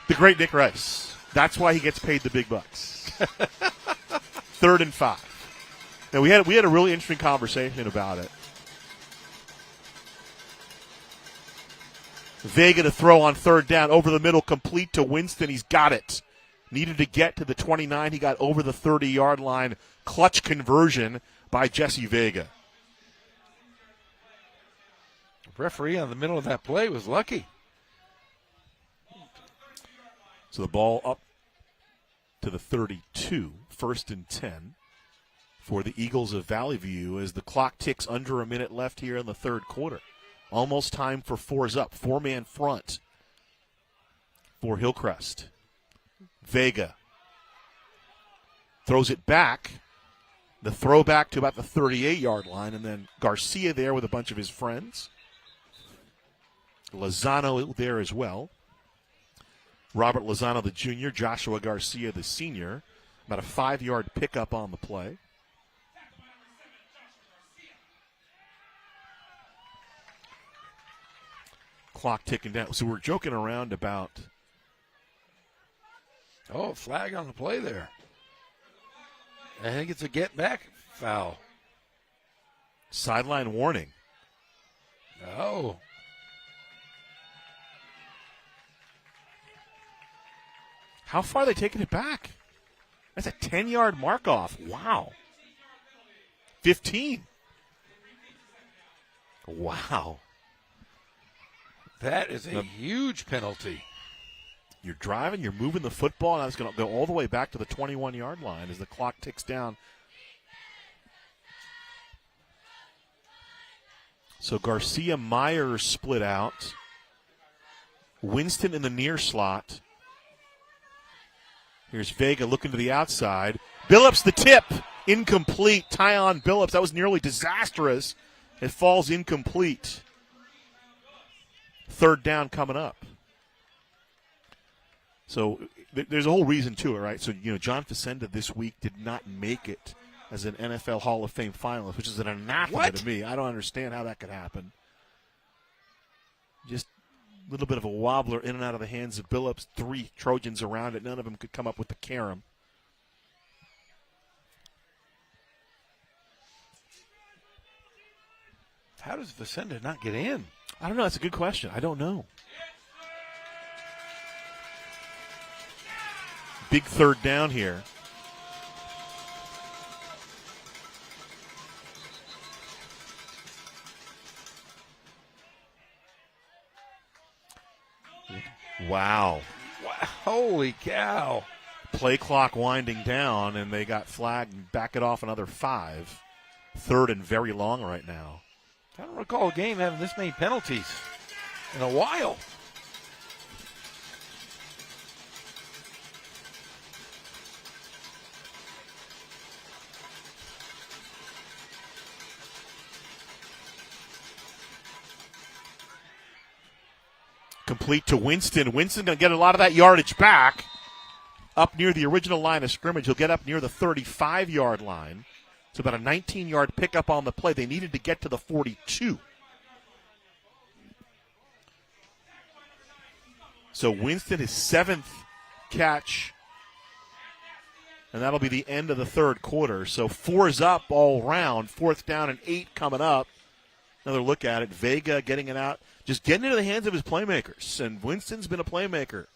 The great Nick Rice. That's why he gets paid the big bucks. 3rd and 5. Now we had a really interesting conversation about it. Vega to throw on 3rd down, over the middle, complete to Winston. He's got it. Needed to get to the 29. He got over the 30-yard line. Clutch conversion by Jesse Vega. The referee on the middle of that play was lucky. So the ball up to the 32, 1st and 10 for the Eagles of Valley View as the clock ticks under a minute left here in the 3rd quarter. Almost time for 4's up. 4-man front for Hillcrest. Vega throws it back. The throwback to about the 38-yard line, and then Garcia there with a bunch of his friends. Lozano there as well. Robert Lozano, the junior. Joshua Garcia, the senior. About a 5-yard pickup on the play. Clock ticking down. So we're joking around about. Oh, flag on the play there. I think it's a get-back foul. Sideline warning. Oh. How far are they taking it back? That's a 10-yard mark-off. Wow. 15. Wow. That is a huge penalty. You're driving, you're moving the football, and that's going to go all the way back to the 21-yard line as the clock ticks down. So Garcia Myers split out. Winston in the near slot. Here's Vega looking to the outside. Billups the tip. Incomplete. Tyon Billups. That was nearly disastrous. It falls incomplete. 3rd down coming up. So there's a whole reason to it, right? So, John Facenda this week did not make it as an NFL Hall of Fame finalist, which is an anathema to me. I don't understand how that could happen. Just a little bit of a wobbler in and out of the hands of Billups. 3 Trojans around it. None of them could come up with the carom. How does Facenda not get in? I don't know. That's a good question. I don't know. Big 3rd down here. Wow. Holy cow. Play clock winding down, and they got flagged and back it off another 5. 3rd and very long right now. I don't recall a game having this many penalties in a while. Complete to Winston. Winston going to get a lot of that yardage back up near the original line of scrimmage. He'll get up near the 35-yard line. It's about a 19-yard pickup on the play. They needed to get to the 42. So Winston, his 7th catch, and that'll be the end of the 3rd quarter. So 4's up all round. 4th down and 8 coming up Another look at it. Vega getting it out, just getting into the hands of his playmakers. And Winston's been a playmaker.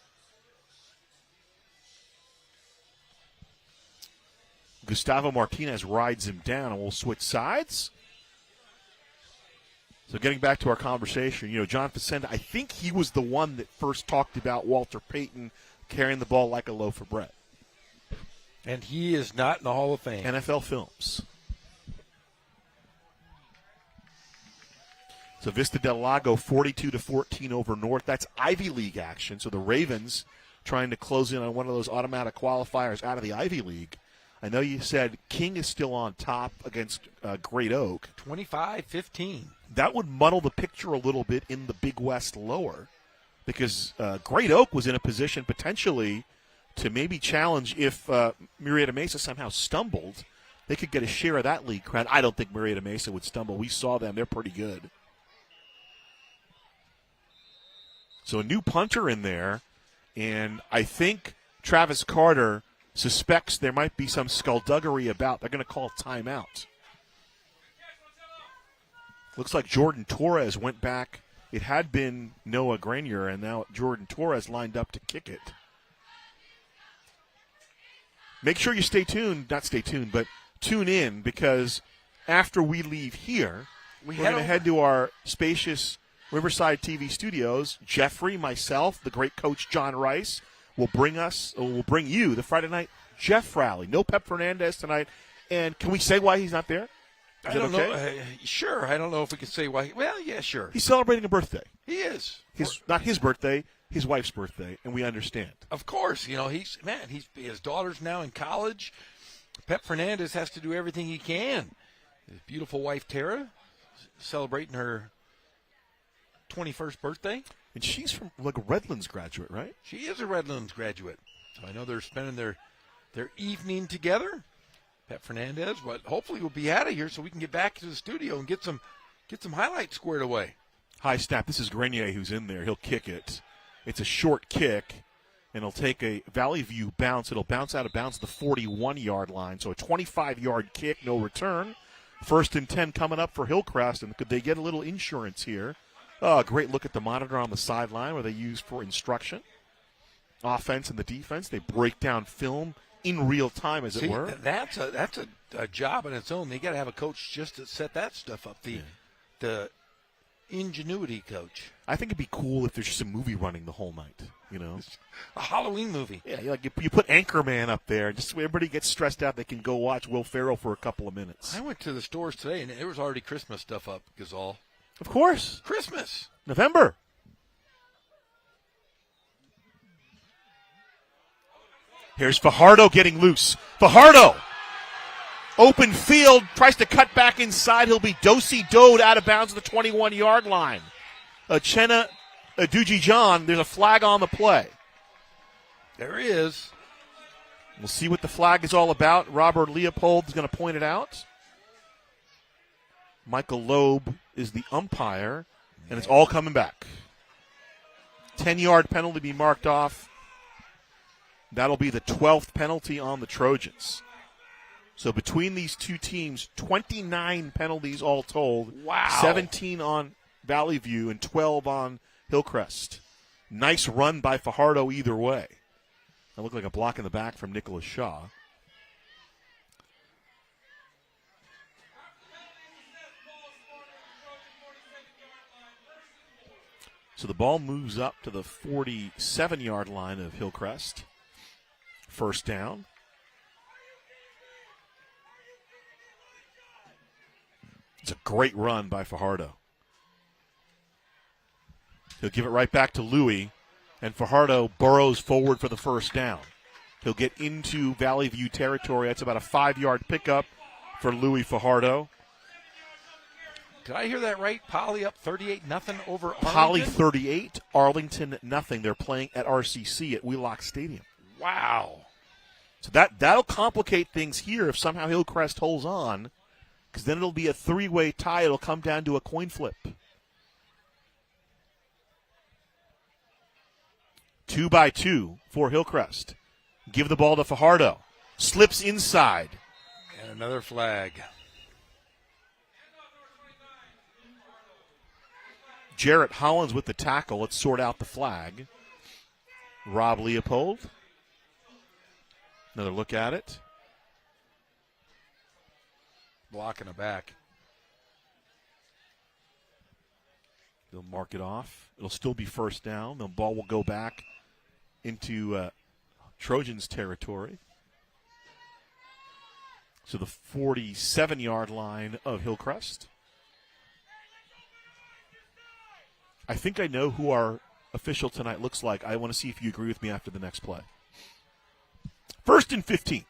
Gustavo Martinez rides him down, and we'll switch sides. So getting back to our conversation, John Facenda, I think he was the one that first talked about Walter Payton carrying the ball like a loaf of bread. And he is not in the Hall of Fame. NFL Films. So Vista Del Lago 42-14 over North. That's Ivy League action. So the Ravens trying to close in on one of those automatic qualifiers out of the Ivy League. I know you said King is still on top against Great Oak. 25-15. That would muddle the picture a little bit in the Big West lower because Great Oak was in a position potentially to maybe challenge if Murrieta Mesa somehow stumbled. They could get a share of that league crown. I don't think Murrieta Mesa would stumble. We saw them. They're pretty good. So a new punter in there, and I think Travis Carter suspects there might be some skullduggery about. They're going to call timeout. Looks like Jordan Torres went back. It had been Noah Grenier, and now Jordan Torres lined up to kick it. Make sure you but tune in, because after we leave here, we're going to head to our spacious Riverside TV studios. Jeffrey, myself, the great coach John Rice will bring you the Friday night Jeff rally. No Pep Fernandez tonight. And can we say why he's not there? I don't know. Sure. I don't know if we can say why. Well, yeah, sure. He's celebrating a birthday. He is. Not his birthday, his wife's birthday, and we understand. Of course. His daughter's now in college. Pep Fernandez has to do everything he can. His beautiful wife, Tara, celebrating her 21st birthday. And she's from a Redlands graduate, right? She is a Redlands graduate. So I know they're spending their evening together. Pep Fernandez, but hopefully we'll be out of here so we can get back to the studio and get some highlights squared away. High snap. This is Grenier who's in there. He'll kick it. It's a short kick, and it'll take a Valley View bounce. It'll bounce out of bounds the 41-yard line. So a 25-yard kick, no return. 1st and 10 coming up for Hillcrest, and could they get a little insurance here? Oh, great look at the monitor on the sideline where they use for instruction. Offense and the defense, they break down film in real time, as it were. That's a job in its own. They got to have a coach just to set that stuff up. The ingenuity coach. I think it'd be cool if there's just a movie running the whole night. A Halloween movie. Yeah, you put Anchorman up there, just so everybody gets stressed out. They can go watch Will Ferrell for a couple of minutes. I went to the stores today, and there was already Christmas stuff up. Gazal. Of course. Christmas. November. Here's Fajardo getting loose. Fajardo! Open field, tries to cut back inside. He'll be do-si-doed out of bounds at the 21-yard line. Uchenna Duji-John, there's a flag on the play. There is. We'll see what the flag is all about. Robert Leopold is going to point it out. Michael Loeb is the umpire, and it's all coming back. 10-yard penalty to be marked off. That'll be the 12th penalty on the Trojans. So between these two teams, 29 penalties all told. Wow. 17 on Valley View and 12 on Hillcrest. Nice run by Fajardo either way. That looked like a block in the back from Nicholas Shaw. So the ball moves up to the 47-yard line of Hillcrest. 1st down. It's a great run by Fajardo. He'll give it right back to Louie, and Fajardo burrows forward for the 1st down. He'll get into Valley View territory. That's about a 5-yard pickup for Louie Fajardo. Did I hear that right? Poly up 38-0 over Arlington? Poly 38, Arlington nothing. They're playing at RCC at Wheelock Stadium. Wow. So that'll complicate things here if somehow Hillcrest holds on, because then it'll be a 3-way tie. It'll come down to a coin flip. 2-by-2 for Hillcrest. Give the ball to Fajardo. Slips inside. And another flag. Jarrett Hollins with the tackle. Let's sort out the flag. Rob Leopold. Another look at it. Block in the back. They'll mark it off. It'll still be first down. The ball will go back into Trojans territory. So the 47-yard line of Hillcrest. I think I know who our official tonight looks like. I want to see if you agree with me after the next play. 1st and 15.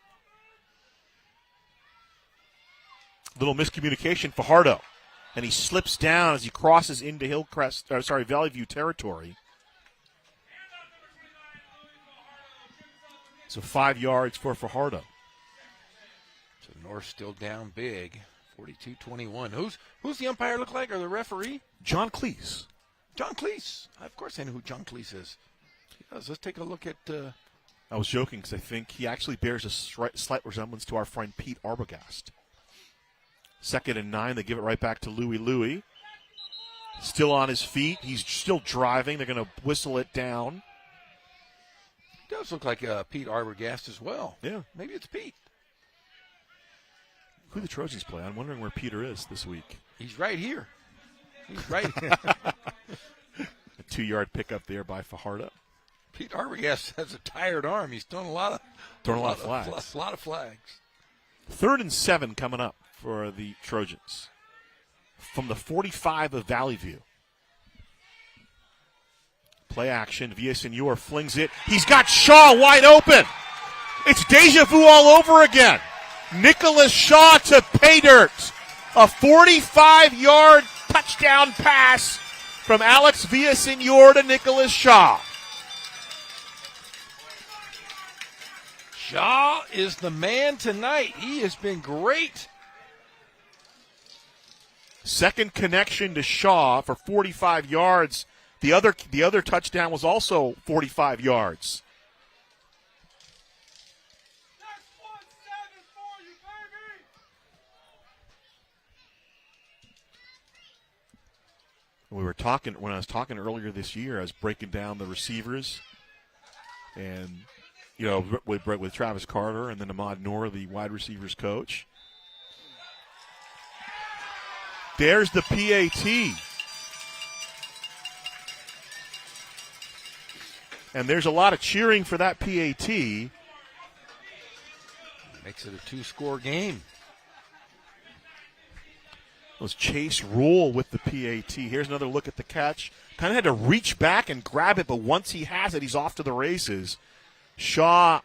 Little miscommunication. Fajardo. And he slips down as he crosses into Valley View territory. So 5 yards for Fajardo. So North still down big, 42-21. Who's the umpire look like, or the referee? John Cleese. John Cleese. Of course I know who John Cleese is. He does. Let's take a look at... I was joking because I think he actually bears a slight resemblance to our friend Pete Arbogast. 2nd and 9. They give it right back to Louie. Still on his feet. He's still driving. They're going to whistle it down. He does look like Pete Arbogast as well. Yeah. Maybe it's Pete. Who the Trojans play? I'm wondering where Peter is this week. He's right here. He's right. A 2-yard pickup there by Fajardo. Pete Arbogast has a tired arm. He's thrown a lot of flags. A lot of flags. 3rd and 7 coming up for the Trojans. From the 45 of Valley View. Play action. Villasenor flings it. He's got Shaw wide open. It's deja vu all over again. Nicholas Shaw to pay dirt. A 45-yard touchdown pass from Alex Villasenor to Nicholas Shaw. Shaw is the man tonight. He has been great. Second connection to Shaw for 45 yards. The other touchdown was also 45 yards. We were talking, when I was talking earlier this year, I was breaking down the receivers, and with Travis Carter and then Ahmad Noor, the wide receivers coach. There's the PAT. And there's a lot of cheering for that PAT. Makes it a 2-score game. It was Chase Rule with the PAT. Here's another look at the catch. Kind of had to reach back and grab it, but once he has it, he's off to the races. Shaw,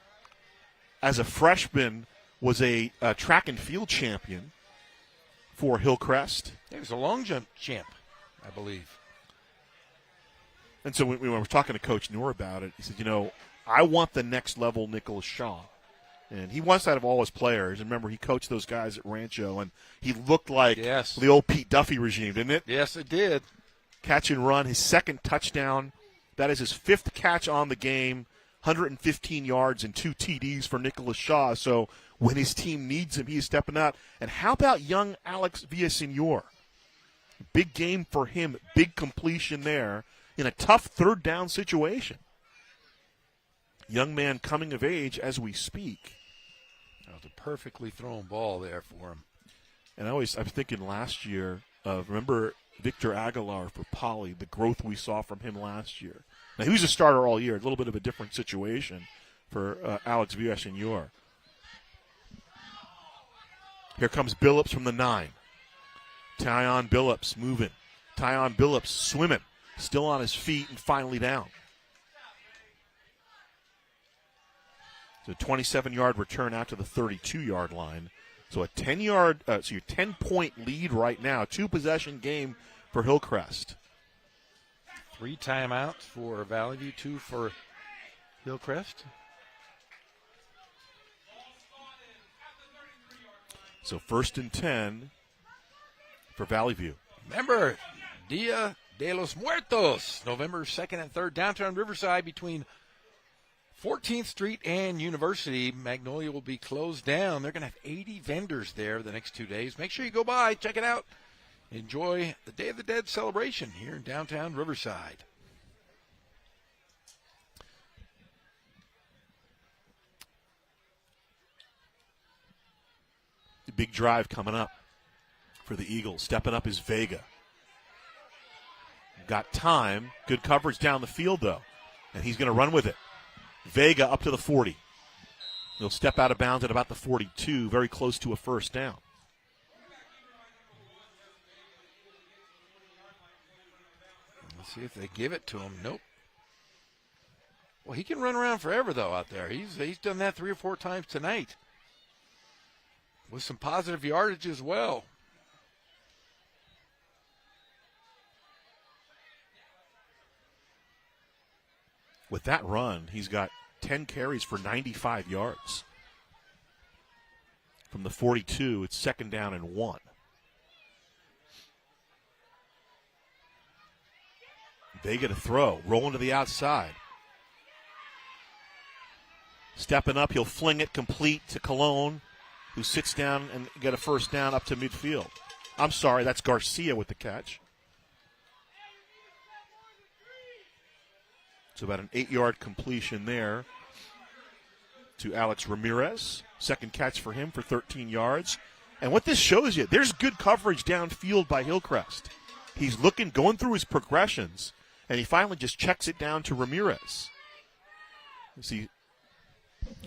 as a freshman, was a track and field champion for Hillcrest. He was a long jump champ, I believe. And so when we were talking to Coach Noor about it, he said, I want the next level Nicholas Shaw. And he wants that of all his players. And remember, he coached those guys at Rancho, and he looked like the old Pete Duffy regime, didn't it? Yes, it did. Catch and run, his second touchdown. That is his 5th catch on the game, 115 yards and 2 TDs for Nicholas Shaw. So when his team needs him, he is stepping out. And how about young Alex Villasenor? Big game for him, big completion there in a tough 3rd down situation. Young man coming of age as we speak. That was a perfectly thrown ball there for him. And I was thinking last year of, remember Victor Aguilar for Poly, the growth we saw from him last year. Now, he was a starter all year, a little bit of a different situation for Alex Villasenor. Here comes Billups from the 9. Tyon Billups moving. Tyon Billups swimming, still on his feet and finally down. So 27-yard return out to the 32-yard line. So a 10-point lead right now. 2-possession game for Hillcrest. 3 timeouts for Valley View, 2 for Hillcrest. So 1st and 10 for Valley View. Remember, Dia de los Muertos, November 2nd and 3rd, downtown Riverside between 14th Street and University. Magnolia will be closed down. They're going to have 80 vendors there the next 2 days. Make sure you go by, check it out. enjoy the Day of the Dead celebration here in downtown Riverside. The big drive coming up for the Eagles. Stepping up is Vega. Got time. Good coverage down the field, though. And he's going to run with it. Vega up to the 40. He'll step out of bounds at about the 42, very close to a first down. Let's see if they give it to him. Nope. Well, he can run around forever, though, out there. He's done that 3 or 4 times tonight with some positive yardage as well. With that run, he's got 10 carries for 95 yards. From the 42, it's 2nd down and 1. Vega to throw, rolling to the outside. Stepping up, he'll fling it complete to Colon, who sits down and get a first down up to midfield. I'm sorry, that's Garcia with the catch. It's about an 8-yard completion there to Alex Ramirez. Second catch for him for 13 yards. And what this shows you, there's good coverage downfield by Hillcrest. He's looking, going through his progressions, and he finally just checks it down to Ramirez. You see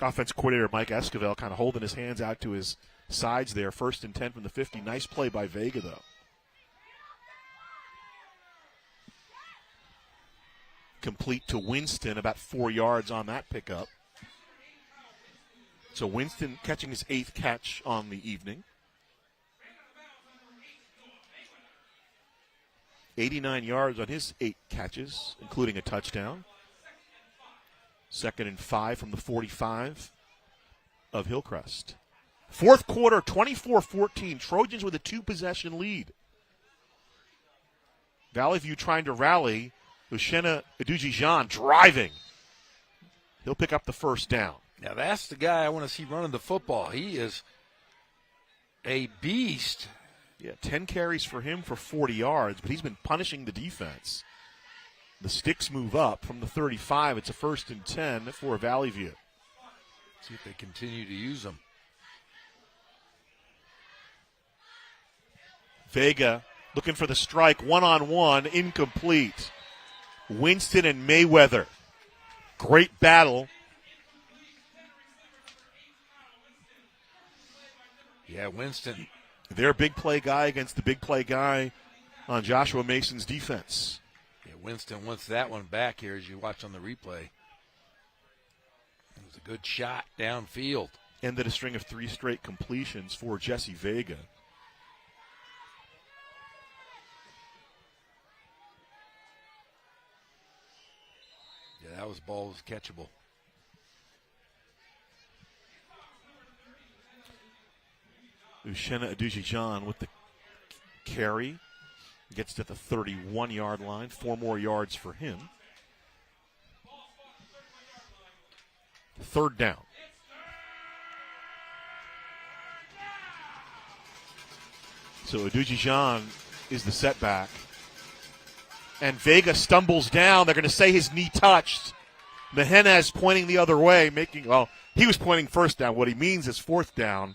offense coordinator Mike Esquivel kind of holding his hands out to his sides there. 1st and 10 from the 50. Nice play by Vega, though. Complete to Winston, about 4 yards on that pickup. So Winston catching his 8th catch on the evening. 89 yards on his 8 catches, including a touchdown. 2nd and 5 from the 45 of Hillcrest. 4th quarter, 24-14. Trojans with a 2-possession lead. Valley View trying to rally. Uchenna Aduji-Jean driving. He'll pick up the first down. Now, that's the guy I want to see running the football. He is a beast. Yeah, 10 carries for him for 40 yards, but he's been punishing the defense. The sticks move up from the 35. It's a 1st and 10 for Valley View. See if they continue to use him. Vega looking for the strike. One-on-one, incomplete. Winston and Mayweather. Great battle. Yeah, Winston. Their big play guy against the big play guy on Joshua Mason's defense. Yeah, Winston wants that one back here as you watch on the replay. It was a good shot downfield. Ended a string of 3 straight completions for Jesse Vega. Yeah, that ball was catchable. Uchenna Aduji-Jean with the carry. Gets to the 31-yard line. 4 more yards for him. 3rd down. So Aduji-Jean is the setback. And Vega stumbles down. They're going to say his knee touched. Mejenez pointing the other way, he was pointing first down. What he means is 4th down.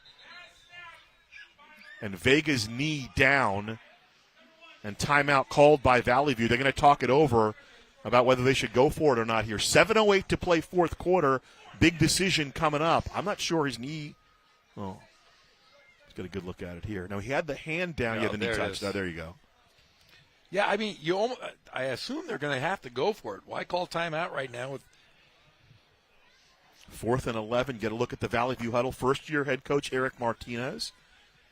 And Vega's knee down. And timeout called by Valley View. They're going to talk it over about whether they should go for it or not here. 7:08 to play 4th quarter. Big decision coming up. I'm not sure his knee. Oh, let's get a good look at it here. Now, he had the hand down. The knee touched. Oh, there you go. Yeah, I mean, I assume they're going to have to go for it. Why call timeout right now? With 4th and 11. Get a look at the Valley View huddle. First-year head coach Eric Martinez.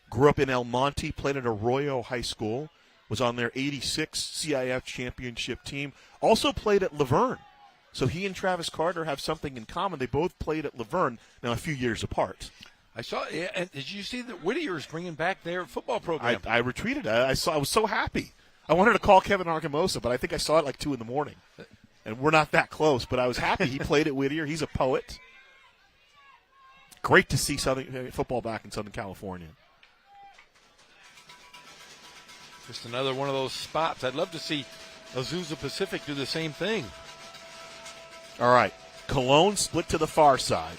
Grew up in El Monte, played at Arroyo High School. Was on their 86 CIF championship team. Also played at Laverne. So he and Travis Carter have something in common. They both played at Laverne, now a few years apart. I saw, and did you see that Whittier's bringing back their football program? I retweeted it. I was so happy. I wanted to call Kevin Argamosa, but I think I saw it like 2 in the morning. And we're not that close, but I was happy. He played at Whittier. He's a poet. Great to see football back in Southern California. Just another one of those spots. I'd love to see Azusa Pacific do the same thing. All right. Cologne split to the far side.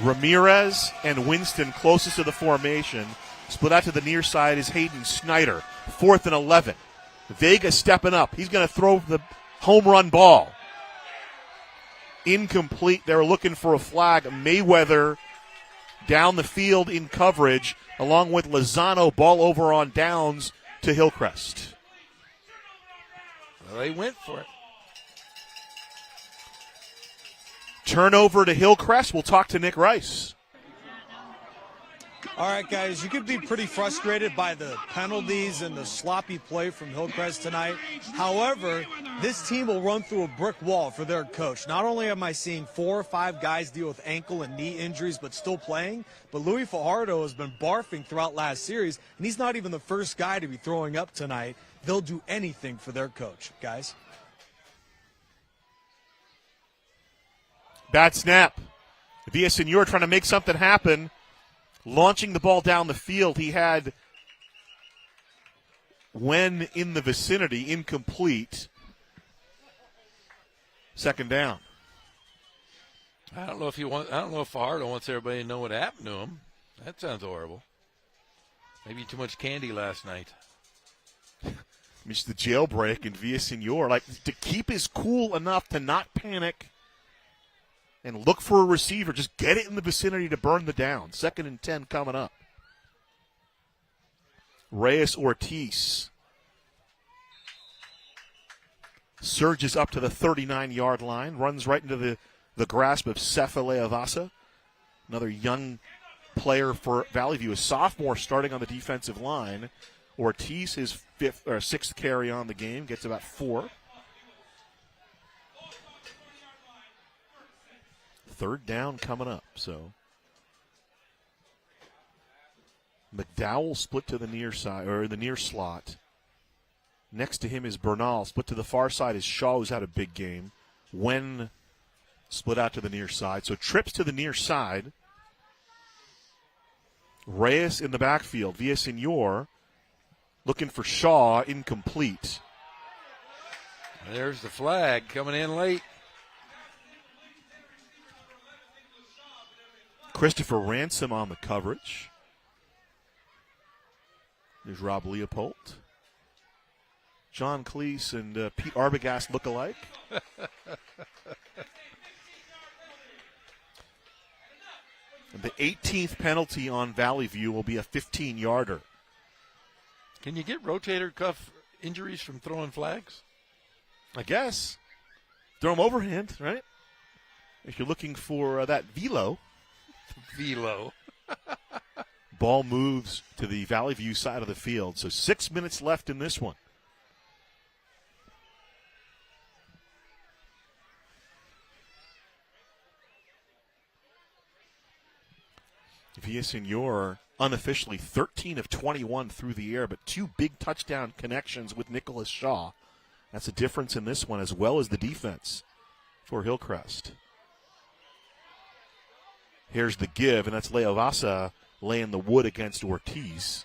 Ramirez and Winston closest to the formation. Split out to the near side is Hayden Snyder. 4th and 11. Vega stepping up. He's going to throw the home run ball. Incomplete. They were looking for a flag. Mayweather down the field in coverage, along with Lozano, ball over on downs to Hillcrest. Well, they went for it. Turnover to Hillcrest. We'll talk to Nick Rice. All right, guys, you could be pretty frustrated by the penalties and the sloppy play from Hillcrest tonight. However, this team will run through a brick wall for their coach. Not only am I seeing 4 or 5 guys deal with ankle and knee injuries but still playing, but Louis Fajardo has been barfing throughout last series, and he's not even the first guy to be throwing up tonight. They'll do anything for their coach, guys. Bad snap. Villasenor trying to make something happen. Launching the ball down the field, he had when in the vicinity, incomplete. 2nd down. I don't know if Fajardo wants everybody to know what happened to him. That sounds horrible. Maybe too much candy last night. Missed the jailbreak, and Villasenor, like, to keep his cool enough to not panic and look for a receiver. Just get it in the vicinity to burn the down. 2nd and 10 coming up. Reyes Ortiz surges up to the 39-yard line, runs right into the grasp of Sefa Leavasa, another young player for Valley View, a sophomore starting on the defensive line. Ortiz, his 6th carry on the game, gets about 4. 3rd down coming up. So McDowell split to the near side, or the near slot. Next to him is Bernal. Split to the far side is Shaw, who's had a big game. Wen split out to the near side. So trips to the near side. Reyes in the backfield. Villasenor looking for Shaw, incomplete. There's the flag coming in late. Christopher Ransom on the coverage. There's Rob Leopold. John Cleese and Pete Arbogast look alike. And the 18th penalty on Valley View will be a 15-yarder. Can you get rotator cuff injuries from throwing flags? I guess. Throw them overhand, right? If you're looking for that velo. Velo. Ball moves to the Valley View side of the field. So 6 minutes left in this one. Villasenor unofficially 13 of 21 through the air, but 2 big touchdown connections with Nicholas Shaw. That's a difference in this one, as well as the defense for Hillcrest. Here's the give, and that's Leavasa laying the wood against Ortiz.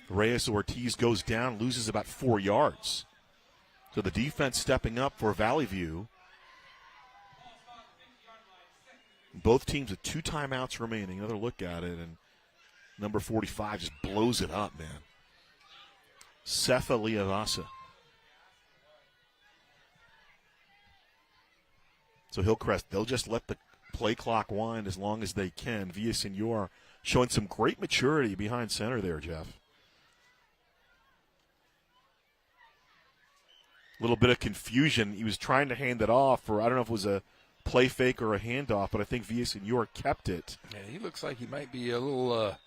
Reyes Ortiz goes down, loses about 4 yards. So the defense stepping up for Valley View. Both teams with 2 timeouts remaining. Another look at it, and number 45 just blows it up, man. Sefa Leavasa. So Hillcrest, they'll just let the play clock wind as long as they can. Villasenor showing some great maturity behind center there, Jeff. A little bit of confusion. He was trying to hand it off, or I don't know if it was a play fake or a handoff, but I think Villasenor kept it. Yeah, he looks like he might be a little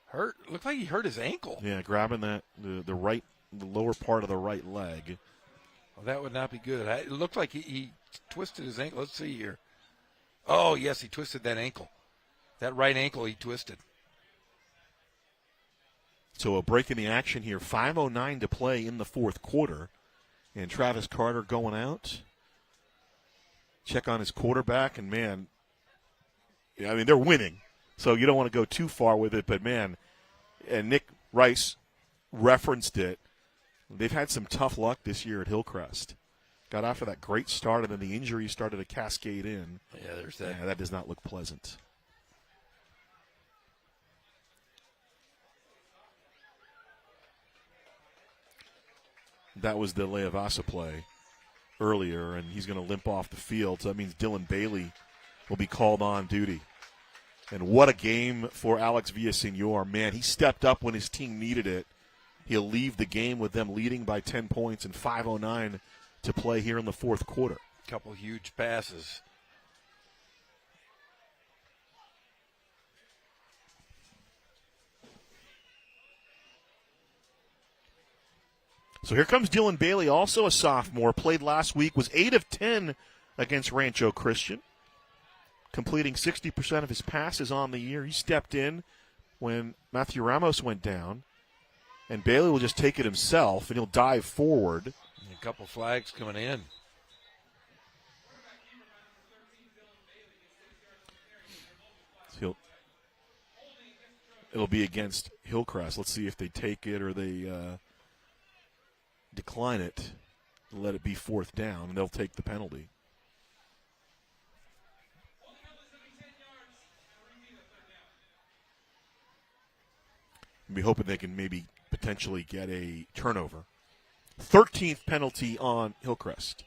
hurt. Looked like he hurt his ankle. Yeah, grabbing that the lower part of the right leg. Well, that would not be good. It looked like he twisted his ankle. Let's see here. Oh, yes, he twisted that ankle. That right ankle he twisted. So a break in the action here. 5:09 to play in the 4th quarter. And Travis Carter going out. Check on his quarterback, and, man, I mean, they're winning. So you don't want to go too far with it, but, man, and Nick Rice referenced it. They've had some tough luck this year at Hillcrest. Got off to that great start, and then the injuries started to cascade in. Yeah, there's that. Yeah, that does not look pleasant. That was the Leavasa play earlier, and he's going to limp off the field. So that means Dylan Bailey will be called on duty. And what a game for Alex Villasenor. Man, he stepped up when his team needed it. He'll leave the game with them leading by 10 points and 5:09 to play here in the fourth quarter. A couple huge passes. So here comes Dylan Bailey, also a sophomore. Played last week, was 8 of 10 against Rancho Christian, completing 60% of his passes on the year. He stepped in when Matthew Ramos went down, and Bailey will just take it himself, and he'll dive forward. And a couple flags coming in. So it'll be against Hillcrest. Let's see if they take it or they decline it, let it be fourth down, and they'll take the penalty. We'll be hoping they can maybe potentially get a turnover. 13th penalty on Hillcrest.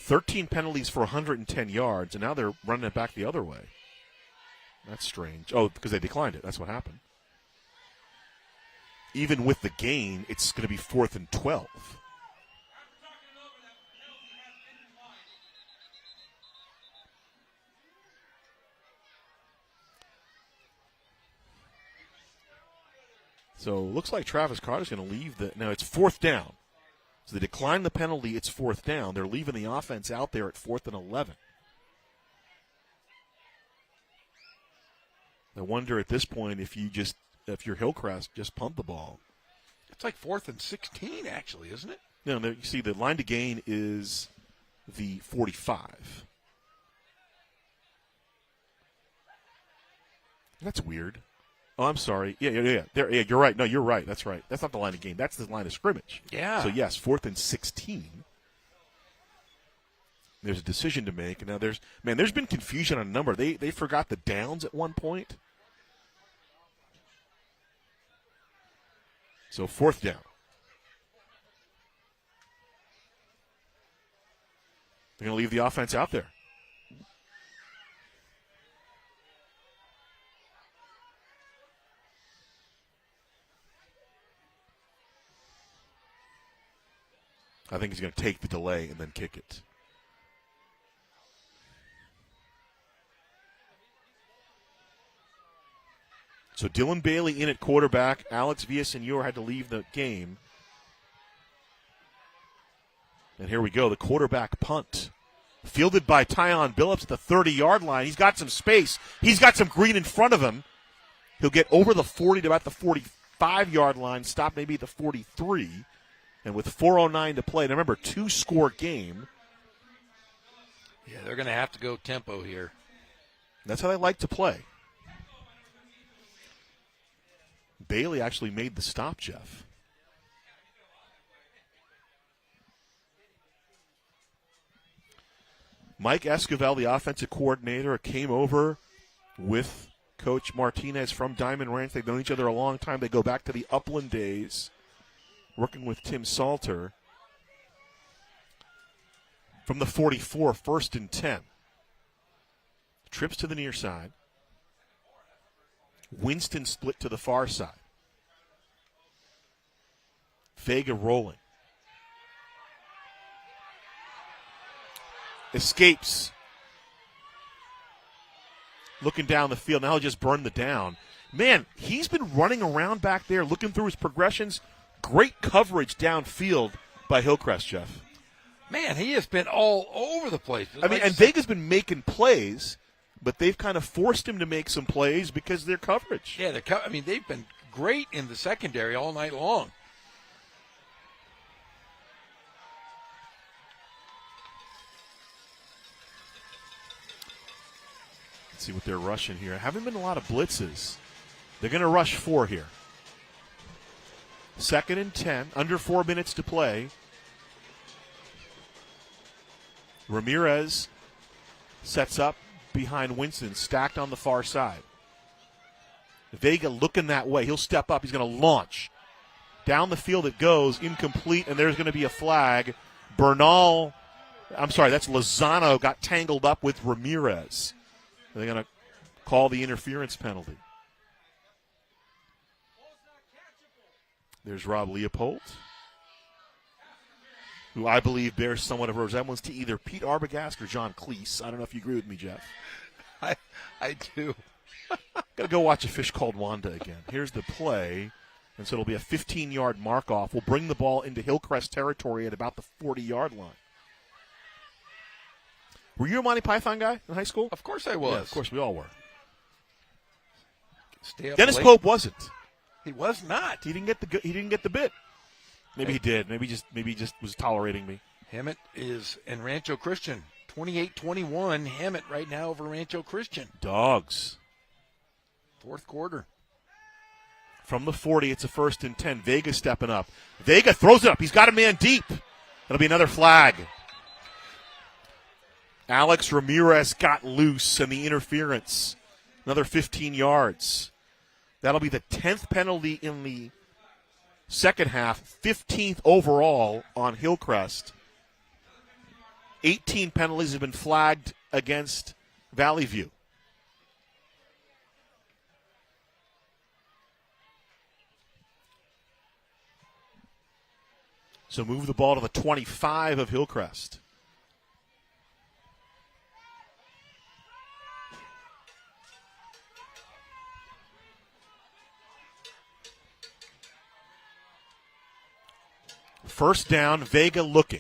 $13 penalties for 110 yards, and now they're running it back the other way. That's strange. Oh, because they declined it. That's what happened. Even with the gain, it's going to be 4th and 12. So looks like Travis Carter's going to leave the. Now it's 4th down. So they decline the penalty, it's 4th down. They're leaving the offense out there at 4th and 11. I wonder at this point if you're Hillcrest, just punt the ball. It's like 4th and 16, actually, isn't it? No, you see the line to gain is the 45. That's weird. Oh, I'm sorry. Yeah. There, yeah, you're right. No, you're right. That's right. That's not the line of game. That's the line of scrimmage. Yeah. So, yes, 4th and 16. There's a decision to make. And now there's been confusion on a number. They forgot the downs at one point. So, 4th down. They're going to leave the offense out there. I think he's going to take the delay and then kick it. So Dylan Bailey in at quarterback. Alex Villasenor had to leave the game. And here we go, the quarterback punt. Fielded by Tyon Billups at the 30-yard line. He's got some space. He's got some green in front of him. He'll get over the 40 to about the 45-yard line, stop maybe at the 43. And with 4:09 to play, and remember, 2-score game. Yeah, they're going to have to go tempo here. That's how they like to play. Bailey actually made the stop, Jeff. Mike Esquivel, the offensive coordinator, came over with Coach Martinez from Diamond Ranch. They've known each other a long time. They go back to the Upland days, working with Tim Salter. From the 44, 1st and 10. Trips to the near side. Winston split to the far side. Vega rolling. Escapes. Looking down the field. Now he'll just burn the down. Man, he's been running around back there, looking through his progressions. Great coverage downfield by Hillcrest, Jeff. Man, he has been all over the place. I mean, and Vega's been making plays, but they've kind of forced him to make some plays because of their coverage. Yeah, they've been great in the secondary all night long. see what they're rushing here. Haven't been a lot of blitzes. They're going to rush 4 here. 2nd and 10, under 4 minutes to play. Ramirez sets up behind Winston, stacked on the far side. Vega looking that way. He'll step up. He's going to launch. Down the field it goes, incomplete, and there's going to be a flag. Lozano got tangled up with Ramirez. They're going to call the interference penalty. There's Rob Leopold, who I believe bears somewhat of a resemblance to either Pete Arbogast or John Cleese. I don't know if you agree with me, Jeff. I do. Got to go watch A Fish Called Wanda again. Here's the play, and so it'll be a 15-yard mark-off. We'll bring the ball into Hillcrest territory at about the 40-yard line. Were you a Monty Python guy in high school? Of course I was. Yeah, of course we all were. Dennis Pope wasn't. He was not. He didn't get the bit. Maybe he did. Maybe he just was tolerating me. Hammett is in Rancho Christian. 28-21. Hammett right now over Rancho Christian. Dogs. 4th quarter. From the 40, it's a 1st and 10. Vega stepping up. Vega throws it up. He's got a man deep. That'll be another flag. Alex Ramirez got loose and the interference. Another 15 yards. That'll be the 10th penalty in the second half, 15th overall on Hillcrest. 18 penalties have been flagged against Valley View. So move the ball to the 25 of Hillcrest. First down, Vega looking.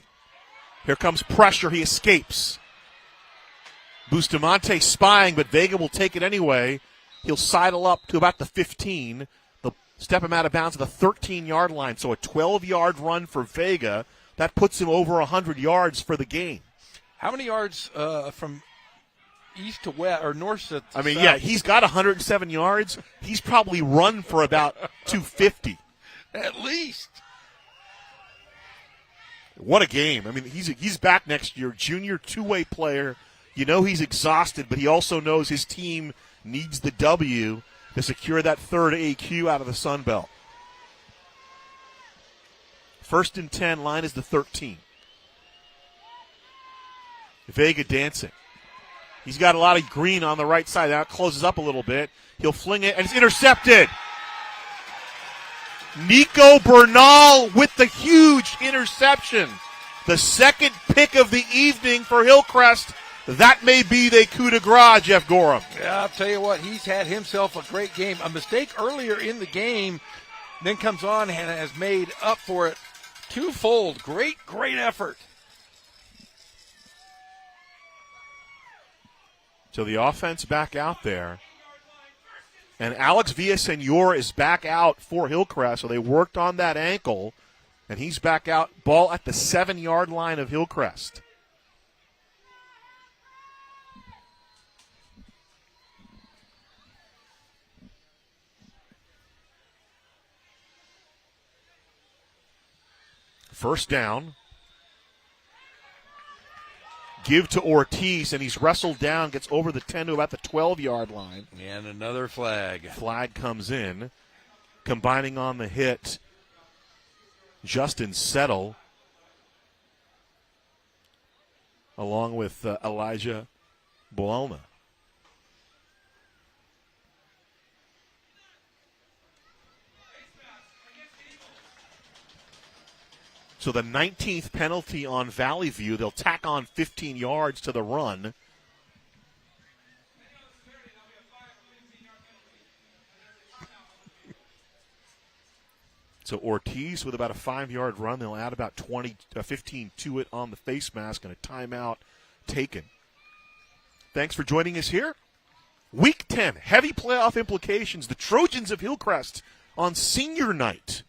Here comes pressure. He escapes. Bustamante spying, but Vega will take it anyway. He'll sidle up to about the 15. They'll step him out of bounds at the 13-yard line. So a 12-yard run for Vega. That puts him over 100 yards for the game. How many yards from east to west or north to south? Yeah, he's got 107 yards. He's probably run for about 250. At least. What a game. He's back next year, junior two-way player. You know he's exhausted, but he also knows his team needs the W to secure that 3rd AQ out of the Sun Belt. 1st and 10, line is the 13. Vega dancing. He's got a lot of green on the right side. Now it closes up a little bit. He'll fling it, and it's intercepted. Nico Bernal with the huge interception. The 2nd pick of the evening for Hillcrest. That may be the coup de grace, Jeff Gorham. Yeah, I'll tell you what, he's had himself a great game. A mistake earlier in the game, then comes on and has made up for it twofold. Great effort. So the offense back out there. And Alex Villasenor is back out for Hillcrest, so they worked on that ankle, and he's back out, ball at the 7-yard line of Hillcrest. First down. Give to Ortiz, and he's wrestled down, gets over the 10 to about the 12-yard line. And another flag. Flag comes in. Combining on the hit, Justin Settle, along with Elijah Boalna. So the 19th penalty on Valley View. They'll tack on 15 yards to the run. So Ortiz with about a 5-yard run. They'll add about 15 to it on the face mask and a timeout taken. Thanks for joining us here. Week 10, heavy playoff implications. The Trojans of Hillcrest on senior night.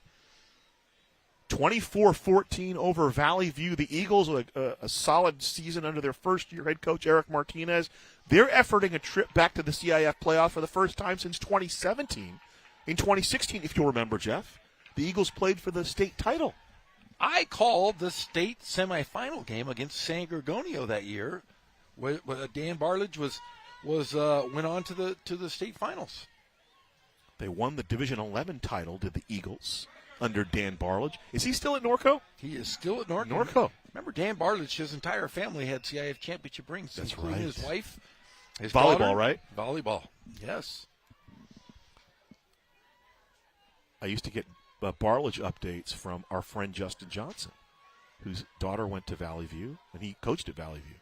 24-14 over Valley View. The Eagles with a solid season under their first-year head coach, Eric Martinez. They're efforting a trip back to the CIF playoff for the first time since 2017. In 2016, if you'll remember, Jeff, the Eagles played for the state title. I called the state semifinal game against San Gorgonio that year, where Dan Bartlage went on to the state finals. They won the Division 11 title to the Eagles under Dan Bartlage. Is he still at Norco? He is still at Norco. Norco. Remember, Dan Bartlage, his entire family had CIF championship rings. That's including right. His wife, his volleyball, daughter. right? Volleyball, yes. I used to get Bartlage updates from our friend Justin Johnson, whose daughter went to Valley View, and he coached at Valley View.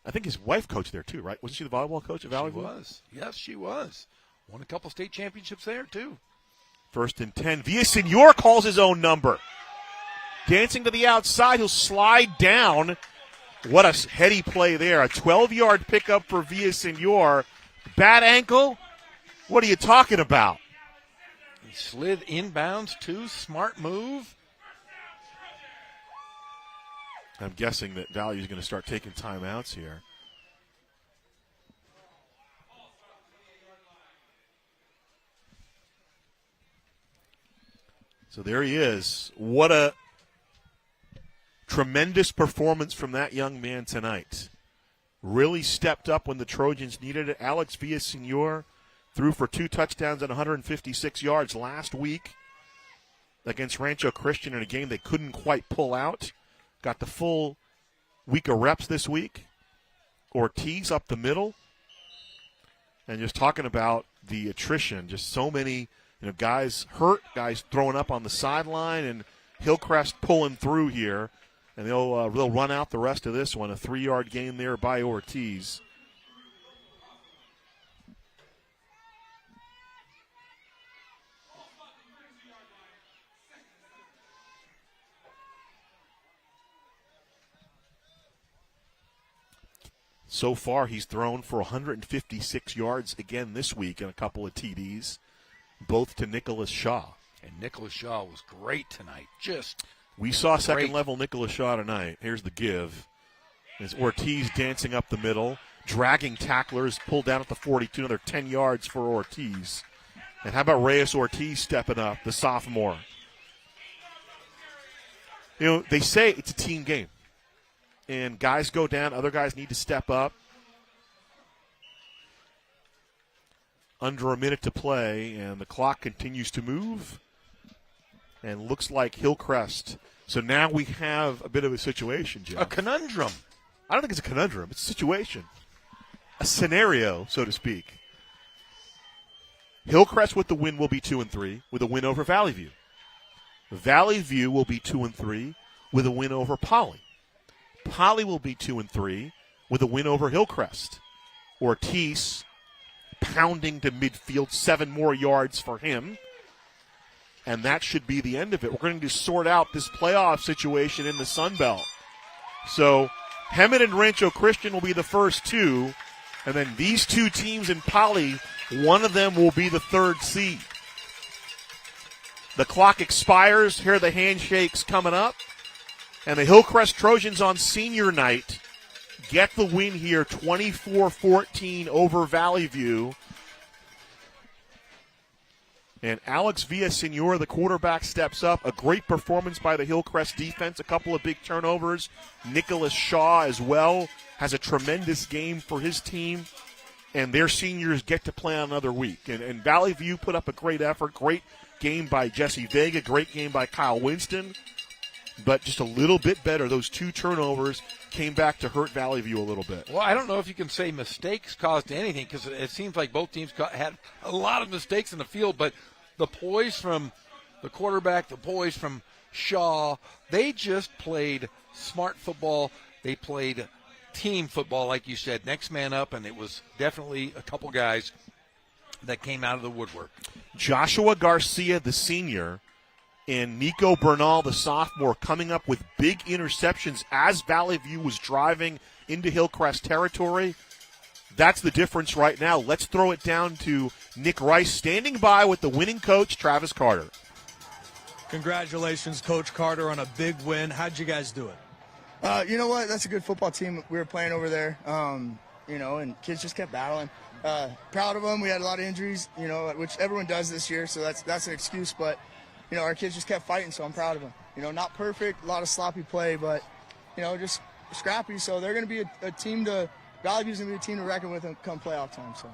I think his wife coached there too, right? Wasn't she the volleyball coach at Valley View? She was. Yes, she was. Won a couple state championships there too. 1st and 10. Villasenor calls his own number. Dancing to the outside, he'll slide down. What a heady play there. A 12-yard pickup for Villasenor. Bad ankle? What are you talking about? He slid inbounds too. Smart move. I'm guessing that Valley is going to start taking timeouts here. So there he is. What a tremendous performance from that young man tonight. Really stepped up when the Trojans needed it. Alex Villasenor threw for 2 touchdowns and 156 yards last week against Rancho Christian in a game they couldn't quite pull out. Got the full week of reps this week. Ortiz up the middle. And just talking about the attrition, just so many guys hurt, guys throwing up on the sideline, and Hillcrest pulling through here. And they'll run out the rest of this one. A 3-yard gain there by Ortiz. So far, he's thrown for 156 yards again this week and a couple of TDs, both to Nicholas Shaw. And Nicholas Shaw was great tonight. We saw great. second-level Nicholas Shaw tonight. Here's the give. It's Ortiz dancing up the middle, dragging tacklers, pulled down at the 42, another 10 yards for Ortiz. And how about Reyes Ortiz stepping up, the sophomore? They say it's a team game. And guys go down, other guys need to step up. Under a minute to play, and the clock continues to move. And looks like Hillcrest. So now we have a bit of a situation, Jeff. A conundrum. I don't think it's a conundrum. It's a situation. A scenario, so to speak. Hillcrest with the win will be 2-3 with a win over Valley View. Valley View will be 2-3 with a win over Poly. Poly will be 2-3 with a win over Hillcrest. Ortiz pounding to midfield, 7 more yards for him. And that should be the end of it. We're going to sort out this playoff situation in the Sun Belt. So Hemet and Rancho Christian will be the first 2. And then these 2 teams in Poly, one of them will be the 3rd seed. The clock expires. Here are the handshakes coming up. And the Hillcrest Trojans on senior night get the win here, 24-14 over Valley View. And Alex Villasenor, the quarterback, steps up. A great performance by the Hillcrest defense. A couple of big turnovers. Nicholas Shaw as well has a tremendous game for his team. And their seniors get to play on another week. And Valley View put up a great effort. Great game by Jesse Vega. Great game by Kyle Winston. But just a little bit better. Those 2 turnovers came back to hurt Valley View a little bit. Well, I don't know if you can say mistakes caused anything because it seems like both teams had a lot of mistakes in the field. But the poise from the quarterback, the poise from Shaw, they just played smart football. They played team football, like you said, next man up, and it was definitely a couple guys that came out of the woodwork. Joshua Garcia, the senior, and Nico Bernal, the sophomore, coming up with big interceptions as Valley View was driving into Hillcrest territory. That's the difference right now. Let's throw it down to Nick Rice, standing by with the winning coach, Travis Carter. Congratulations, Coach Carter, on a big win. How'd you guys do it? You know what? That's a good football team we were playing over there. and kids just kept battling. Proud of them. We had a lot of injuries, which everyone does this year, so that's an excuse. But, our kids just kept fighting, so I'm proud of them. Not perfect, a lot of sloppy play, but, just scrappy. So they're going to be a team Valley View's going to be a team to reckon with come playoff time. So.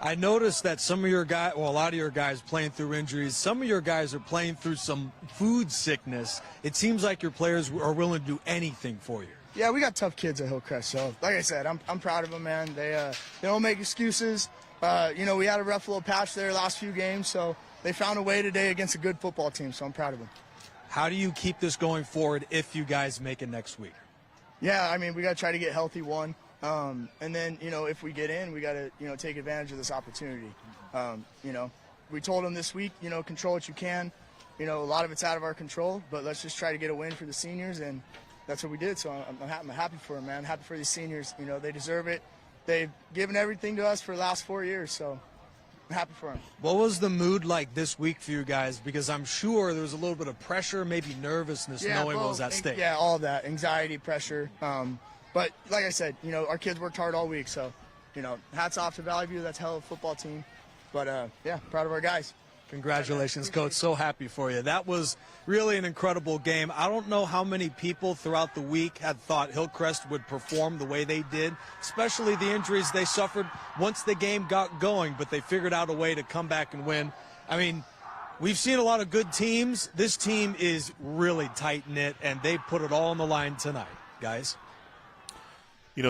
I noticed that some of your guys, a lot of your guys playing through injuries, some of your guys are playing through some food sickness. It seems like your players are willing to do anything for you. Yeah, we got tough kids at Hillcrest, so like I said, I'm proud of them, man. They don't make excuses. We had a rough little patch there last few games, so they found a way today against a good football team, so I'm proud of them. How do you keep this going forward if you guys make it next week? Yeah, we got to try to get healthy, one. And then, if we get in, we got to, take advantage of this opportunity. We told them this week, control what you can. A lot of it's out of our control, but let's just try to get a win for the seniors, and that's what we did. So I'm happy for them, man. I'm happy for these seniors. They deserve it. They've given everything to us for the last 4 years, so I'm happy for them. What was the mood like this week for you guys? Because I'm sure there was a little bit of pressure, maybe nervousness, knowing what was at stake. Yeah, all of that. Anxiety, pressure. But like I said, our kids worked hard all week. So, hats off to Valley View. That's a hell of a football team. But, proud of our guys. Congratulations, Coach. So happy for you. That was really an incredible game. I don't know how many people throughout the week had thought Hillcrest would perform the way they did, especially the injuries they suffered once the game got going, but they figured out a way to come back and win. We've seen a lot of good teams. This team is really tight-knit, and they put it all on the line tonight, guys.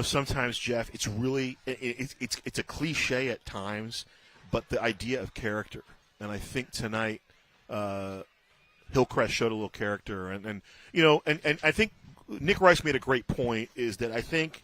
Sometimes, Jeff, it's really it's a cliche at times, but the idea of character. And I think tonight Hillcrest showed a little character. And I think Nick Rice made a great point, is that I think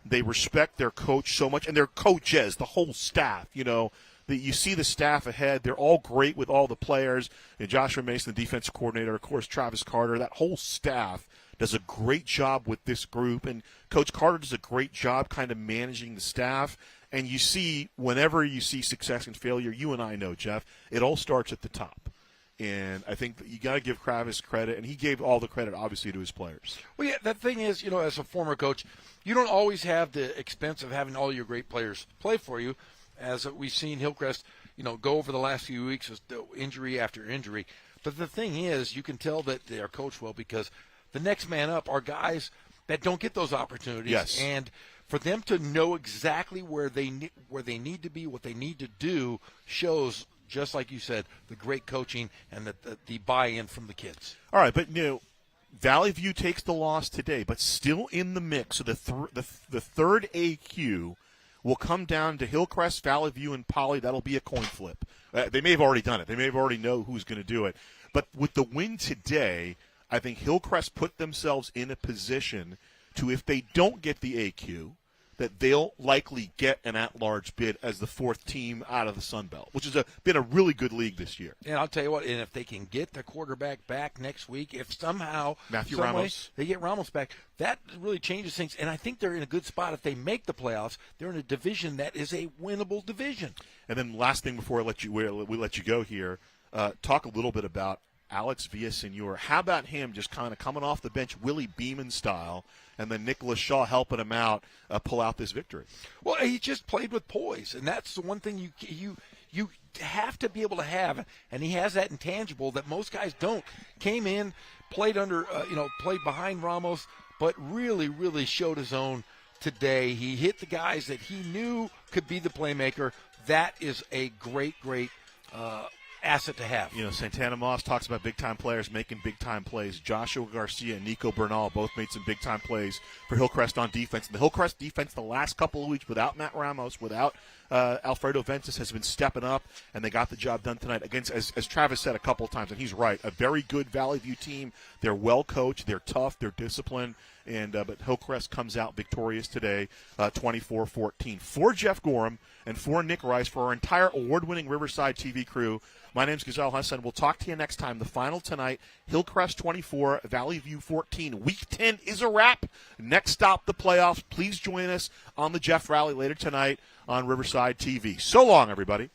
they respect their coach so much, and their coaches, the whole staff, that you see the staff ahead. They're all great with all the players. And Joshua Mason, the defensive coordinator, of course, Travis Carter, that whole staff does a great job with this group. And Coach Carter does a great job kind of managing the staff. And you see, whenever you see success and failure, you and I know, Jeff, it all starts at the top. And I think that you got to give Travis credit, and he gave all the credit, obviously, to his players. Well, yeah, the thing is, as a former coach, you don't always have the expense of having all your great players play for you, as we've seen Hillcrest, go over the last few weeks with injury after injury. But the thing is, you can tell that they are coached well because the next man up are guys that don't get those opportunities. Yes. And for them to know exactly where they need to be, what they need to do, shows, just like you said, the great coaching and the buy-in from the kids. All right, but Valley View takes the loss today, but still in the mix. So the third AQ will come down to Hillcrest, Valley View, and Poly. That'll be a coin flip. They may have already done it. They may have already know who's going to do it. But with the win today, I think Hillcrest put themselves in a position to, if they don't get the AQ, that they'll likely get an at-large bid as the fourth team out of the Sun Belt, which has been a really good league this year. And I'll tell you what, and if they can get the quarterback back next week, if somehow Matthew Ramos, they get Ramos back, that really changes things. And I think they're in a good spot. If they make the playoffs, they're in a division that is a winnable division. And then last thing before we let you go here, talk a little bit about Alex Villasenor. How about him just kind of coming off the bench, Willie Beeman style, and then Nicholas Shaw helping him out pull out this victory? Well, he just played with poise, and that's the one thing you have to be able to have, and he has that intangible that most guys don't. Came in, played played behind Ramos, but really showed his own today. He hit the guys that he knew could be the playmaker. That is a great asset to have. Santana Moss talks about big-time players making big-time plays. Joshua Garcia and Nico Bernal both made some big-time plays for Hillcrest on defense. And the Hillcrest defense the last couple of weeks without Matt Ramos, without Alfredo Ventus, has been stepping up, and they got the job done tonight against, as Travis said a couple of times, and he's right, a very good Valley View team. They're well-coached, they're tough, they're disciplined, and but Hillcrest comes out victorious today, 24-14. For Jeff Gorham and for Nick Rice, for our entire award-winning Riverside TV crew, my name's Ghazal Hassan. We'll talk to you next time. The final tonight, Hillcrest 24, Valley View 14. Week 10 is a wrap. Next stop, the playoffs. Please join us on the Jeff Rally later tonight on Riverside TV. So long, everybody.